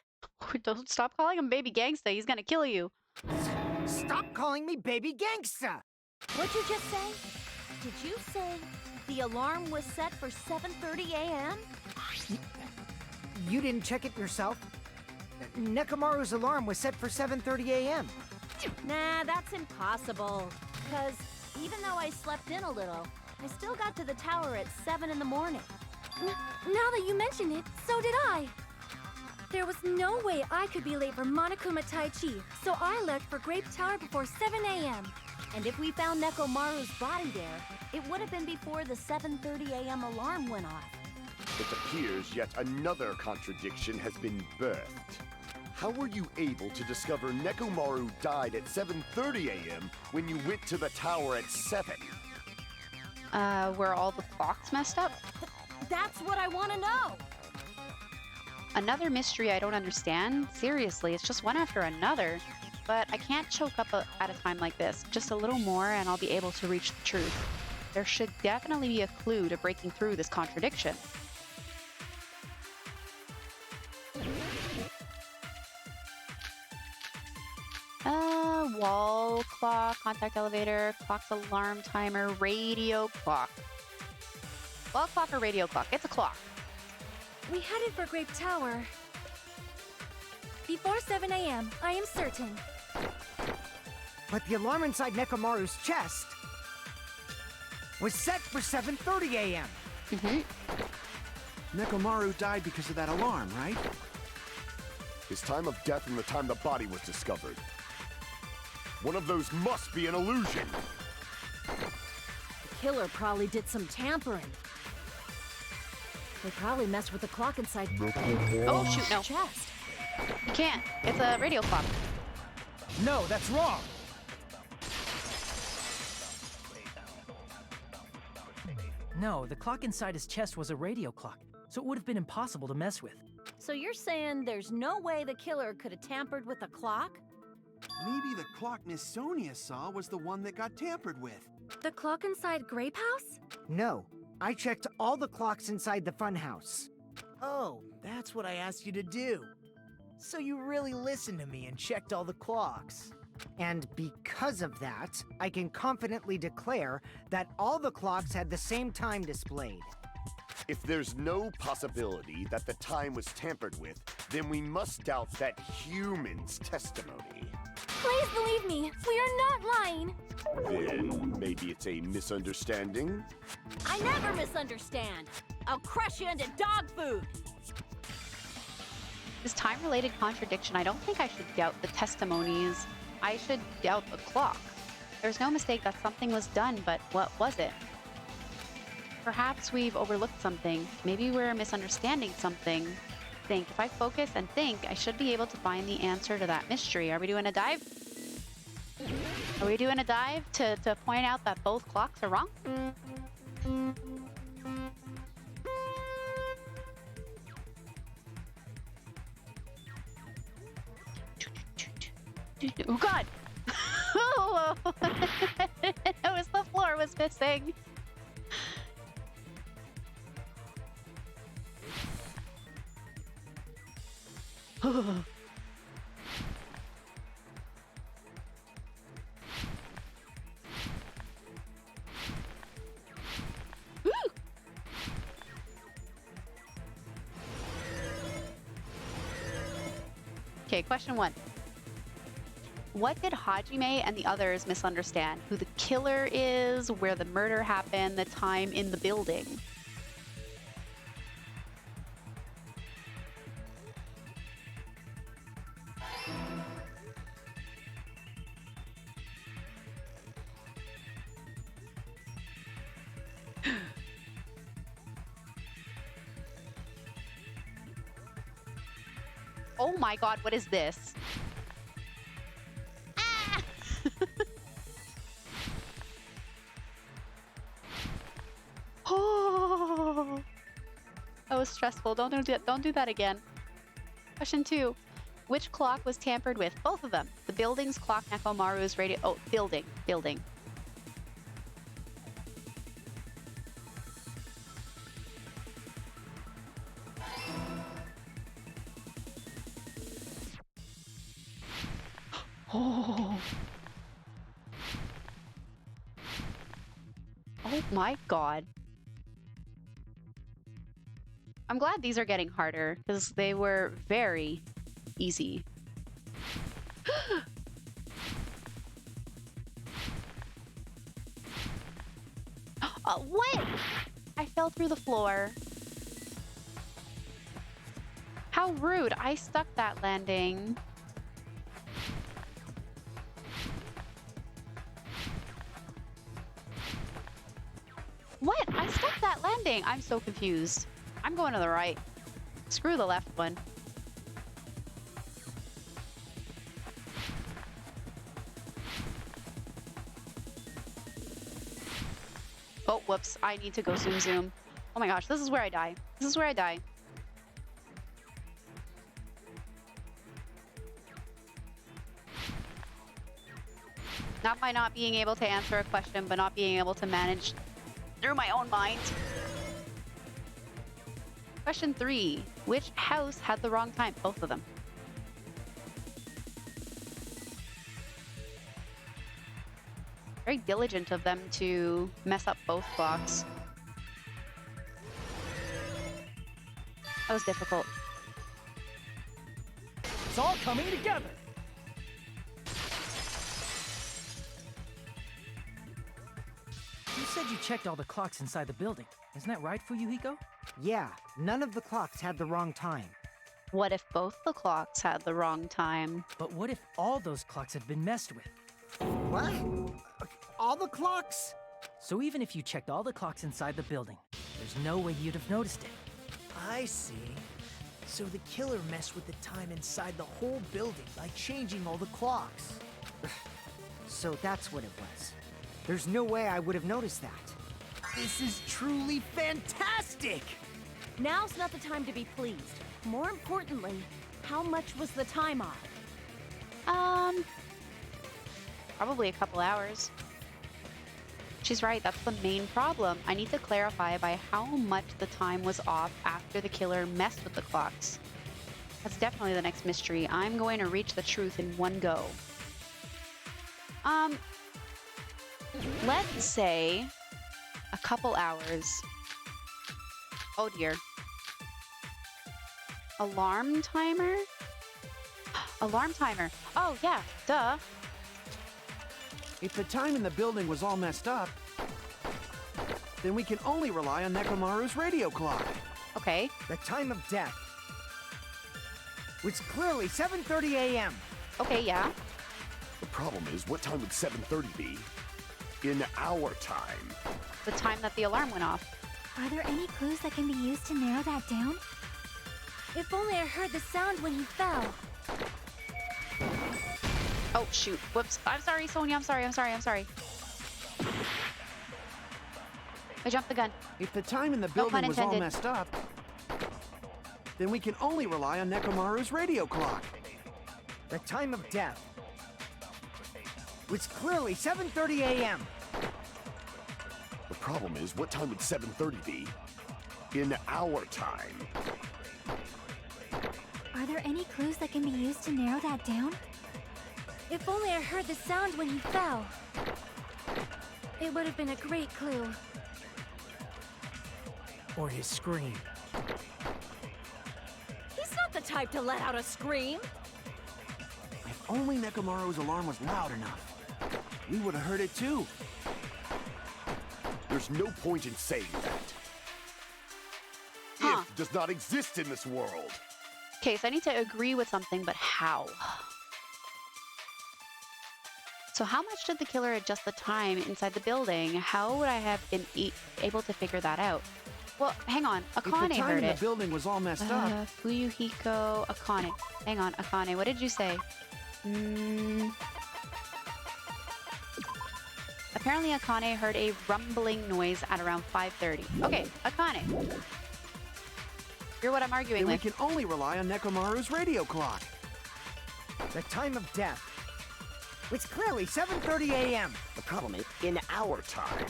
Don't stop calling him Baby Gangsta. He's gonna kill you. Stop calling me Baby Gangsta! What'd you just say? Did you say the alarm was set for 7:30 a.m.? You didn't check it yourself? Nekomaru's alarm was set for 7:30 a.m. Nah, that's impossible. Because even though I slept in a little, I still got to the tower at 7 in the morning. Now that you mention it, so did I. There was no way I could be late for Monokuma Tai Chi, so I left for Grape Tower before 7 a.m. And if we found Nekomaru's body there, it would have been before the 7:30 a.m. alarm went off. It appears yet another contradiction has been birthed. How were you able to discover Nekomaru died at 7:30 a.m. when you went to the tower at 7? Were all the clocks messed up? That's what I want to know. Another mystery I don't understand. Seriously, it's just one after another. But I can't choke up at a time like this. Just a little more and I'll be able to reach the truth. There should definitely be a clue to breaking through this contradiction. Wall clock, contact elevator, clock's alarm timer, radio clock. Wall clock or radio clock? It's a clock. We headed for Grape Tower before 7 a.m., I am certain. But the alarm inside Nekomaru's chest was set for 7:30 a.m. Nekomaru died because of that alarm, right? His time of death and the time the body was discovered. One of those must be an illusion. The killer probably did some tampering. They probably messed with the clock inside Oh shoot, no. chest. You can't. It's a radio clock. No, that's wrong! No, the clock inside his chest was a radio clock, so it would have been impossible to mess with. So you're saying there's no way the killer could have tampered with the clock? Maybe the clock Miss Sonia saw was the one that got tampered with. The clock inside Grape House? No, I checked all the clocks inside the funhouse. Oh, that's what I asked you to do. So you really listened to me and checked all the clocks. And because of that, I can confidently declare that all the clocks had the same time displayed. If there's no possibility that the time was tampered with, then we must doubt that human's testimony. Please believe me, we are not lying. Then maybe it's a misunderstanding? I never misunderstand. I'll crush you into dog food! This time-related contradiction, I don't think I should doubt the testimonies. I should doubt the clock. There's no mistake that something was done, but what was it? Perhaps we've overlooked something. Maybe we're misunderstanding something. Think. If I focus and think, I should be able to find the answer to that mystery. Are we doing a dive? Are we doing a dive to point out that both clocks are wrong? Oh god! Oh, it was the floor was missing. Okay, question 1. What did Hajime and the others misunderstand? Who the killer is, where the murder happened, the time in the building? Oh my god, what is this? Ah! Oh, that was stressful. Don't do that again. Question 2. Which clock was tampered with? Both of them. The building's clock, Nekomaru's radio. Oh, building. Oh. Oh my god. I'm glad these are getting harder, because they were very easy. What? I fell through the floor. How rude. I stuck that landing. What? I stuck that landing. I'm so confused. I'm going to the right. Screw the left one. Oh, whoops. I need to go zoom. Oh my gosh, this is where I die. Not by not being able to answer a question, but not being able to manage through my own mind. Question 3. Which house had the wrong time? Both of them. Very diligent of them to mess up both clocks. That was difficult. It's all coming together. You said you checked all the clocks inside the building. Isn't that right, Fuyuhiko? Yeah, none of the clocks had the wrong time. What if both the clocks had the wrong time? But what if all those clocks had been messed with? What? All the clocks? So even if you checked all the clocks inside the building, there's no way you'd have noticed it. I see. So the killer messed with the time inside the whole building by changing all the clocks. So that's what it was. There's no way I would have noticed that. This is truly fantastic! Now's not the time to be pleased. More importantly, how much was the time off? Probably a couple hours. She's right, that's the main problem. I need to clarify by how much the time was off after the killer messed with the clocks. That's definitely the next mystery. I'm going to reach the truth in one go. Let's say a couple hours. Oh dear. Alarm timer? Alarm timer. Oh yeah, duh. If the time in the building was all messed up, Then we can only rely on Nekomaru's radio clock. Okay. The time of death was clearly 7:30 a.m. Okay, yeah. The problem is, what time would 7:30 be? In our time. The time that the alarm went off. Are there any clues that can be used to narrow that down? If only I heard the sound when he fell. Oh, shoot. Whoops. I'm sorry, Sonia. I'm sorry. I jumped the gun. If the time in the No pun building was all intended. messed up, then we can only rely on Nekomaru's radio clock. The time of death was clearly 7:30 a.m. The problem is, what time would 7:30 be? In our time. Are there any clues that can be used to narrow that down? If only I heard the sound when he fell. It would have been a great clue. Or his scream. He's not the type to let out a scream. If only Nekomaru's alarm was loud enough, we would have heard it too. There's no point in saying that. Huh. If does not exist in this world. Okay, so I need to agree with something, but how? So how much did the killer adjust the time inside the building? How would I have been able to figure that out? Well, hang on. If the Akane time heard in it. the building was all messed up, Fuyuhiko, Akane. Hang on, Akane. What did you say? Apparently Akane heard a rumbling noise at around 5:30. Okay, Akane. You're what I'm arguing then we with. can only rely on Nekomaru's radio clock. The time of death was clearly 7:30 a.m. The problem is, in our time.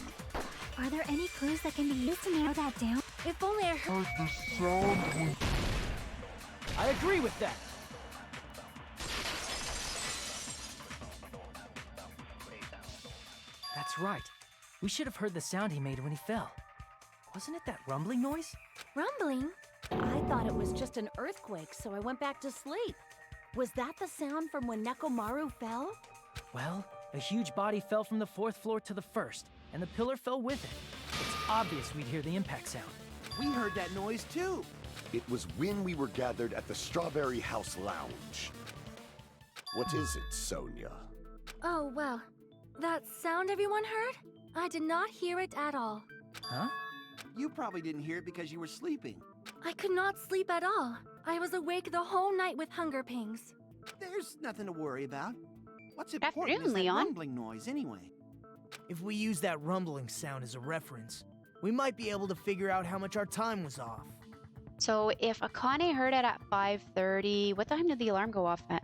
Are there any clues that can be used to narrow that down? If only I heard. I agree with that. That's right. We should have heard the sound he made when he fell. Wasn't it that rumbling noise? Rumbling? I thought it was just an earthquake, so I went back to sleep. Was that the sound from when Nekomaru fell? Well, a huge body fell from the 4th floor to the 1st, and the pillar fell with it. It's obvious we'd hear the impact sound. We heard that noise too. It was when we were gathered at the Strawberry House Lounge. What is it, Sonia? Oh, well. That sound everyone heard? I did not hear it at all. Huh? You probably didn't hear it because you were sleeping. I could not sleep at all. I was awake the whole night with hunger pangs. There's nothing to worry about. What's Afternoon, important is that Leon. rumbling noise anyway. If we use that rumbling sound as a reference, we might be able to figure out how much our time was off. So if Akane heard it at 5:30, what time did the alarm go off at?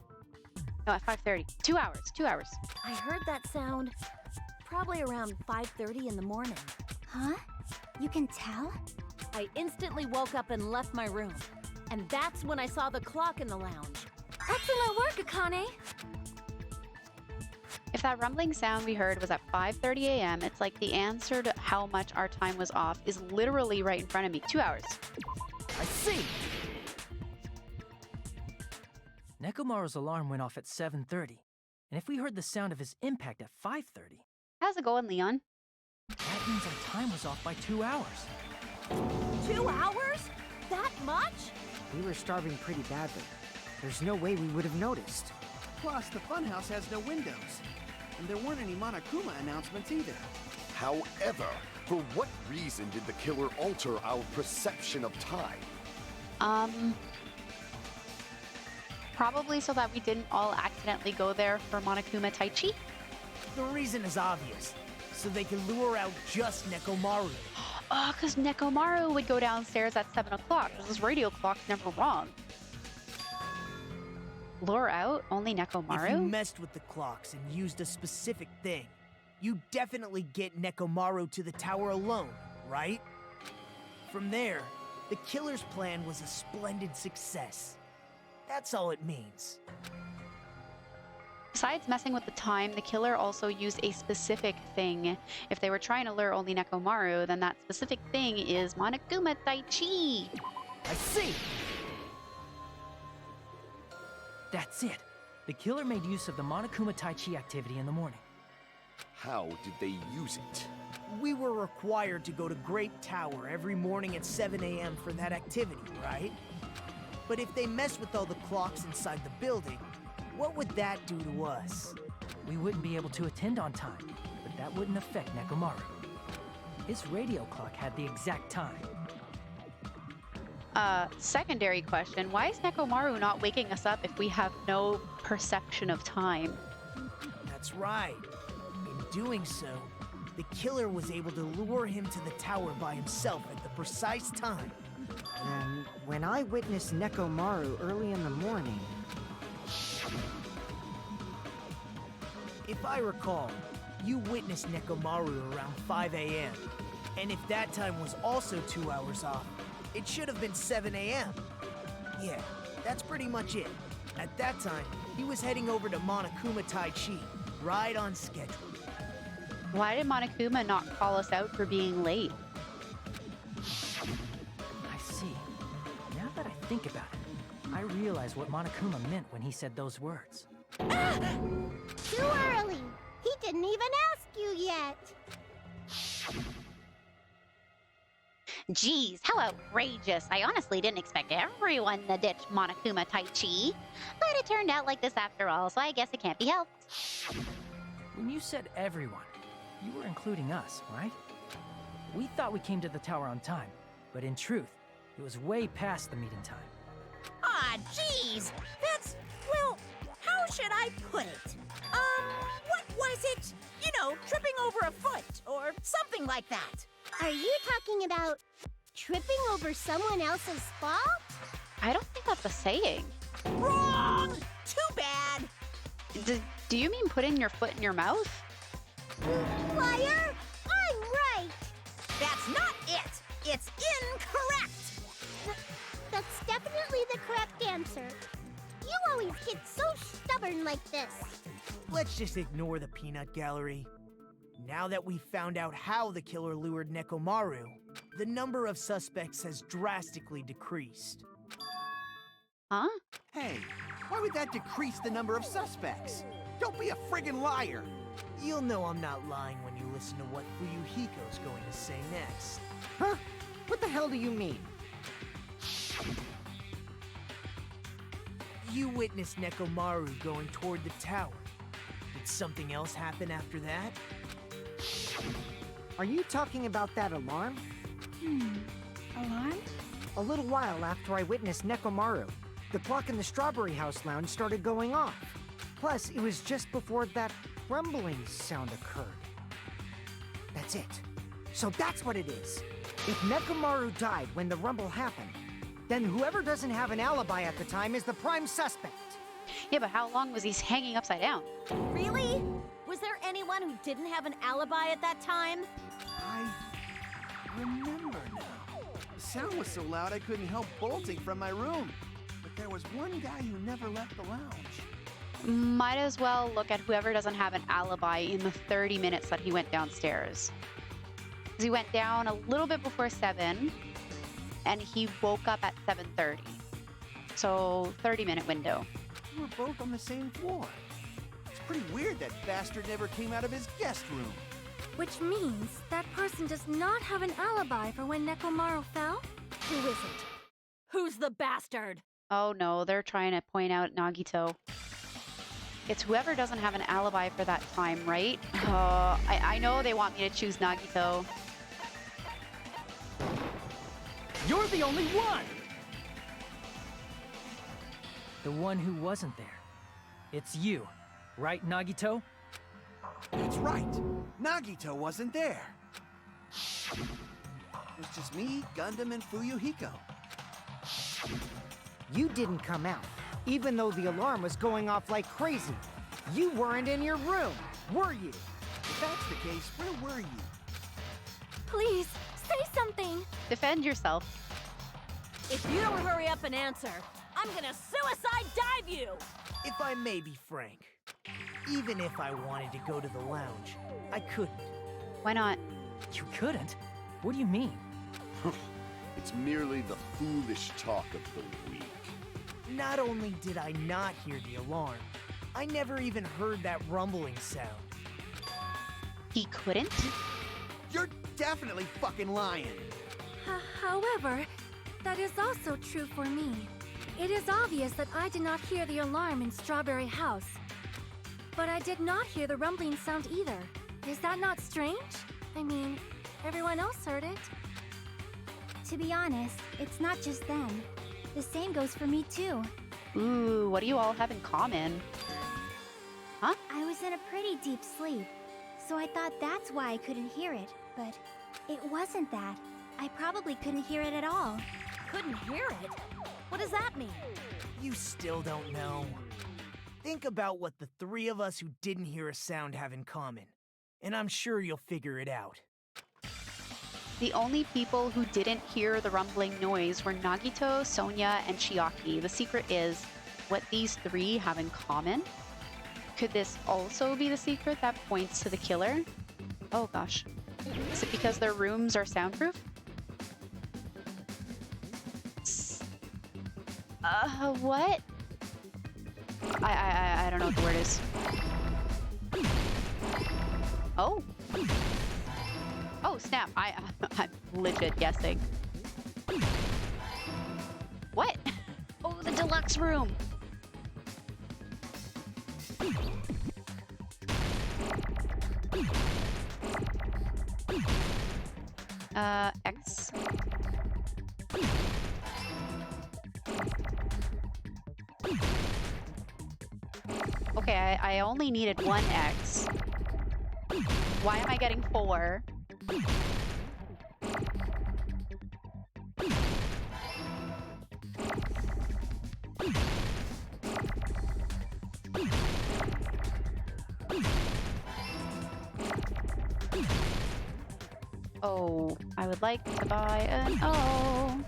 No, at 5:30. 2 hours. 2 hours. I heard that sound probably around 5:30 in the morning. Huh? You can tell? I instantly woke up and left my room. And that's when I saw the clock in the lounge. Excellent work, Akane! If that rumbling sound we heard was at 5:30 a.m., it's like the answer to how much our time was off is literally right in front of me. 2 hours. I see. Nekomaru's alarm went off at 7:30, and if we heard the sound of his impact at 5:30, How's it going, Leon? that means our time was off by 2 hours. 2 hours? That much? We were starving pretty badly. There's no way we would have noticed. Plus, the funhouse has no windows. And there weren't any Monokuma announcements either. However, for what reason did the killer alter our perception of time? Probably so that we didn't all accidentally go there for Monokuma Tai Chi. The reason is obvious. So they can lure out just Nekomaru. Oh, because Nekomaru would go downstairs at 7 o'clock. This radio clock's never wrong. Lure out only If you Nekomaru? messed with the clocks and used a specific thing, you definitely get Nekomaru to the tower alone, right? From there, the killer's plan was a splendid success. That's all it means. Besides messing with the time, the killer also used a specific thing. If they were trying to lure only Nekomaru, then that specific thing is Monokuma Tai Chi. I see! That's it. The killer made use of the Monokuma Tai Chi activity in the morning. How did they use it? We were required to go to Grape Tower every morning at 7 a.m. for that activity, right? But if they mess with all the clocks inside the building, what would that do to us? We wouldn't be able to attend on time, but that wouldn't affect Nekomaru. His radio clock had the exact time. Secondary question, why is Nekomaru not waking us up if we have no perception of time? That's right. In doing so, the killer was able to lure him to the tower by himself at the precise time. And when I witnessed Nekomaru early in the morning... If I recall, you witnessed Nekomaru around 5 a.m. And if that time was also 2 hours off, it should have been 7 a.m. Yeah, that's pretty much it. At that time, he was heading over to Monokuma Tai Chi, right on schedule. Why did Monokuma not call us out for being late? I see. Now that I think about it, I realize what Monokuma meant when he said those words. Too early. He didn't even ask you yet. Geez, how outrageous. I honestly didn't expect everyone to ditch Monokuma Tai Chi. But it turned out like this after all, so I guess it can't be helped. When you said everyone, you were including us, right? We thought we came to the tower on time, but in truth, it was way past the meeting time. Ah, jeez. That's, well, how should I put it? What was it? You know, tripping over a foot or something like that. Are you talking about tripping over someone else's fault? I don't think that's a saying. Wrong! Too bad. Do you mean putting your foot in your mouth? Liar! I'm right! That's not it. It's incorrect. That's definitely the correct answer. You always get so stubborn like this. Let's just ignore the peanut gallery. Now that we've found out how the killer lured Nekomaru, the number of suspects has drastically decreased. Huh? Hey, why would that decrease the number of suspects? Don't be a friggin' liar! You'll know I'm not lying when you listen to what Fuyuhiko's going to say next. Huh? What the hell do you mean? You witnessed Nekomaru going toward the tower. Did something else happen after that? Are you talking about that alarm? Alarm? A little while after I witnessed Nekomaru, the clock in the Strawberry House lounge started going off. Plus, it was just before that rumbling sound occurred. That's it. So that's what it is. If Nekomaru died when the rumble happened, then whoever doesn't have an alibi at the time is the prime suspect. Yeah, but how long was he hanging upside down? Really? Was there anyone who didn't have an alibi at that time? I remember now. The sound was so loud I couldn't help bolting from my room. But there was one guy who never left the lounge. Might as well look at whoever doesn't have an alibi in the 30 minutes that he went downstairs. 'Cause he went down a little bit before 7, and he woke up at 7:30. So 30-minute window. We were both on the same floor. It's pretty weird that bastard never came out of his guest room. Which means that person does not have an alibi for when Nekomaru fell? Who is it? Who's the bastard? Oh no, they're trying to point out Nagito. It's whoever doesn't have an alibi for that time, right? I know they want me to choose Nagito. You're the only one! The one who wasn't there. It's you, right, Nagito? That's right. Nagito wasn't there. It was just me, Gundam, and Fuyuhiko. You didn't come out, even though the alarm was going off like crazy. You weren't in your room, were you? If that's the case, where were you? Please, say something! Defend yourself. If you don't hurry up and answer, I'm gonna suicide dive you! If I may be frank, even if I wanted to go to the lounge, I couldn't. Why not? You couldn't? What do you mean? It's merely the foolish talk of the weak. Not only did I not hear the alarm, I never even heard that rumbling sound. He couldn't? You're definitely fucking lying. However, that is also true for me. It is obvious that I did not hear the alarm in Strawberry House. But I did not hear the rumbling sound either. Is that not strange? I mean, everyone else heard it. To be honest, it's not just them. The same goes for me too. Ooh, what do you all have in common? Huh? I was in a pretty deep sleep, so I thought that's why I couldn't hear it, but it wasn't that. I probably couldn't hear it at all. Couldn't hear it? What does that mean? You still don't know. Think about what the three of us who didn't hear a sound have in common, and I'm sure you'll figure it out. The only people who didn't hear the rumbling noise were Nagito, Sonia, and Chiaki. The secret is what these three have in common. Could this also be the secret that points to the killer? Oh gosh. Is it because their rooms are soundproof? What? I don't know what the word is. Oh. Oh, snap. I'm legit guessing. What? Oh, the deluxe room. X. Okay, I only needed one X. Why am I getting 4? Oh, I would like to buy an O.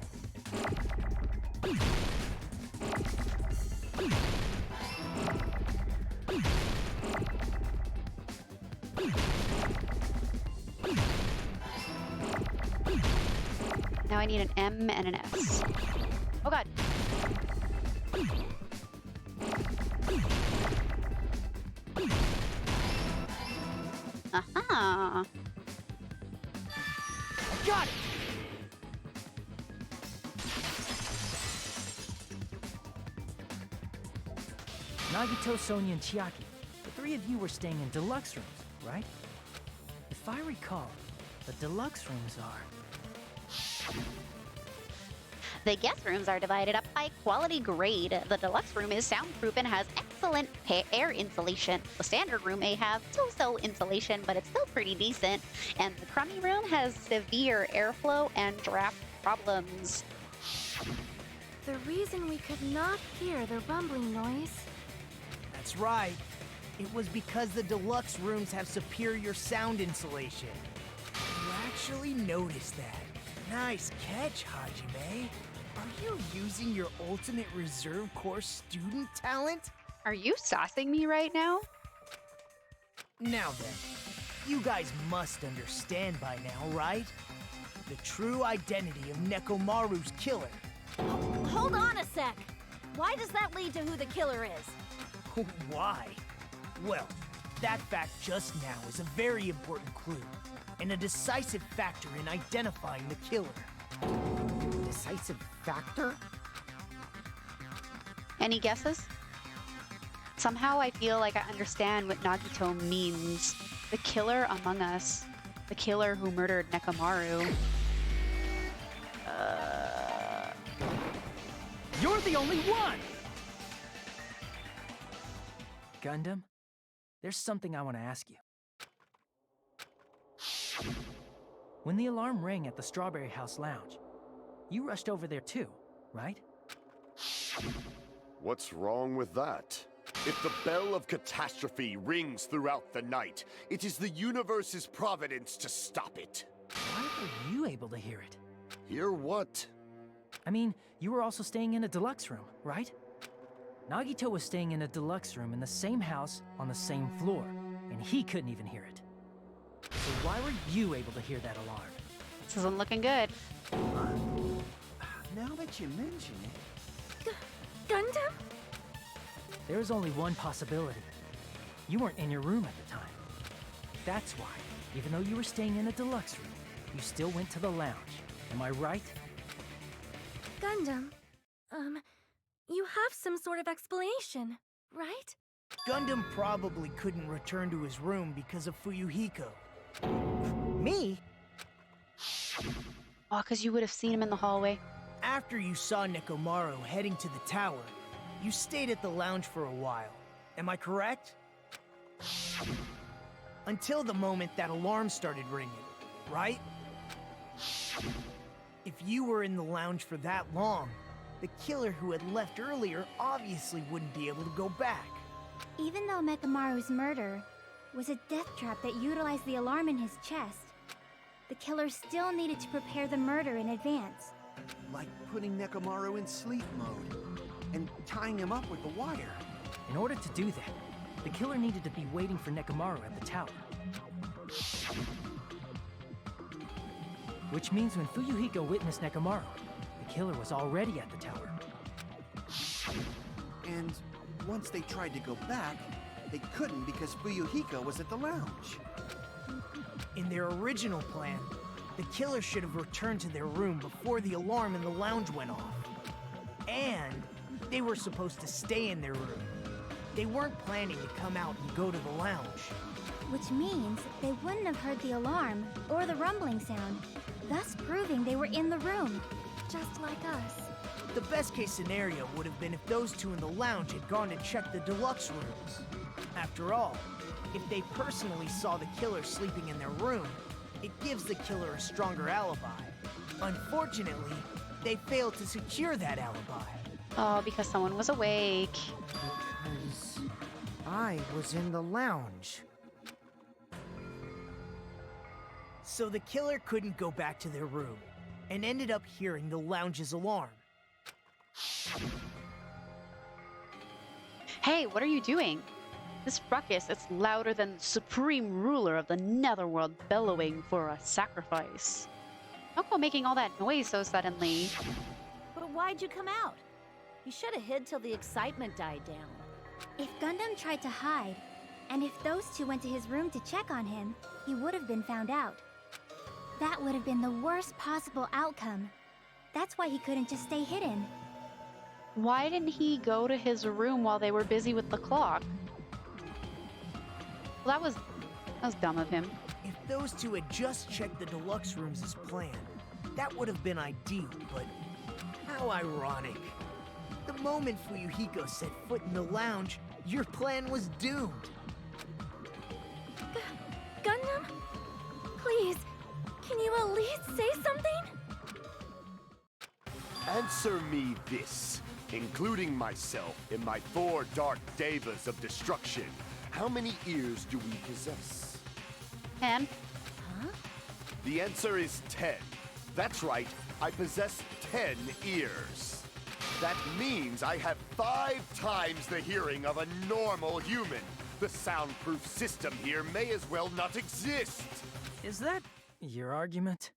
Now I need an M and an S. Oh god. Aha. Got it! Nagito, Sonia, and Chiaki, the three of you were staying in deluxe rooms, right? If I recall, the deluxe rooms are... The guest rooms are divided up by quality grade. The deluxe room is soundproof and has excellent air insulation. The standard room may have so-so insulation, but it's still pretty decent. And the crummy room has severe airflow and draft problems. The reason we could not hear the rumbling noise... That's right. It was because the deluxe rooms have superior sound insulation. You actually noticed that. Nice catch, Hajime. Are you using your ultimate reserve corps student talent? Are you saucing me right now? Now then, you guys must understand by now, right? The true identity of Nekomaru's killer. Hold on a sec. Why does that lead to who the killer is? Why? Well, that fact just now is a very important clue, and a decisive factor in identifying the killer. Decisive factor? Any guesses? Somehow I feel like I understand what Nagito means. The killer among us. The killer who murdered Nekomaru. You're the only one! Gundam, there's something I want to ask you. When the alarm rang at the Strawberry House Lounge, you rushed over there too, right? What's wrong with that? If the bell of catastrophe rings throughout the night, it is the universe's providence to stop it. Why were you able to hear it? Hear what? I mean, you were also staying in a deluxe room, right? Nagito was staying in a deluxe room in the same house on the same floor, and he couldn't even hear it. So why were you able to hear that alarm? This isn't looking good. Now that you mention it... Gundam? There is only one possibility. You weren't in your room at the time. That's why, even though you were staying in a deluxe room, you still went to the lounge. Am I right? Gundam, you have some sort of explanation, right? Gundam probably couldn't return to his room because of Fuyuhiko. Me? Oh, because you would have seen him in the hallway. After you saw Nekomaru heading to the tower, you stayed at the lounge for a while. Am I correct? Until the moment that alarm started ringing, right? If you were in the lounge for that long, the killer who had left earlier obviously wouldn't be able to go back. Even though Mekamaru's murder was a death trap that utilized the alarm in his chest, the killer still needed to prepare the murder in advance. Like putting Nekomaru in sleep mode and tying him up with the wire. In order to do that, the killer needed to be waiting for Nekomaru at the tower. Which means when Fuyuhiko witnessed Nekomaru, the killer was already at the tower. And once they tried to go back, they couldn't because Fuyuhiko was at the lounge. In their original plan, the killer should have returned to their room before the alarm in the lounge went off. And they were supposed to stay in their room. They weren't planning to come out and go to the lounge. Which means they wouldn't have heard the alarm or the rumbling sound, thus proving they were in the room. Just like us. The best case scenario would have been if those two in the lounge had gone to check the deluxe rooms. After all, if they personally saw the killer sleeping in their room, it gives the killer a stronger alibi. Unfortunately, they failed to secure that alibi. Oh, because someone was awake. Because I was in the lounge. So the killer couldn't go back to their room, and ended up hearing the lounge's alarm. Hey, what are you doing? This ruckus, it's louder than the supreme ruler of the netherworld bellowing for a sacrifice. Don't go making all that noise so suddenly. But why'd you come out? You should have hid till the excitement died down. If Gundam tried to hide, and if those two went to his room to check on him, he would have been found out. That would have been the worst possible outcome. That's why he couldn't just stay hidden. Why didn't he go to his room while they were busy with the clock? Well, that was dumb of him. If those two had just checked the deluxe rooms as planned, that would have been ideal, but how ironic. The moment Fuyuhiko set foot in the lounge, your plan was doomed. Gundam? Please, can you at least say something? Answer me this, including myself in my 4 dark devas of destruction. How many ears do we possess? 10. Huh? The answer is 10. That's right, I possess 10 ears. That means I have 5 times the hearing of a normal human. The soundproof system here may as well not exist. Is that your argument?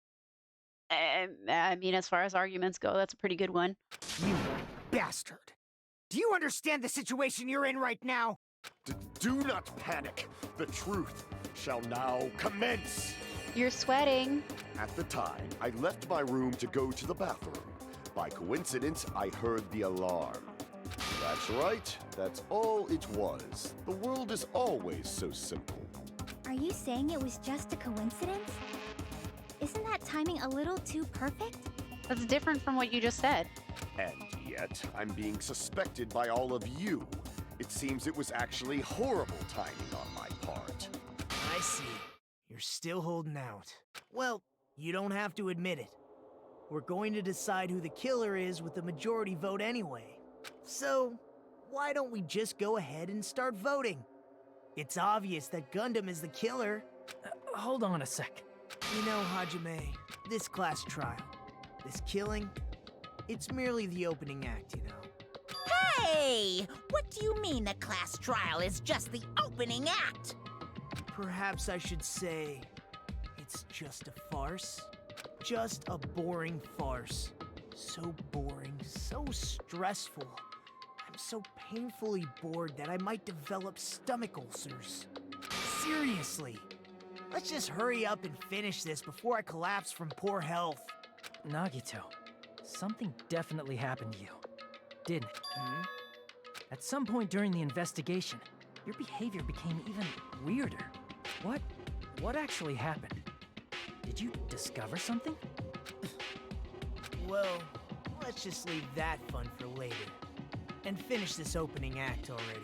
I mean, as far as arguments go, that's a pretty good one. You bastard! Do you understand the situation you're in right now? Do not panic. The truth shall now commence. You're sweating. At the time, I left my room to go to the bathroom. By coincidence, I heard the alarm. That's right. That's all it was. The world is always so simple. Are you saying it was just a coincidence? Isn't that timing a little too perfect? That's different from what you just said. And yet, I'm being suspected by all of you. It seems it was actually horrible timing on my part. I see. You're still holding out. Well, you don't have to admit it. We're going to decide who the killer is with the majority vote anyway. So, why don't we just go ahead and start voting? It's obvious that Gundam is the killer. Hold on a sec. You know, Hajime, this class trial, this killing, it's merely the opening act, you know. Hey! What do you mean the class trial is just the opening act? Perhaps I should say, it's just a farce. Just a boring farce. So boring, so stressful. I'm so painfully bored that I might develop stomach ulcers. Seriously, Let's just hurry up and finish this before I collapse from poor health. Nagito, something definitely happened to you, didn't it? At some point during the investigation, your behavior became even weirder. What actually happened? Did you discover something? Well, let's just leave that fun for later. And finish this opening act already.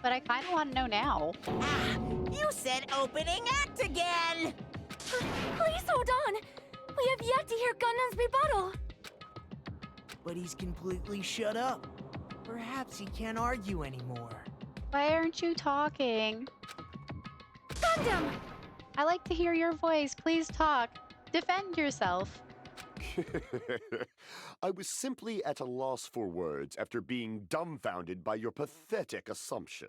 But I kind of want to know now. Ah, you said opening act again! Please hold on! We have yet to hear Gundam's rebuttal! But he's completely shut up. Perhaps he can't argue anymore. Why aren't you talking? Gundam! I like to hear your voice. Please talk. Defend yourself. I was simply at a loss for words after being dumbfounded by your pathetic assumption.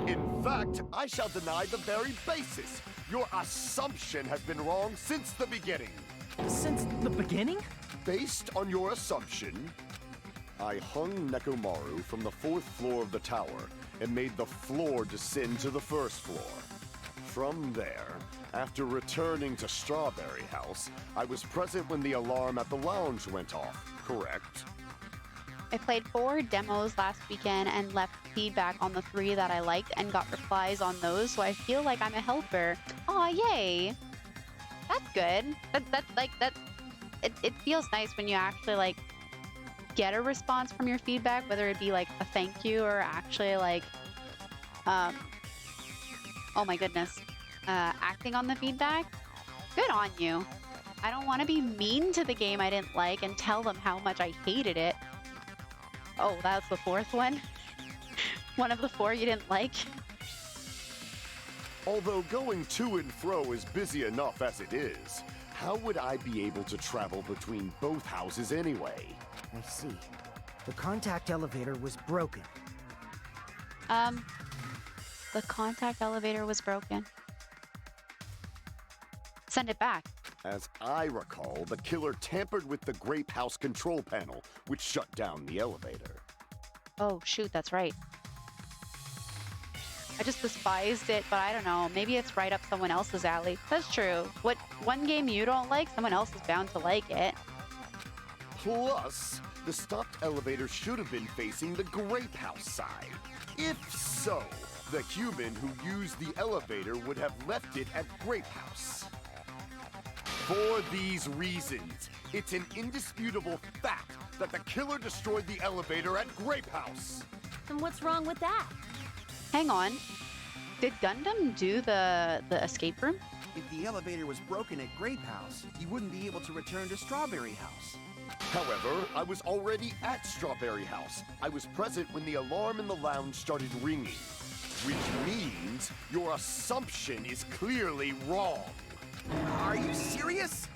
In fact, I shall deny the very basis. Your assumption has been wrong since the beginning. Since the beginning? Based on your assumption, I hung Nekomaru from the 4th floor of the tower and made the floor descend to the 1st floor. From there, after returning to Strawberry House, I was present when the alarm at the lounge went off, correct? I played 4 demos last weekend and left feedback on the 3 that I liked and got replies on those, so I feel like I'm a helper. Aw, yay! That's good. It feels nice when you actually, like, get a response from your feedback, whether it be, like, a thank you or actually, like, oh my goodness, acting on the feedback. Good on you. I don't want to be mean to the game I didn't like and tell them how much I hated it. Oh, that's the 4th one? One of the 4 you didn't like? Although going to and fro is busy enough as it is, how would I be able to travel between both houses anyway? I see. The contact elevator was broken. The contact elevator was broken. Send it back. As I recall, the killer tampered with the Grape House control panel, which shut down the elevator. Oh, shoot, that's right. I just despised it, but I don't know. Maybe it's right up someone else's alley. That's true. What one game you don't like, someone else is bound to like it. Plus, the stopped elevator should have been facing the Grape House side. If so, the human who used the elevator would have left it at Grape House. For these reasons, it's an indisputable fact that the killer destroyed the elevator at Grape House. And what's wrong with that? Hang on. Did Gundam do the escape room? If the elevator was broken at Grape House, you wouldn't be able to return to Strawberry House. However, I was already at Strawberry House. I was present when the alarm in the lounge started ringing. Which means your assumption is clearly wrong. Are you serious?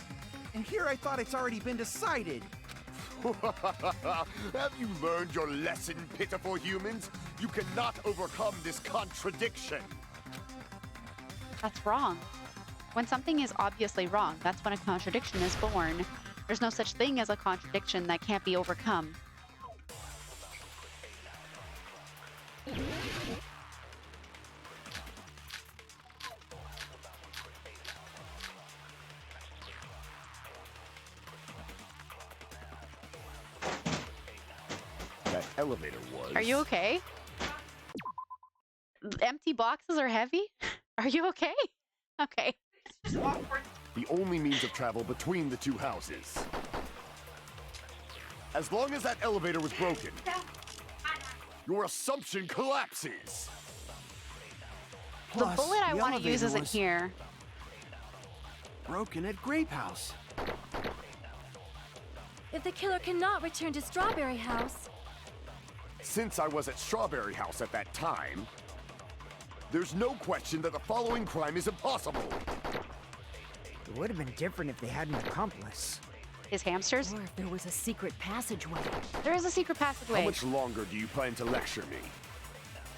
And here I thought it's already been decided. Have you learned your lesson, pitiful humans? You cannot overcome this contradiction. That's wrong. When something is obviously wrong, that's when a contradiction is born. There's no such thing as a contradiction that can't be overcome. That elevator was... Are you okay? Empty boxes are heavy? Are you okay? Okay. the only means of travel between the 2 houses. As long as that elevator was broken, your assumption collapses. The bullet I the want to use elevator isn't was here. broken at Grape House. If the killer cannot return to Strawberry House, Since I was at Strawberry House at that time, there's no question that the following crime is impossible. It would have been different if they had an accomplice. His hamsters? Or if there was a secret passageway. There is a secret How passageway. much longer do you plan to lecture me?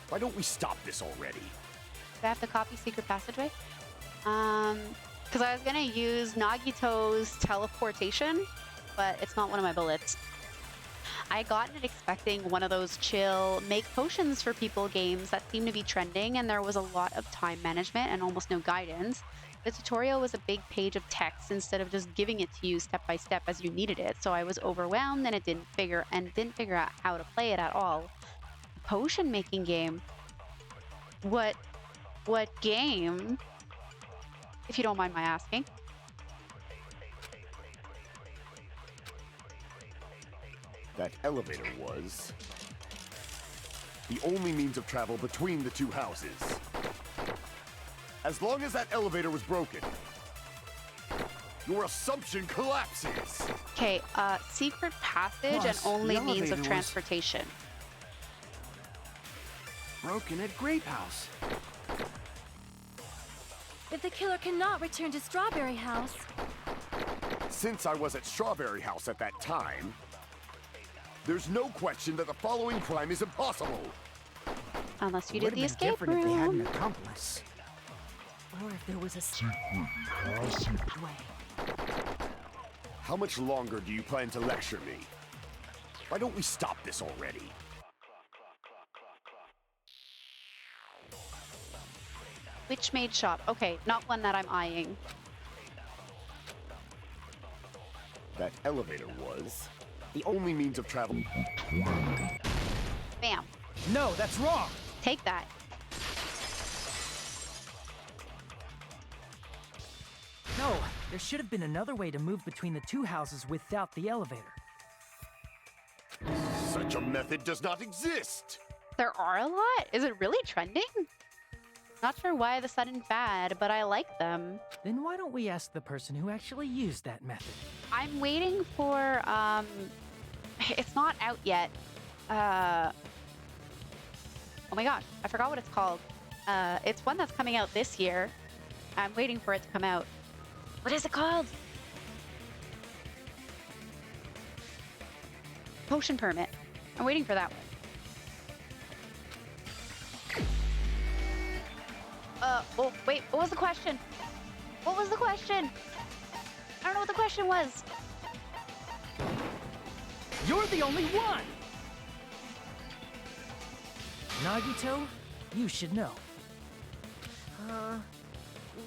Why don't we stop this already? Do I have to copy secret passageway? Because I was gonna use Nagito's teleportation, but it's not one of my bullets. I had gotten it expecting one of those chill make potions for people games that seem to be trending, and there was a lot of time management and almost no guidance. The tutorial was a big page of text instead of just giving it to you step by step as you needed it, so I was overwhelmed and didn't figure out how to play it at all. Potion making game. What game? If you don't mind my asking. That elevator was the only means of travel between the two houses. As long as that elevator was broken, your assumption collapses. Okay, secret passage Plus, and only the means elevator of was- transportation. Broken at Grape House. If the killer cannot return to Strawberry House, Since I was at Strawberry House at that time, there's no question that the following crime is impossible. Unless you It did would've the been escape different if they had an room. accomplice. Or if there was a secret way. How much longer do you plan to lecture me? Why don't we stop this already? Witch Maid Shop. Okay, not one that I'm eyeing. That elevator was the only means of travel. Bam. No, that's wrong! Take that. No, there should have been another way to move between the two houses without the elevator. Such a method does not exist. There are a lot? Is it really trending? Not sure why the sudden fad, but I like them. Then why don't we ask the person who actually used that method? I'm waiting for, it's not out yet. Oh my gosh, I forgot what it's called. It's one that's coming out this year. I'm waiting for it to come out. What is it called? Potion Permit. I'm waiting for that one. Oh, wait, what was the question? What was the question? I don't know what the question was. You're the only one! Nagito, you should know.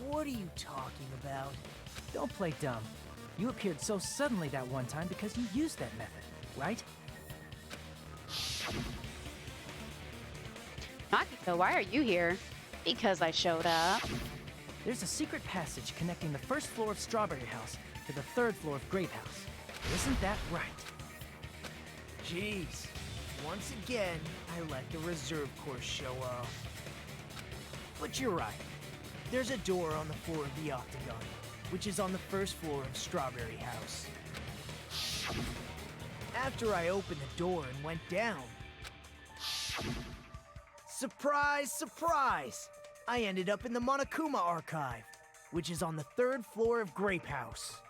What are you talking about? Don't play dumb. You appeared so suddenly that one time because you used that method, right? Nagito, why are you here? Because I showed up. There's a secret passage connecting the first floor of Strawberry House to the third floor of Grape House. Isn't that right? Jeez. Once again, I let the reserve course show off. But you're right. There's a door on the floor of the Octagon, which is on the first floor of Strawberry House. After I opened the door and went down, surprise, surprise! I ended up in the Monokuma Archive, which is on the third floor of Grape House.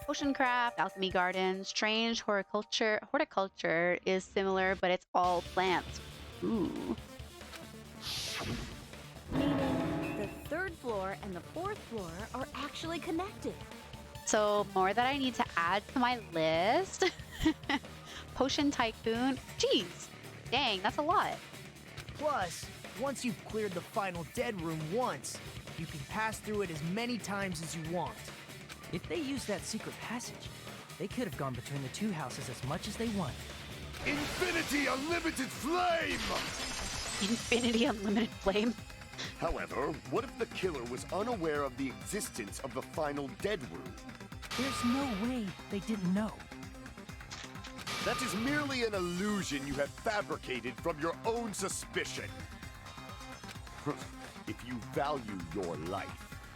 Ocean craft, alchemy garden, strange horticulture. Horticulture is similar, but it's all plants. Ooh. Meaning the third floor and the fourth floor are actually connected. So more that I need to add to my list. Potion Tycoon. Jeez. Dang, that's a lot. Plus, once you've cleared the final dead room once, you can pass through it as many times as you want. If they used that secret passage, they could have gone between the two houses as much as they wanted. Infinity Unlimited Flame! Infinity Unlimited Flame. However, what if the killer was unaware of the existence of the final dead room? There's no way they didn't know. That is merely an illusion you have fabricated from your own suspicion. If you value your life,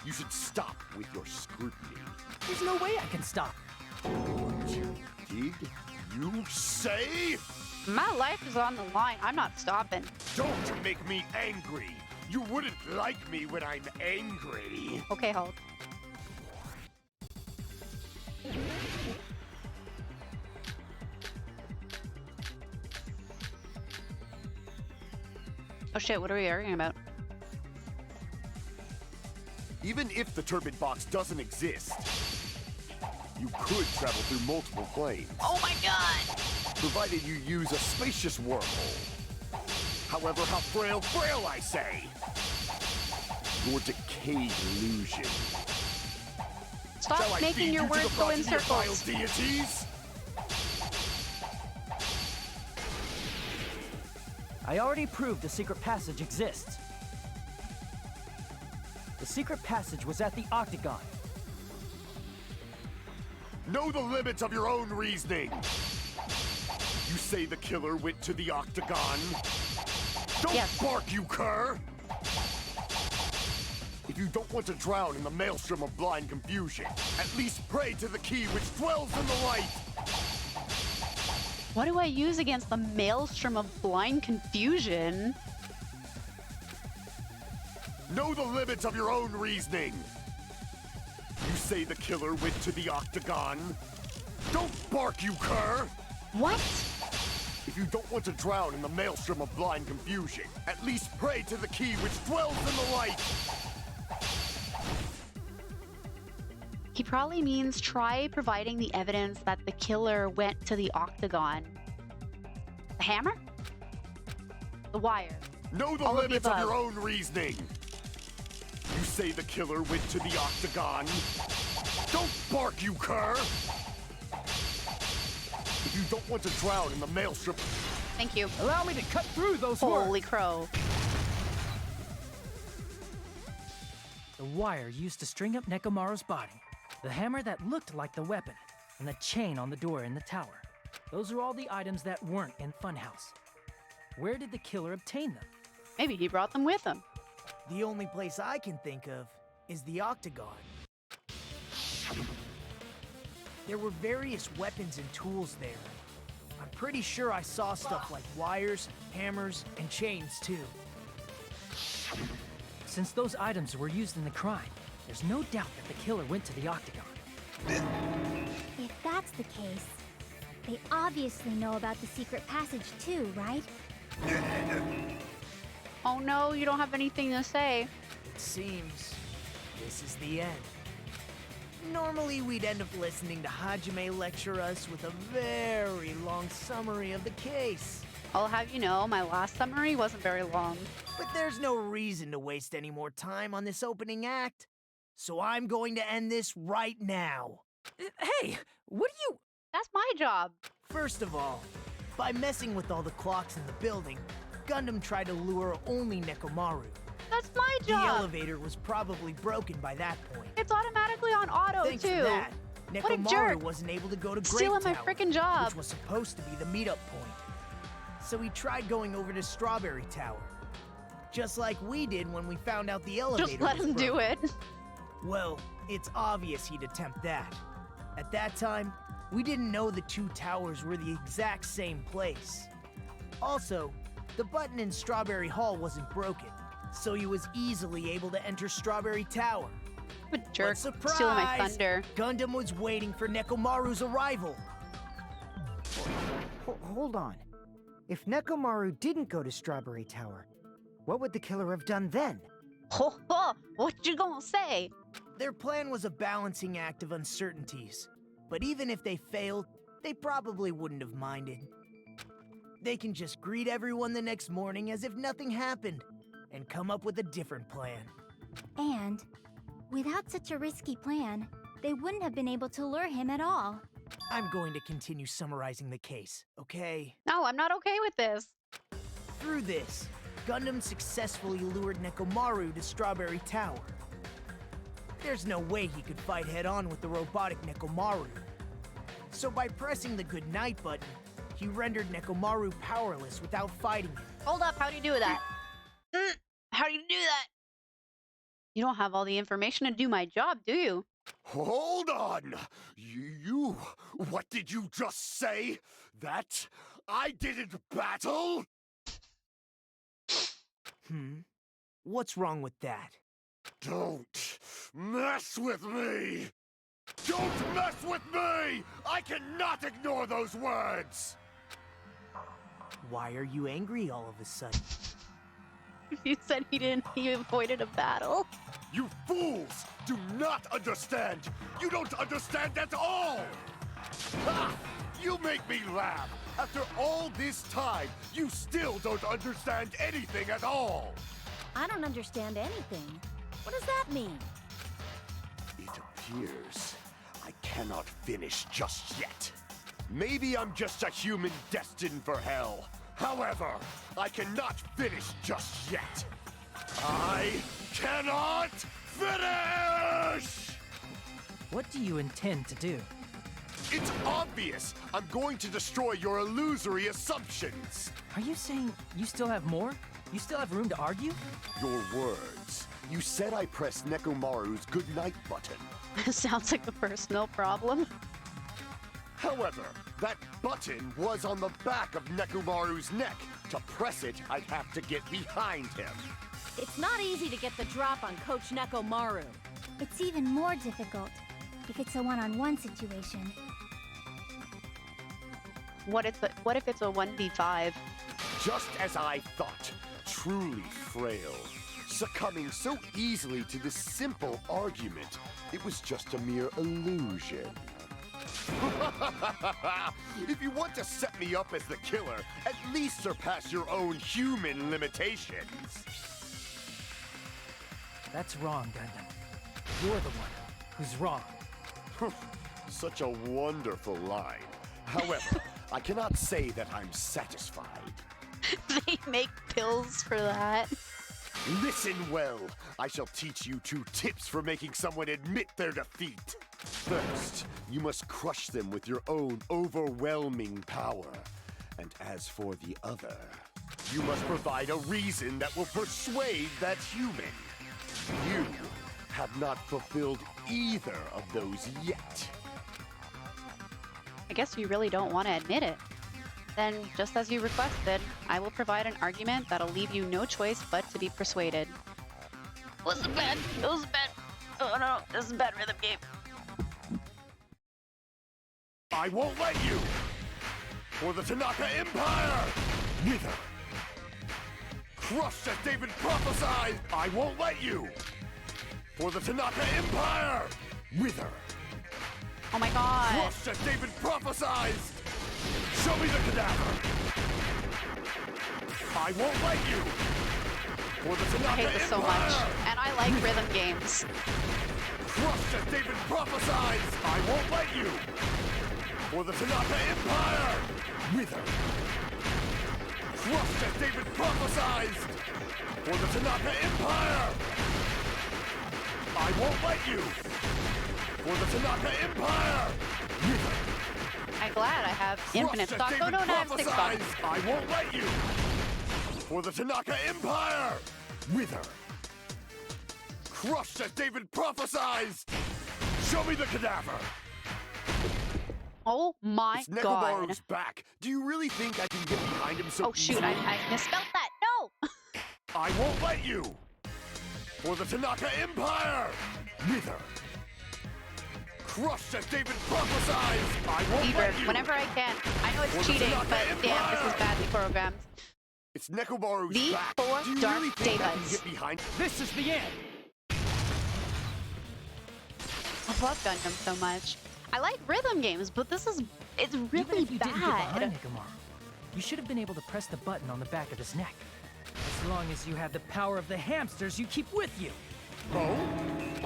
you should stop with your scrutiny. There's no way I can stop. What did you say? My life is on the line. I'm not stopping. Don't make me angry. You wouldn't like me when I'm angry. Okay, Hulk. Oh shit, what are we arguing about? Even if the turbid box doesn't exist, you could travel through multiple planes. Oh my god! Provided you use a spacious wormhole. However, how frail, I say! your decayed illusion. Stop Shall I making feed your you to words the go in progeny of vile circles. deities? I already proved the secret passage exists. The secret passage was at the Octagon. Know the limits of your own reasoning. You say the killer went to the Octagon? Don't Yes. bark, you cur! If you don't want to drown in the maelstrom of blind confusion, at least pray to the key which dwells in the light! What do I use against the maelstrom of blind confusion? Know the limits of your own reasoning. You say the killer went to the Octagon? Don't bark, you cur! What? If you don't want to drown in the maelstrom of blind confusion, at least pray to the key which dwells in the light! He probably means try providing the evidence that the killer went to the Octagon. The hammer? The wire? Know the All of the limits of above. your own reasoning. You say the killer went to the Octagon? Don't bark, you cur! If you don't want to drown in the maelstrom... Thank you. Allow me to cut through those Holy words. crow. The wire used to string up Nekomaru's body, the hammer that looked like the weapon, and the chain on the door in the tower. Those are all the items that weren't in Funhouse. Where did the killer obtain them? Maybe he brought them with him. The only place I can think of is the Octagon. There were various weapons and tools there. I'm pretty sure I saw stuff like wires, hammers, and chains too. Since those items were used in the crime, there's no doubt that the killer went to the Octagon. If that's the case, they obviously know about the secret passage too, right? Oh no, you don't have anything to say. It seems this is the end. Normally, we'd end up listening to Hajime lecture us with a very long summary of the case. I'll have you know, my last summary wasn't very long. But there's no reason to waste any more time on this opening act. So I'm going to end this right now. Hey, what do you... That's my job. First of all, by messing with all the clocks in the building, Gundam tried to lure only Nekomaru. That's my The job. elevator was probably broken by that point. It's automatically on auto Thanks too. to that, What a Nekomaru jerk. wasn't able to go to Great Stealing my Tower, frickin' job. which was supposed to be the meetup point. So he tried going over to Strawberry Tower, just like we did when we found out the elevator Just let was him do broken. it. Well, it's obvious he'd attempt that. At that time, we didn't know the two towers were the exact same place. Also, the button in Strawberry Hall wasn't broken, so he was easily able to enter Strawberry Tower. What a jerk. But surprise! Stealing my thunder. Gundam was waiting for Nekomaru's arrival. Hold on. If Nekomaru didn't go to Strawberry Tower, what would the killer have done then? Ho ho! What you gonna say? Their plan was a balancing act of uncertainties, but even if they failed, they probably wouldn't have minded. They can just greet everyone the next morning as if nothing happened, and come up with a different plan. And without such a risky plan, they wouldn't have been able to lure him at all. I'm going to continue summarizing the case, okay? No, I'm not okay with this. Through this, Gundam successfully lured Nekomaru to Strawberry Tower. There's no way he could fight head-on with the robotic Nekomaru. So by pressing the goodnight button, he rendered Nekomaru powerless without fighting him. Hold up, how do you do that? How do you do that? You don't have all the information to do my job, do you? Hold on! You... What did you just say? That I didn't battle? What's wrong with that? Don't mess with me! Don't mess with me! I cannot ignore those words! Why are you angry all of a sudden? You said he avoided a battle. You fools do not understand! You don't understand at all! Ha! You make me laugh! After all this time, you still don't understand anything at all! I don't understand anything. What does that mean? It appears I cannot finish just yet. Maybe I'm just a human destined for hell. However, I cannot finish just yet. I cannot finish! What do you intend to do? It's obvious! I'm going to destroy your illusory assumptions! Are you saying you still have more? You still have room to argue? Your words. You said I pressed Nekomaru's goodnight button. Sounds like a personal problem. However, that button was on the back of Nekomaru's neck. To press it, I'd have to get behind him. It's not easy to get the drop on Coach Nekomaru. It's even more difficult if it's a one-on-one situation. What if it's a 1v5? Just as I thought, truly frail. Succumbing so easily to this simple argument, it was just a mere illusion. If you want to set me up as the killer, at least surpass your own human limitations. That's wrong, Gundam. You're the one who's wrong. Such a wonderful line. However, I cannot say that I'm satisfied. They make pills for that. Listen well. I shall teach you 2 tips for making someone admit their defeat. First, you must crush them with your own overwhelming power. And as for the other, you must provide a reason that will persuade that human. You have not fulfilled either of those yet. I guess you really don't want to admit it. Then, just as you requested, I will provide an argument that'll leave you no choice but to be persuaded. It was bad. It was bad. Oh no, this is a bad rhythm game. I won't let you! For the Tanaka Empire! Wither! Crushed as David prophesied! I won't let you! For the Tanaka Empire! Wither! Oh my god. Crushed as David prophesied! Show me the cadaver! I won't let you! For the I Tanaka hate this so Empire! much. And I like rhythm games. Crushed as David prophesied! I won't let you! For the Tanaka Empire! Wither! Crushed as David prophesied! For the Tanaka Empire! I won't let you! For the Tanaka Empire! Wither! I'm glad I have infinite Crushed as stock. Oh David no, now I have 6 stock. prophesied! I won't let you! For the Tanaka Empire! Wither! Crushed as David prophesied! Show me the cadaver! Oh my It's god. Nekomaru's back. Do you really think I can get behind him so Oh shoot, easily? I misspelled that. No! I won't let you! For the Tanaka Empire! Wither! Crushed as David prophesied! I won't Fever, let you! whenever I can. I know For it's the cheating, Tanaka but damn, this is Empire! badly programmed. It's Nekomaru's The back. 4 Do you Dark really think I can Devas. get behind? This is the end! I love Gundam so much. I like rhythm games, but it's Even really if you didn't get bad. behind Nekomaru, you should have been able to press the button on the back of his neck. As long as you have the power of the hamsters you keep with you. Oh?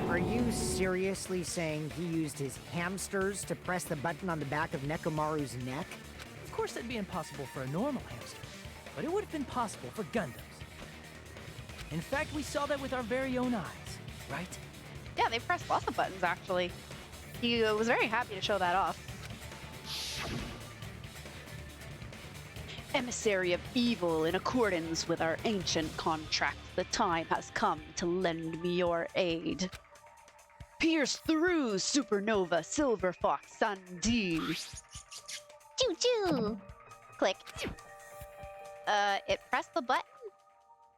Are you seriously saying he used his hamsters to press the button on the back of Nekomaru's neck? Of course, that'd be impossible for a normal hamster, but it would have been possible for Gundams. In fact, we saw that with our very own eyes, right? Yeah, they pressed lots of buttons, actually. He was very happy to show that off. Emissary of evil, in accordance with our ancient contract, the time has come to lend me your aid. Pierce through supernova silver fox Sandy. Choo choo! Click. It pressed the button?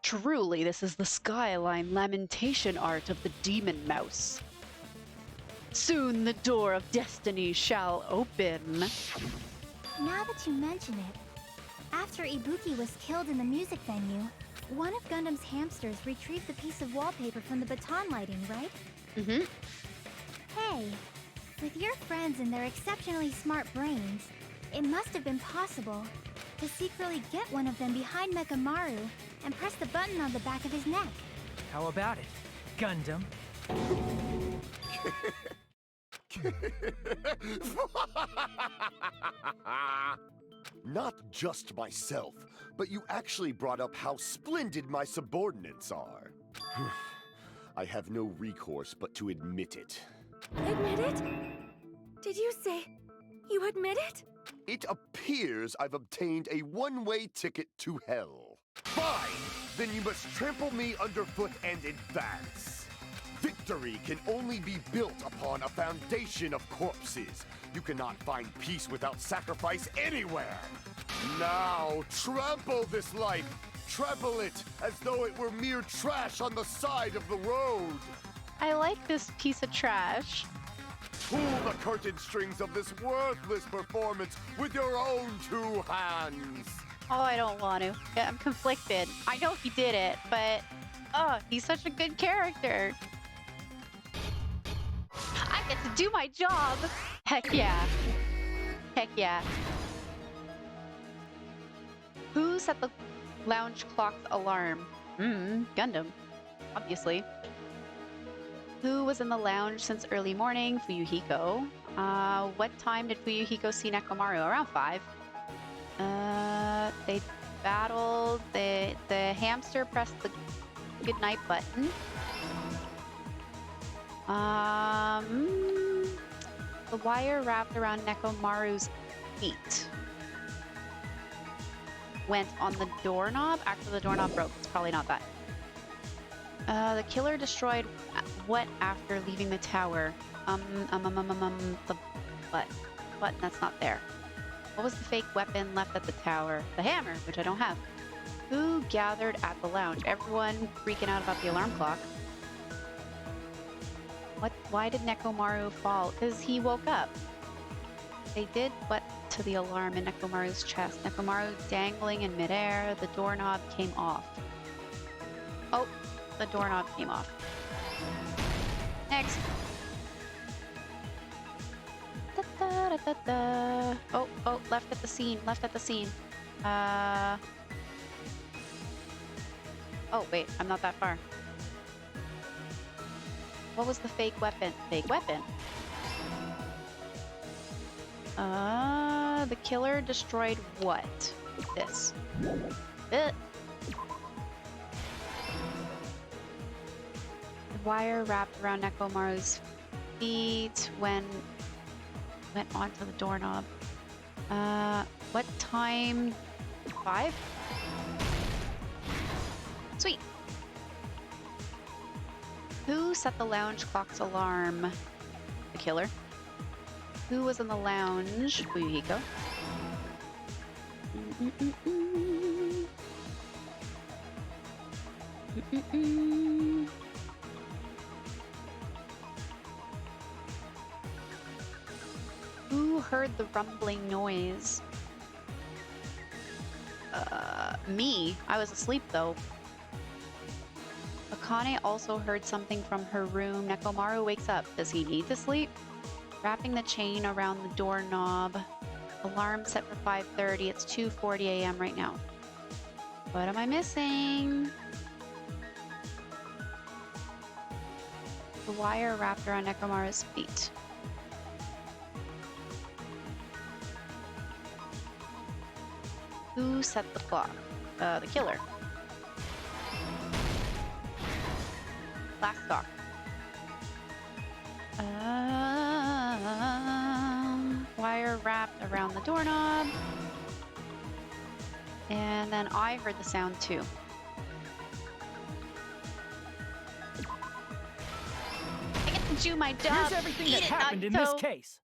Truly, this is the skyline lamentation art of the demon mouse. Soon the door of destiny shall open. Now that you mention it, after Ibuki was killed in the music venue, one of Gundam's hamsters retrieved the piece of wallpaper from the baton lighting, right? Mm-hmm. Hey, with your friends and their exceptionally smart brains, it must have been possible to secretly get one of them behind Nekomaru and press the button on the back of his neck. How about it? Gundam. Not just myself, but you actually brought up how splendid my subordinates are. I have no recourse but to admit it. Admit it? Did you say you admit it? It appears I've obtained a one-way ticket to hell. Fine! Then you must trample me underfoot and advance. Victory can only be built upon a foundation of corpses. You cannot find peace without sacrifice anywhere. Now, trample this life. Trample it as though it were mere trash on the side of the road. I like this piece of trash. Pull the curtain strings of this worthless performance with your own two hands. Oh, I don't want to. Yeah, I'm conflicted. I know he did it, but oh, he's such a good character. I get to do my job. Heck yeah. Heck yeah. Who set the lounge clock's alarm? Gundam. Obviously. Who was in the lounge since early morning? Fuyuhiko. What time did Fuyuhiko see Nekomaru? Around 5. They battled. The hamster pressed the goodnight button. The wire wrapped around Nekomaru's feet went on the doorknob after the doorknob broke. It's probably not that. The killer destroyed what after leaving the tower? The button that's not there. What was the fake weapon left at the tower? The hammer, which I don't have. Who gathered at the lounge? Everyone freaking out about the alarm clock. What? Why did Nekomaru fall? Because he woke up. They did what to the alarm in Nekomaru's chest? Nekomaru dangling in midair. The doorknob came off. Oh, the doorknob came off. Next. Da, da, da, da. Oh, left at the scene. Left at the scene. Oh, wait, I'm not that far. What was the fake weapon? Fake weapon. The killer destroyed what? This. The wire wrapped around Nekomaru's feet went onto the doorknob. What time? 5? Sweet. Who set the lounge clock's alarm? The killer. Who was in the lounge? Fuyuhiko. Who heard the rumbling noise? Me. I was asleep though. Akane also heard something from her room. Nekomaru wakes up. Does he need to sleep? Wrapping the chain around the doorknob. Alarm set for 5:30. It's 2:40 a.m. right now. What am I missing? The wire wrapped around Nekomaru's feet. Who set the clock? The killer. Last talk. Wire wrapped around the doorknob. And then I heard the sound too. I get to do my job. Here's everything that happened in this case.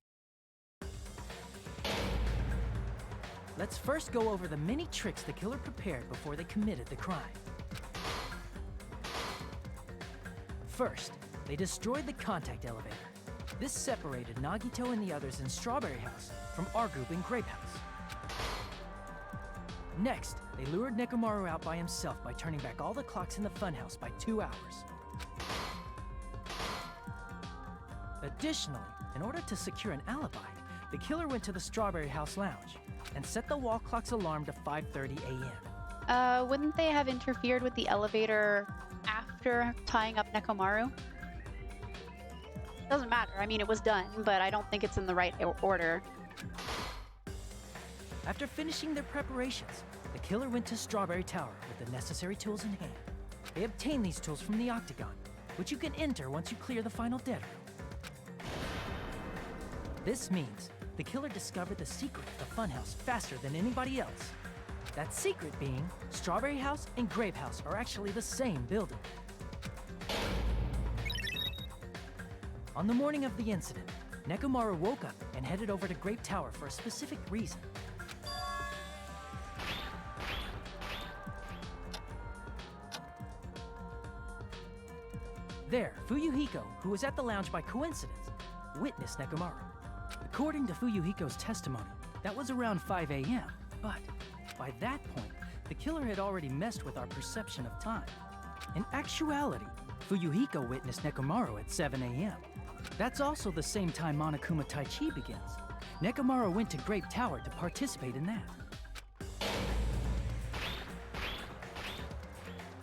Let's first go over the many tricks the killer prepared before they committed the crime. First, they destroyed the contact elevator. This separated Nagito and the others in Strawberry House from our group in Grape House. Next, they lured Nekomaru out by himself by turning back all the clocks in the funhouse by 2 hours. Additionally, in order to secure an alibi, the killer went to the Strawberry House lounge and set the wall clock's alarm to 5:30 a.m. Wouldn't they have interfered with the elevator after after tying up Nekomaru? Doesn't matter. I mean, it was done, but I don't think it's in the right order. After finishing their preparations, the killer went to Strawberry Tower with the necessary tools in hand. They obtained these tools from the Octagon, which you can enter once you clear the final dead room. This means the killer discovered the secret of the funhouse faster than anybody else. That secret being, Strawberry House and Grape House are actually the same building. On the morning of the incident, Nekomaru woke up and headed over to Grape Tower for a specific reason. There, Fuyuhiko, who was at the lounge by coincidence, witnessed Nekomaru. According to Fuyuhiko's testimony, that was around 5 a.m., but by that point, the killer had already messed with our perception of time. In actuality, Fuyuhiko witnessed Nekomaru at 7 a.m. That's also the same time Monokuma Taichi begins. Nekomaru went to Grape Tower to participate in that.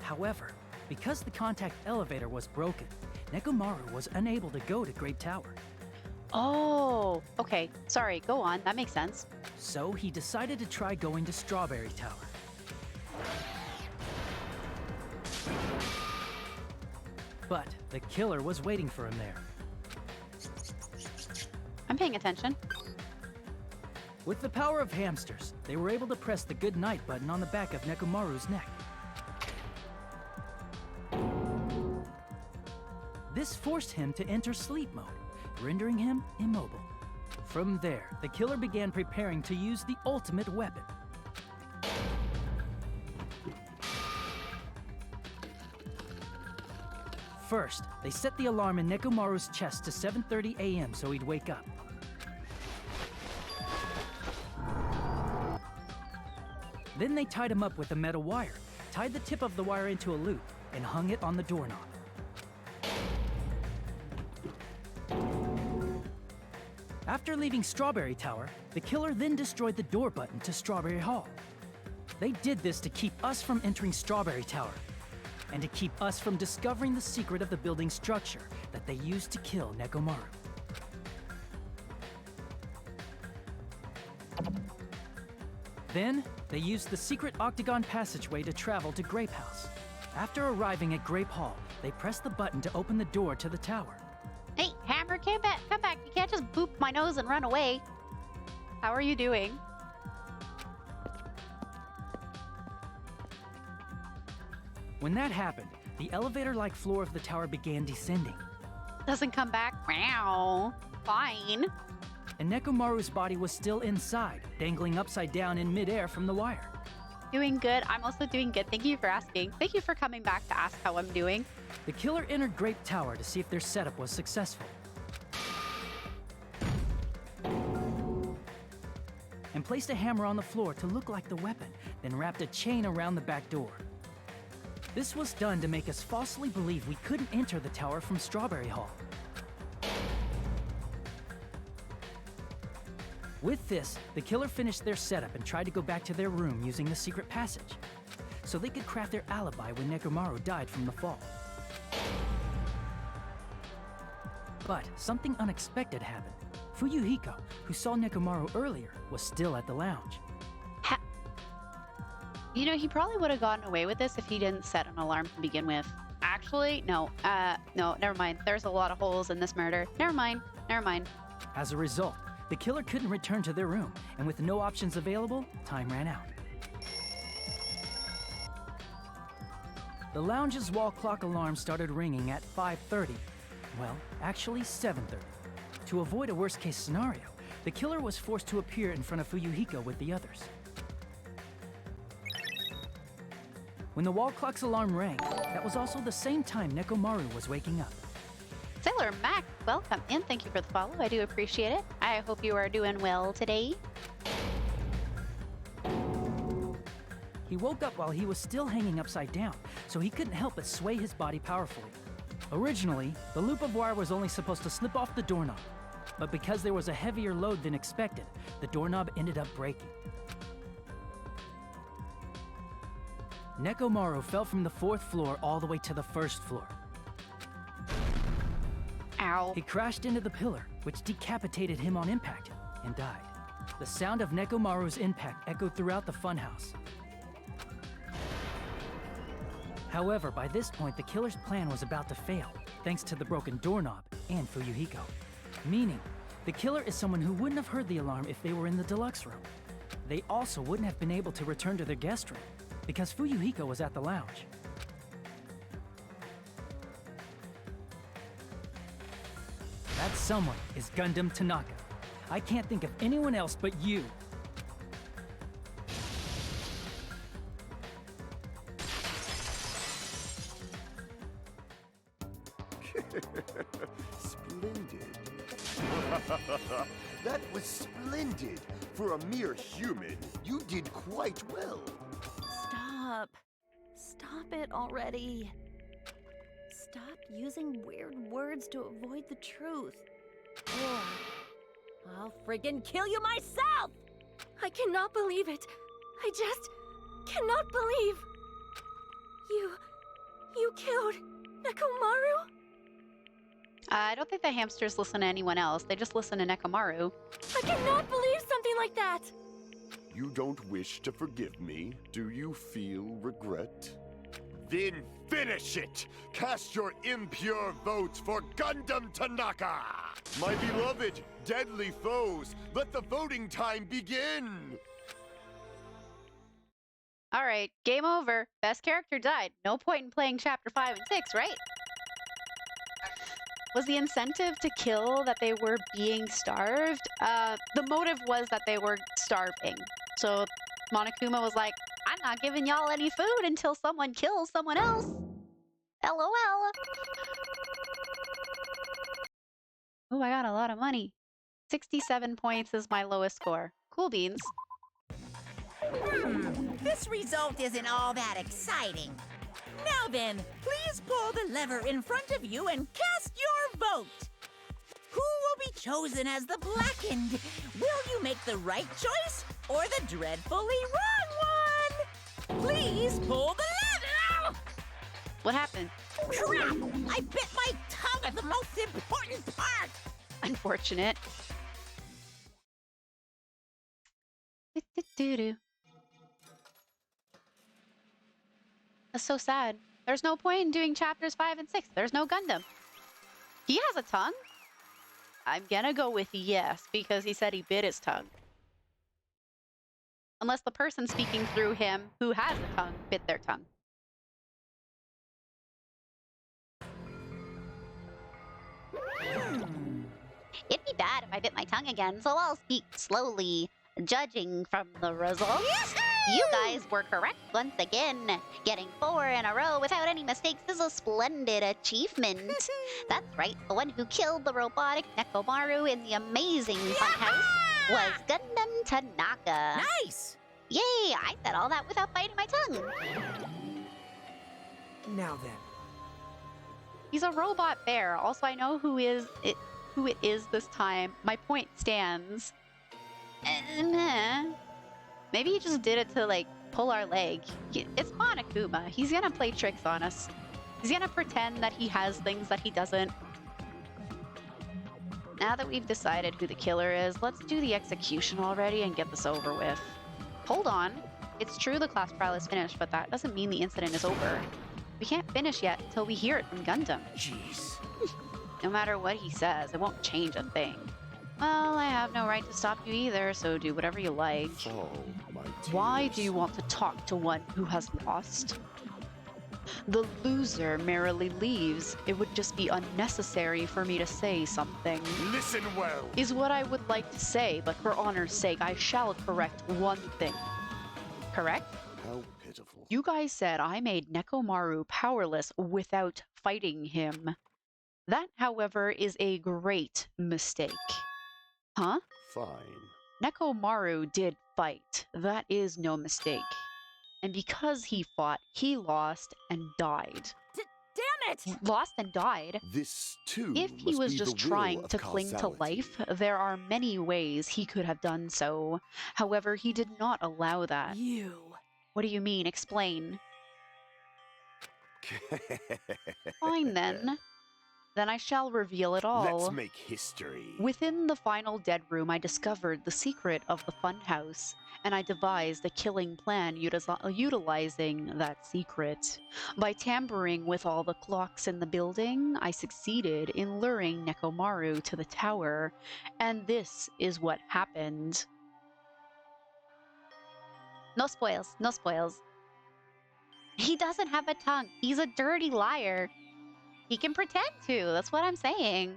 However, because the contact elevator was broken, Nekomaru was unable to go to Grape Tower. Oh, okay. Sorry, go on. That makes sense. So he decided to try going to Strawberry Tower. But the killer was waiting for him there. I'm paying attention. With the power of hamsters, they were able to press the good night button on the back of Nekomaru's neck. This forced him to enter sleep mode, rendering him immobile. From there, the killer began preparing to use the ultimate weapon. First, they set the alarm in Nekomaru's chest to 7:30 a.m. so he'd wake up. Then they tied him up with a metal wire, tied the tip of the wire into a loop, and hung it on the doorknob. After leaving Strawberry Tower, the killer then destroyed the door button to Strawberry Hall. They did this to keep us from entering Strawberry Tower, and to keep us from discovering the secret of the building's structure that they used to kill Nekomaru. Then, they used the secret octagon passageway to travel to Grape House. After arriving at Grape Hall, they pressed the button to open the door to the tower. Hey, Hammer, come back. You can't just boop my nose and run away. How are you doing? When that happened, the elevator-like floor of the tower began descending. Doesn't come back. Meow. Fine. And Nekomaru's body was still inside, dangling upside down in midair from the wire. Doing good. I'm also doing good. Thank you for asking. Thank you for coming back to ask how I'm doing. The killer entered Grape Tower to see if their setup was successful. And placed a hammer on the floor to look like the weapon, then wrapped a chain around the back door. This was done to make us falsely believe we couldn't enter the tower from Strawberry Hall. With this, the killer finished their setup and tried to go back to their room using the secret passage, so they could craft their alibi when Nekomaru died from the fall. But something unexpected happened. Fuyuhiko, who saw Nekomaru earlier, was still at the lounge. You know, he probably would have gotten away with this if he didn't set an alarm to begin with. Actually, no, never mind. There's a lot of holes in this murder. Never mind. As a result, the killer couldn't return to their room, and with no options available, time ran out. The lounge's wall clock alarm started ringing at 5:30. Well, actually 7:30. To avoid a worst-case scenario, the killer was forced to appear in front of Fuyuhiko with the others. When the wall clock's alarm rang, that was also the same time Nekomaru was waking up. Sailor Mac, welcome in. Thank you for the follow. I do appreciate it. I hope you are doing well today. He woke up while he was still hanging upside down, so he couldn't help but sway his body powerfully. Originally, the loop of wire was only supposed to slip off the doorknob, but because there was a heavier load than expected, the doorknob ended up breaking. Nekomaru fell from the 4th floor all the way to the 1st floor. Ow. He crashed into the pillar, which decapitated him on impact, and died. The sound of Nekomaru's impact echoed throughout the funhouse. However, by this point, the killer's plan was about to fail, thanks to the broken doorknob and Fuyuhiko. Meaning, the killer is someone who wouldn't have heard the alarm if they were in the deluxe room. They also wouldn't have been able to return to their guest room, because Fuyuhiko was at the lounge. That someone is Gundam Tanaka. I can't think of anyone else but you. Splendid. That was splendid. For a mere human, you did quite well. Stop. Stop it already. Stop using weird words to avoid the truth. Or I'll friggin' kill you myself! I cannot believe it. I just cannot believe. You killed Nekomaru? I don't think the hamsters listen to anyone else. They just listen to Nekomaru. I cannot believe something like that. You don't wish to forgive me? Do you feel regret? Then finish it! Cast your impure votes for Gundam Tanaka! My beloved, deadly foes, let the voting time begin! All right, game over. Best character died. No point in playing chapter 5 and 6, right? Was the incentive to kill that they were being starved? The motive was that they were starving. So Monokuma was like, I'm not giving y'all any food until someone kills someone else. LOL. Oh, I got a lot of money. 67 points is my lowest score. Cool beans. This result isn't all that exciting. Now then, please pull the lever in front of you and cast your vote. Who will be chosen as the blackened? Will you make the right choice or the dreadfully wrong one? Please pull the lever! What happened? Crap! I bit my tongue at the most important part! Unfortunate. Do-do-do-do. That's so sad. There's no point in doing chapters 5 and 6. There's no Gundam. He has a tongue? I'm gonna go with yes, because he said he bit his tongue. Unless the person speaking through him who has a tongue bit their tongue. It'd be bad if I bit my tongue again, so I'll speak slowly. Judging from the results, you guys were correct once again. Getting 4 in a row without any mistakes is a splendid achievement. That's right, the one who killed the robotic Nekomaru in the amazing funhouse was Gundam Tanaka. Nice! Yay, I said all that without biting my tongue. Now then. He's a robot bear. Also, I know who it is this time. My point stands. Maybe he just did it to, like, pull our leg. It's Monokuma. He's gonna play tricks on us. He's gonna pretend that he has things that he doesn't. Now that we've decided who the killer is, let's do the execution already and get this over with. Hold on. It's true the class trial is finished, but that doesn't mean the incident is over. We can't finish yet until we hear it from Gundam. Jeez. No matter what he says, it won't change a thing. Well, I have no right to stop you either, so do whatever you like. Oh, my tears. Why do you want to talk to one who has lost? The loser merely leaves. It would just be unnecessary for me to say something. Listen well. Is what I would like to say, but for honor's sake, I shall correct one thing. Correct? How pitiful. You guys said I made Nekomaru powerless without fighting him. That, however, is a great mistake. Huh? Fine. Nekomaru did fight. That is no mistake. And because he fought, he lost and died. Damn it! Lost and died? This, too, If he must was be just the will trying of to cling to causality. life, there are many ways he could have done so. However, he did not allow that. You. What do you mean? Explain. Fine then. Then I shall reveal it all. Let's make history. Within the final dead room, I discovered the secret of the funhouse, and I devised a killing plan utilizing that secret. By tampering with all the clocks in the building, I succeeded in luring Nekomaru to the tower, and this is what happened. No spoils, no spoils. He doesn't have a tongue. He's a dirty liar. He can pretend to. That's what I'm saying.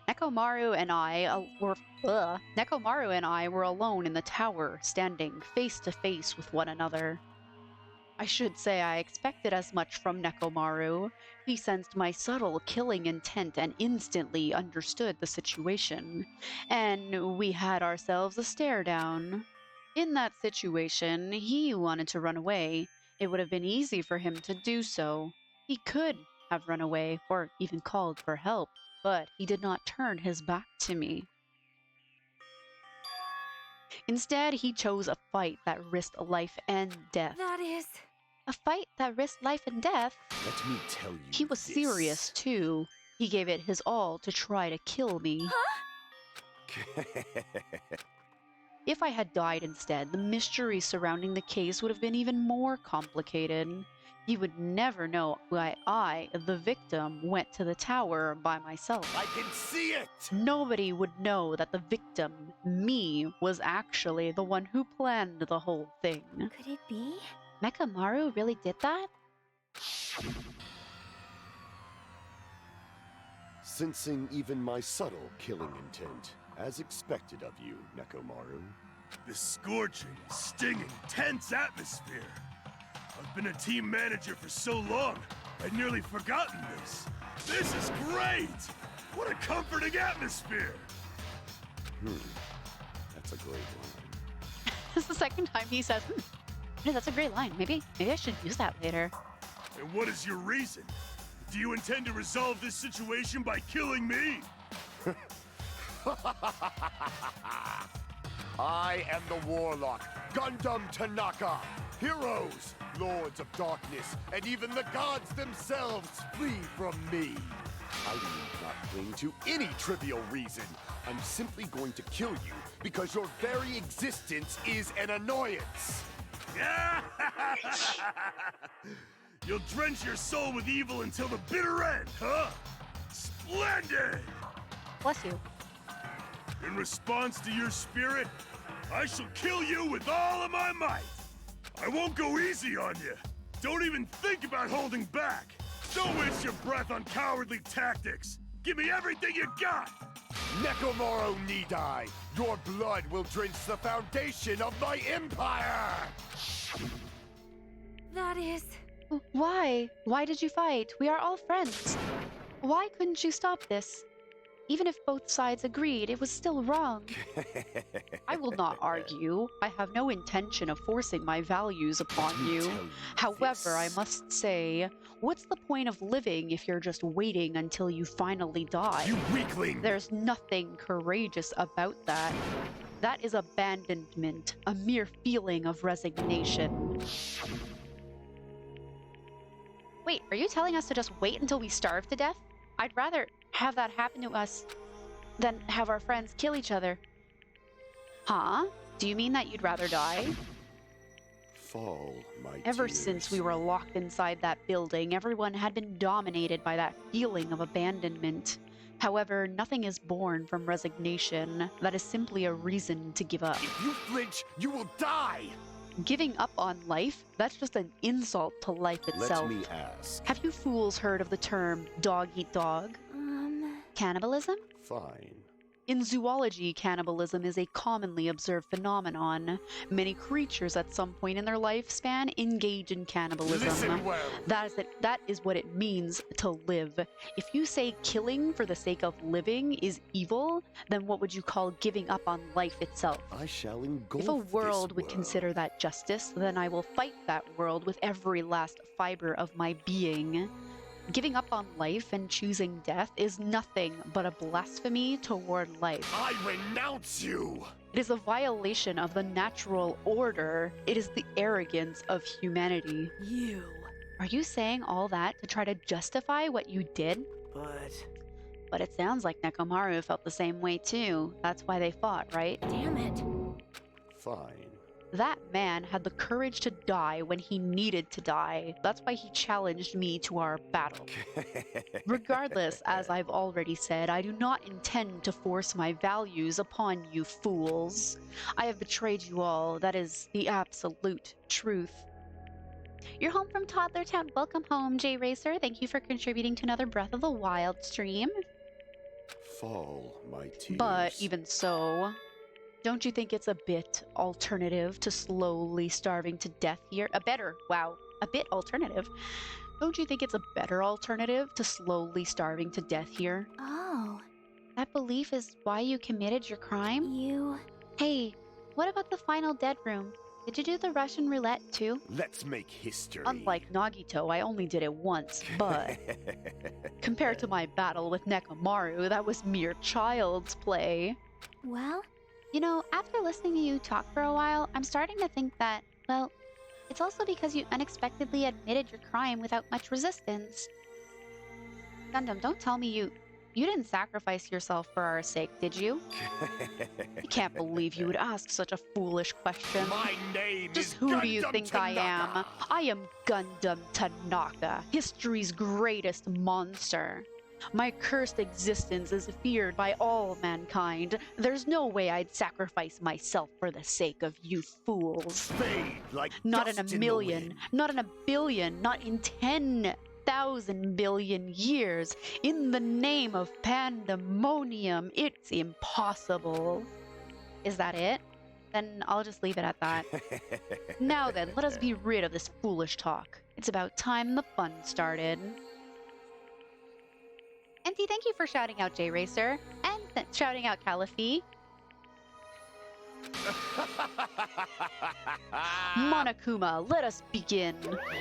Nekomaru and I were alone in the tower, standing face to face with one another. I should say I expected as much from Nekomaru. He sensed my subtle killing intent and instantly understood the situation. And we had ourselves a stare down. In that situation, he wanted to run away. It would have been easy for him to do so. He could have run away or even called for help, but he did not turn his back to me. Instead, he chose a fight that risked life and death. That is... A fight that risked life and death? Let me tell you He was this. serious, too. He gave it his all to try to kill me. If I had died instead, the mystery surrounding the case would have been even more complicated. He would never know why I, the victim, went to the tower by myself. I can see it! Nobody would know that the victim, me, was actually the one who planned the whole thing. Could it be? Nekomaru really did that? Sensing even my subtle killing intent, as expected of you, Nekomaru. This scorching, stinging, tense atmosphere. I've been a team manager for so long, I'd nearly forgotten this. This is great! What a comforting atmosphere! That's a great line. This is the second time he says, Yeah, that's a great line. Maybe I should use that later. And what is your reason? Do you intend to resolve this situation by killing me? I am the Warlock, Gundam Tanaka. Heroes, Lords of Darkness, and even the gods themselves flee from me. I need not cling to any trivial reason. I'm simply going to kill you because your very existence is an annoyance. You'll drench your soul with evil until the bitter end, huh? Splendid! bless you. In response to your spirit, I shall kill you with all of my might. I won't go easy on you. Don't even think about holding back. Don't waste your breath on cowardly tactics. Give me everything you got. Nekomaru Nidai, your blood will drench the foundation of my empire! That is... Why? Why did you fight? We are all friends. Why couldn't you stop this? Even if both sides agreed, it was still wrong. I will not argue. I have no intention of forcing my values upon you. However, I must say, what's the point of living if you're just waiting until you finally die? You weakling! There's nothing courageous about that. That is abandonment, a mere feeling of resignation. Wait, are you telling us to just wait until we starve to death? I'd rather have that happen to us than have our friends kill each other. Huh? Do you mean that you'd rather die? Fall, my Ever tears. since we were locked inside that building, everyone had been dominated by that feeling of abandonment. However, nothing is born from resignation. That is simply a reason to give up. If you flinch, you will die! Giving up on life? That's just an insult to life itself. Let me ask. Have you fools heard of the term dog eat dog? Cannibalism? Fine. In zoology, cannibalism is a commonly observed phenomenon. Many creatures at some point in their lifespan engage in cannibalism. Listen well. That is what it means to live. If you say killing for the sake of living is evil, then what would you call giving up on life itself? I shall engulf If a this world would consider that justice, then I will fight that world with every last fiber of my being. Giving up on life and choosing death is nothing but a blasphemy toward life. I renounce you! It is a violation of the natural order. It is the arrogance of humanity. You. Are you saying all that to try to justify what you did? But it sounds like Nekomaru felt the same way too. That's why they fought, right? Damn it. Fine. That man had the courage to die when he needed to die. That's why he challenged me to our battle. Regardless, as I've already said, I do not intend to force my values upon you fools. I have betrayed you all. That is the absolute truth. You're home from Toddler Town. Welcome home, J Racer. Thank you for contributing to another Breath of the Wild stream. Fall, my tears. But even so, don't you think it's a bit alternative to slowly starving to death here? A bit alternative. Don't you think it's a better alternative to slowly starving to death here? Oh, That belief is why you committed your crime? you... Hey, what about the final dead room? Did you do the Russian roulette too? Let's make history. Unlike Nagito, I only did it once, but compared to my battle with Nekomaru, that was mere child's play. Well, You know, after listening to you talk for a while, I'm starting to think that, well, it's also because you unexpectedly admitted your crime without much resistance. Gundam, don't tell me you didn't sacrifice yourself for our sake, did you? I can't believe you would ask such a foolish question. My name Just is who Gundam do you think Tanaka. I am? I am Gundam Tanaka, history's greatest monster. My cursed existence is feared by all mankind. There's no way I'd sacrifice myself for the sake of you fools. Fade like Not in dust a the million, wind. not in a billion, not in 10,000 billion years. In the name of pandemonium, it's impossible. Is that it? Then I'll just leave it at that. Now then, let us be rid of this foolish talk. It's about time the fun started. Auntie, thank you for shouting out J Racer and shouting out Caliphie. Monokuma, let us begin.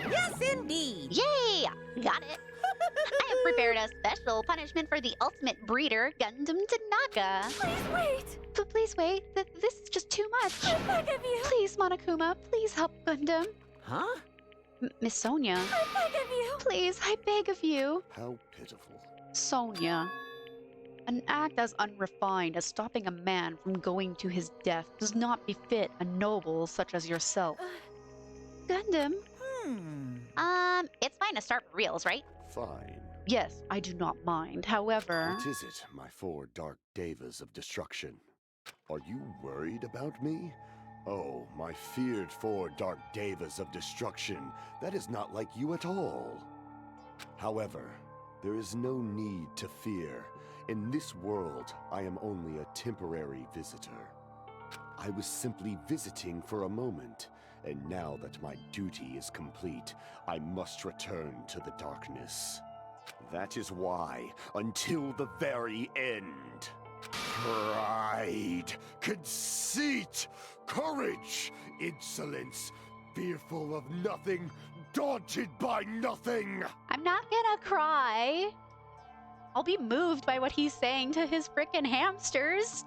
Yes, indeed. Yay! Got it. I have prepared a special punishment for the ultimate breeder, Gundam Tanaka. Please wait! Please wait. This is just too much. I beg of you! Please, Monokuma, please help Gundam. Huh? Miss Sonia, I beg of you! please, I beg of you. How pitiful. Sonia, an act as unrefined as stopping a man from going to his death does not befit a noble such as yourself. Gundam, It's fine to start with reals, right? Fine. yes, I do not mind. However, What is it, my four dark devas of destruction? Are you worried about me? Oh, my feared four dark devas of destruction, that is not like you at all. However, there is no need to fear. In this world, I am only a temporary visitor. I was simply visiting for a moment, and now that my duty is complete, I must return to the darkness. That is why, until the very end, pride, conceit, courage, insolence, fearful of nothing, daunted by nothing. I'm not gonna cry. I'll be moved by what he's saying to his frickin' hamsters.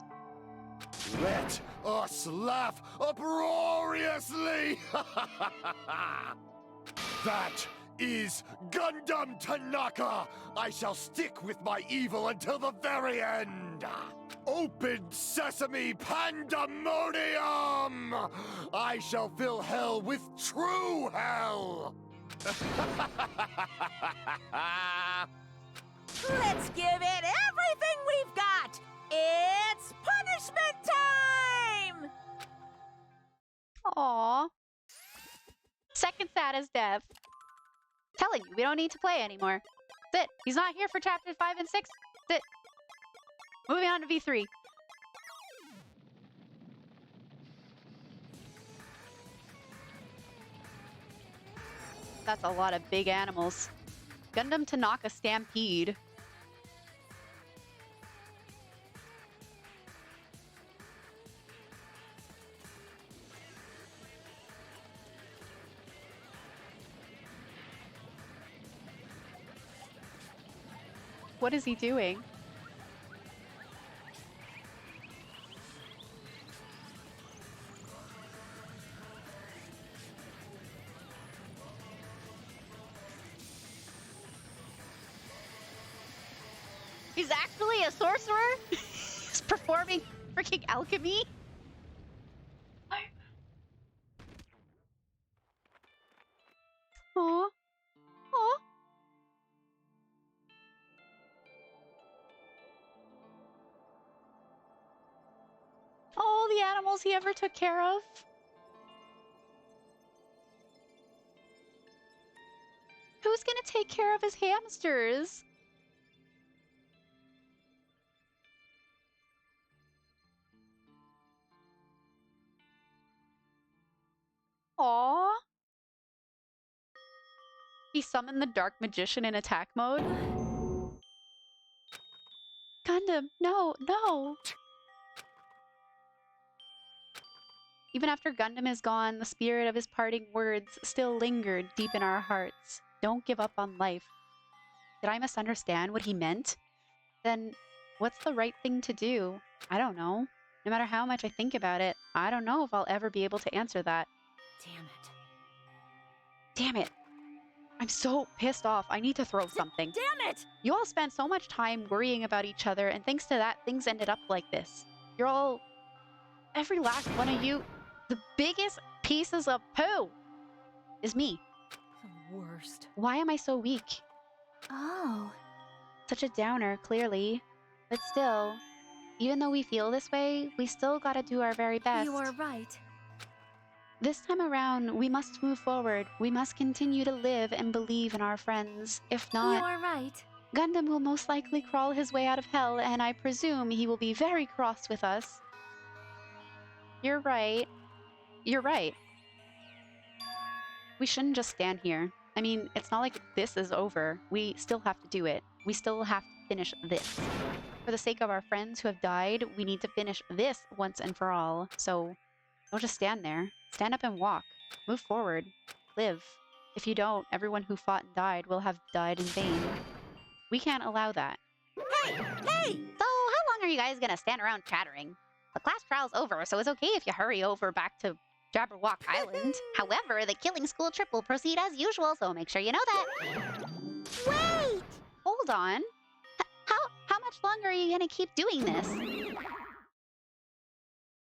Let us laugh uproariously! That is Gundam Tanaka! I shall stick with my evil until the very end! Open sesame pandemonium! I shall fill hell with true hell! Let's give it everything we've got! It's punishment time! Aww. Second saddest death. Telling you, we don't need to play anymore. That's it. He's not here for chapters 5 and 6. That's it. Moving on to V3. That's a lot of big animals. Gundam Tanaka Stampede. What is he doing? He's actually a sorcerer? He's performing freaking alchemy? Aw. Aw. All the animals he ever took care of. Who's gonna take care of his hamsters? Aww. He summoned the Dark Magician in attack mode. Gundam, no, no. Even after Gundam is gone, the spirit of his parting words still lingered deep in our hearts. Don't give up on life. Did I misunderstand what he meant? Then what's the right thing to do? I don't know. No matter how much I think about it, I don't know if I'll ever be able to answer that. Damn it. Damn it. I'm so pissed off. I need to throw something. Damn it! You all spent so much time worrying about each other, and thanks to that, things ended up like this. You're all... Every last one of you... The biggest pieces of poo is me. The worst. Why am I so weak? Oh. Such a downer, clearly. But still, even though we feel this way, we still gotta do our very best. You are right. This time around, we must move forward. We must continue to live and believe in our friends. If You not, are right. Gundam will most likely crawl his way out of hell, and I presume he will be very cross with us. You're right. You're right. We shouldn't just stand here. I mean, it's not like this is over. We still have to do it. We still have to finish this. For the sake of our friends who have died, we need to finish this once and for all. So, don't just stand there. Stand up and walk. Move forward. Live. If you don't, everyone who fought and died will have died in vain. We can't allow that. Hey! Hey! So, how long are you guys gonna stand around chattering? The class trial's over, so it's okay if you hurry over back to Jabberwock Island. However, the killing school trip will proceed as usual, so make sure you know that. Wait! Hold on. How much longer are you gonna keep doing this?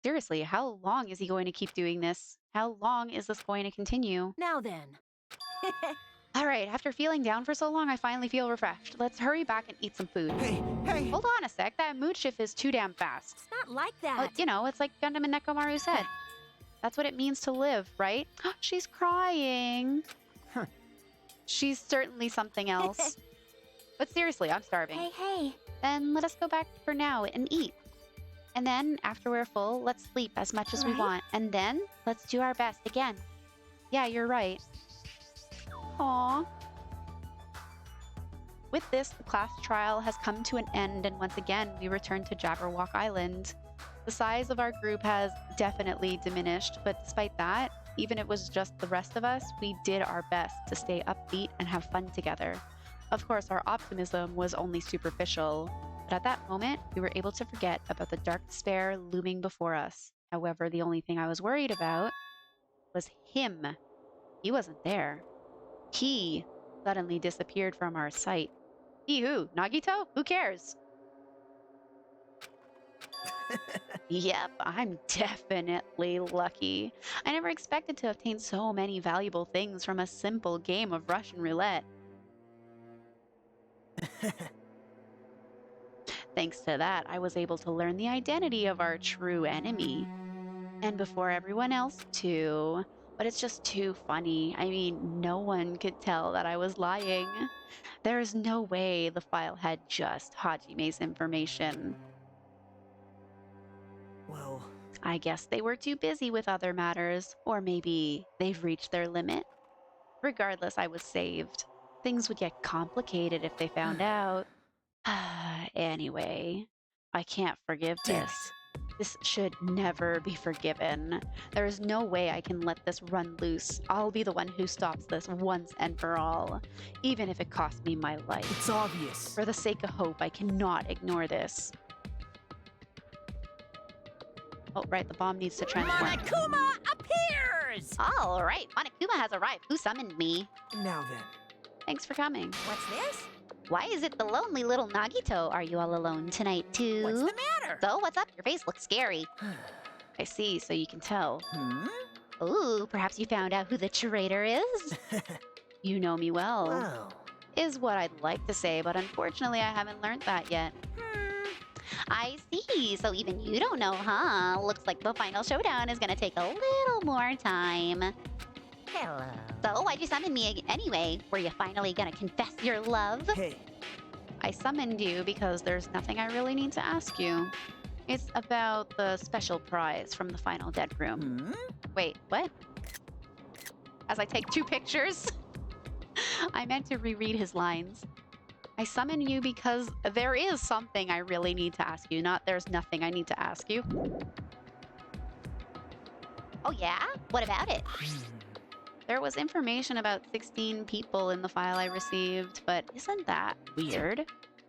Seriously, how long is he going to keep doing this? How long is this going to continue? Now then. All right, after feeling down for so long, I finally feel refreshed. Let's hurry back and eat some food. Hey! Hold on a sec, that mood shift is too damn fast. It's not like that. Well, you know, it's like Gundam and Nekomaru said. That's what it means to live, right? She's crying. Huh. She's certainly something else. But seriously, I'm starving. Hey. Then let us go back for now and eat. And then, after we're full, let's sleep as much as we Right? want. And then, let's do our best again. Yeah, you're right. Aww. With this, the class trial has come to an end, and once again, we return to Jabberwock Island. The size of our group has definitely diminished, but despite that, even if it was just the rest of us, we did our best to stay upbeat and have fun together. Of course, our optimism was only superficial, but at that moment, we were able to forget about the dark despair looming before us. However, the only thing I was worried about was him. He wasn't there. He suddenly disappeared from our sight. He who? Nagito? Who cares? Yep, I'm definitely lucky. I never expected to obtain so many valuable things from a simple game of Russian roulette. Thanks to that, I was able to learn the identity of our true enemy. And before everyone else, too. But it's just too funny. I mean, no one could tell that I was lying. There is no way the file had just Hajime's information. Well, I guess they were too busy with other matters, or maybe they've reached their limit. Regardless, I was saved. Things would get complicated if they found out. Anyway, I can't forgive this. This should never be forgiven. There is no way I can let this run loose. I'll be the one who stops this once and for all, even if it costs me my life. it's obvious. For the sake of hope, I cannot ignore this. Oh, right, the bomb needs to transform. Monokuma appears! All right, Monokuma has arrived. Who summoned me? Now then. Thanks for coming. What's this? Why is it the lonely little Nagito? Are you all alone tonight, too? What's the matter? So, what's up? Your face looks scary. I see, so you can tell. Ooh, perhaps you found out who the traitor is? You know me well. Wow. Is what I'd like to say, but unfortunately I haven't learned that yet. I see, so even you don't know, huh? Looks like the final showdown is gonna take a little more time. Hello. So, why'd you summon me anyway? Were you finally gonna confess your love? Hey, I summoned you because there's nothing I really need to ask you. It's about the special prize from the final dead room. Wait, what? As I take 2 pictures. I meant to reread his lines. I summon you because there is something I really need to ask you, not there's nothing I need to ask you. Oh yeah? What about it? There was information about 16 people in the file I received, but isn't that weird?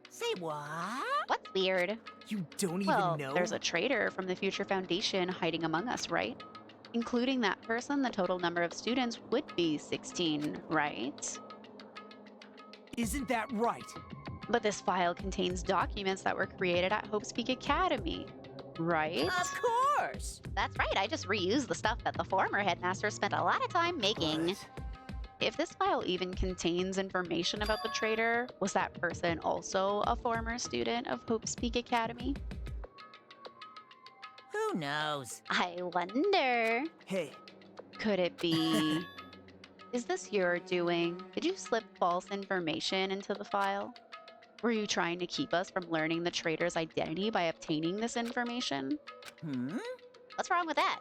Say what? What's weird? you don't even Well, know? there's a traitor from the Future Foundation hiding among us, right? Including that person, the total number of students would be 16, right? Isn't that right? But this file contains documents that were created at Hope's Peak Academy, right? Of course. That's right, I just reused the stuff that the former headmaster spent a lot of time making. But If this file even contains information about the traitor, was that person also a former student of Hope's Peak Academy? Who knows? I wonder. hey, Could it be... Is this your doing? Did you slip false information into the file? Were you trying to keep us from learning the traitor's identity by obtaining this information? What's wrong with that?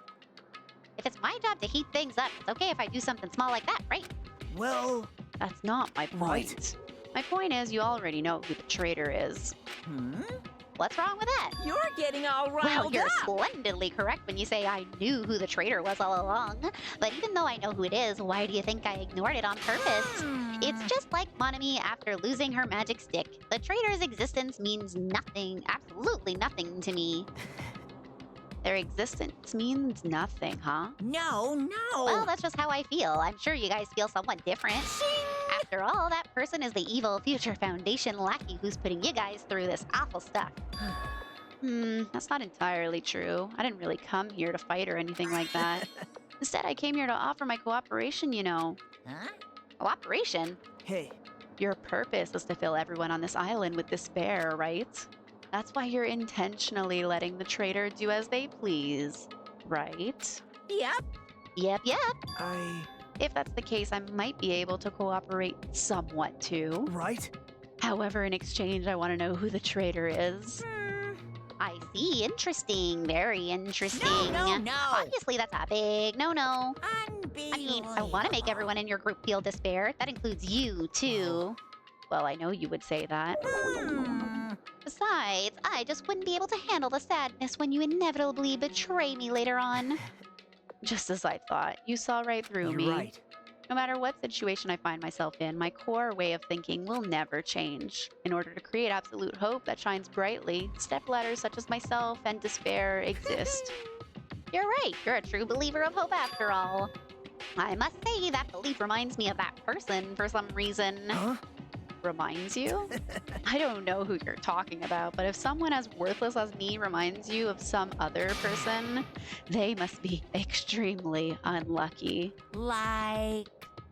If it's my job to heat things up, it's okay if I do something small like that, right? well, That's not my point. Right. My point is you already know who the traitor is. What's wrong with that? You're getting all Well, riled you're up. splendidly correct when you say I knew who the traitor was all along. But even though I know who it is, why do you think I ignored it on purpose? It's just like Monami after losing her magic stick. The traitor's existence means nothing, absolutely nothing to me. Their existence means nothing, huh? No, no. Well, that's just how I feel. I'm sure you guys feel somewhat different. After all, that person is the evil Future Foundation lackey who's putting you guys through this awful stuff. That's not entirely true. I didn't really come here to fight or anything like that. Instead, I came here to offer my cooperation, you know. Huh? Cooperation? hey, Your purpose is to fill everyone on this island with despair, right? That's why you're intentionally letting the traitor do as they please, right? Yep. Yep, yep. If that's the case, I might be able to cooperate somewhat too. right? However, in exchange, I want to know who the traitor is. I see. Interesting. Very interesting. No. Obviously, that's a big no-no. Unbelievable. I mean, I want to make everyone in your group feel despair. That includes you, too. Well, I know you would say that. Besides, I just wouldn't be able to handle the sadness when you inevitably betray me later on. Just as I thought, you saw right through You're me. right. No matter what situation I find myself in, my core way of thinking will never change. In order to create absolute hope that shines brightly, stepladders such as myself and despair exist. You're right. You're a true believer of hope after all. I must say that belief reminds me of that person for some reason. Huh? Reminds you? I don't know who you're talking about, but if someone as worthless as me reminds you of some other person, they must be extremely unlucky. Like.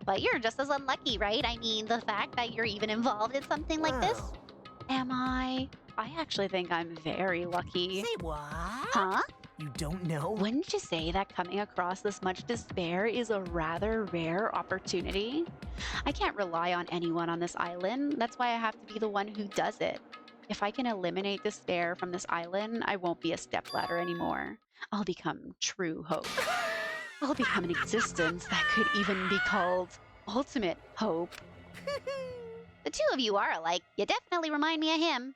But you're just as unlucky, right? I mean, the fact that you're even involved in something like this. Wow. Am I? I actually think I'm very lucky. Say what? Huh? You don't know? Wouldn't you say that coming across this much despair is a rather rare opportunity? I can't rely on anyone on this island. That's why I have to be the one who does it. If I can eliminate despair from this island, I won't be a stepladder anymore. I'll become true hope. I'll become an existence that could even be called ultimate hope. The two of you are alike. You definitely remind me of him.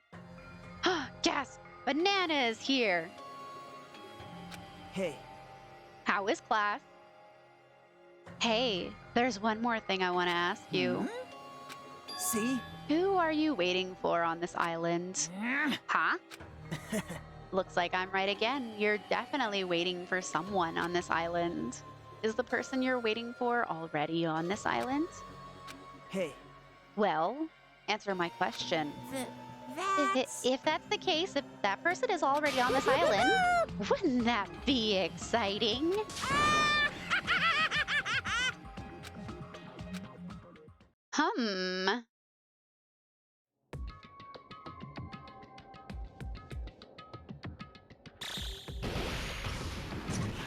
Gasp! Banana is here! Hey, How is class? Hey, there's one more thing I want to ask you. see? Who are you waiting for on this island? Huh? Looks like I'm right again. You're definitely waiting for someone on this island. Is the person you're waiting for already on this island? Hey, Well, answer my question. That's... If that's the case, if that person is already on this island, wouldn't that be exciting?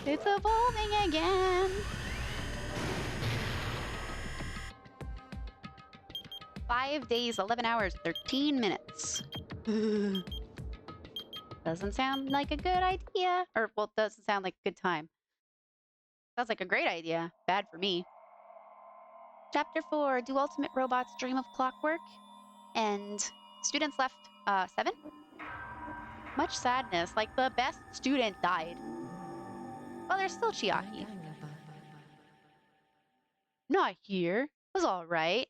It's evolving again. 5 days, 11 hours, 13 minutes. Doesn't sound like a good idea. Or, well, doesn't sound like a good time. Sounds like a great idea. Bad for me. Chapter 4, do ultimate robots dream of clockwork? And students left, 7? Much sadness, like the best student died. Well, there's still Chiaki. Not here. Was alright.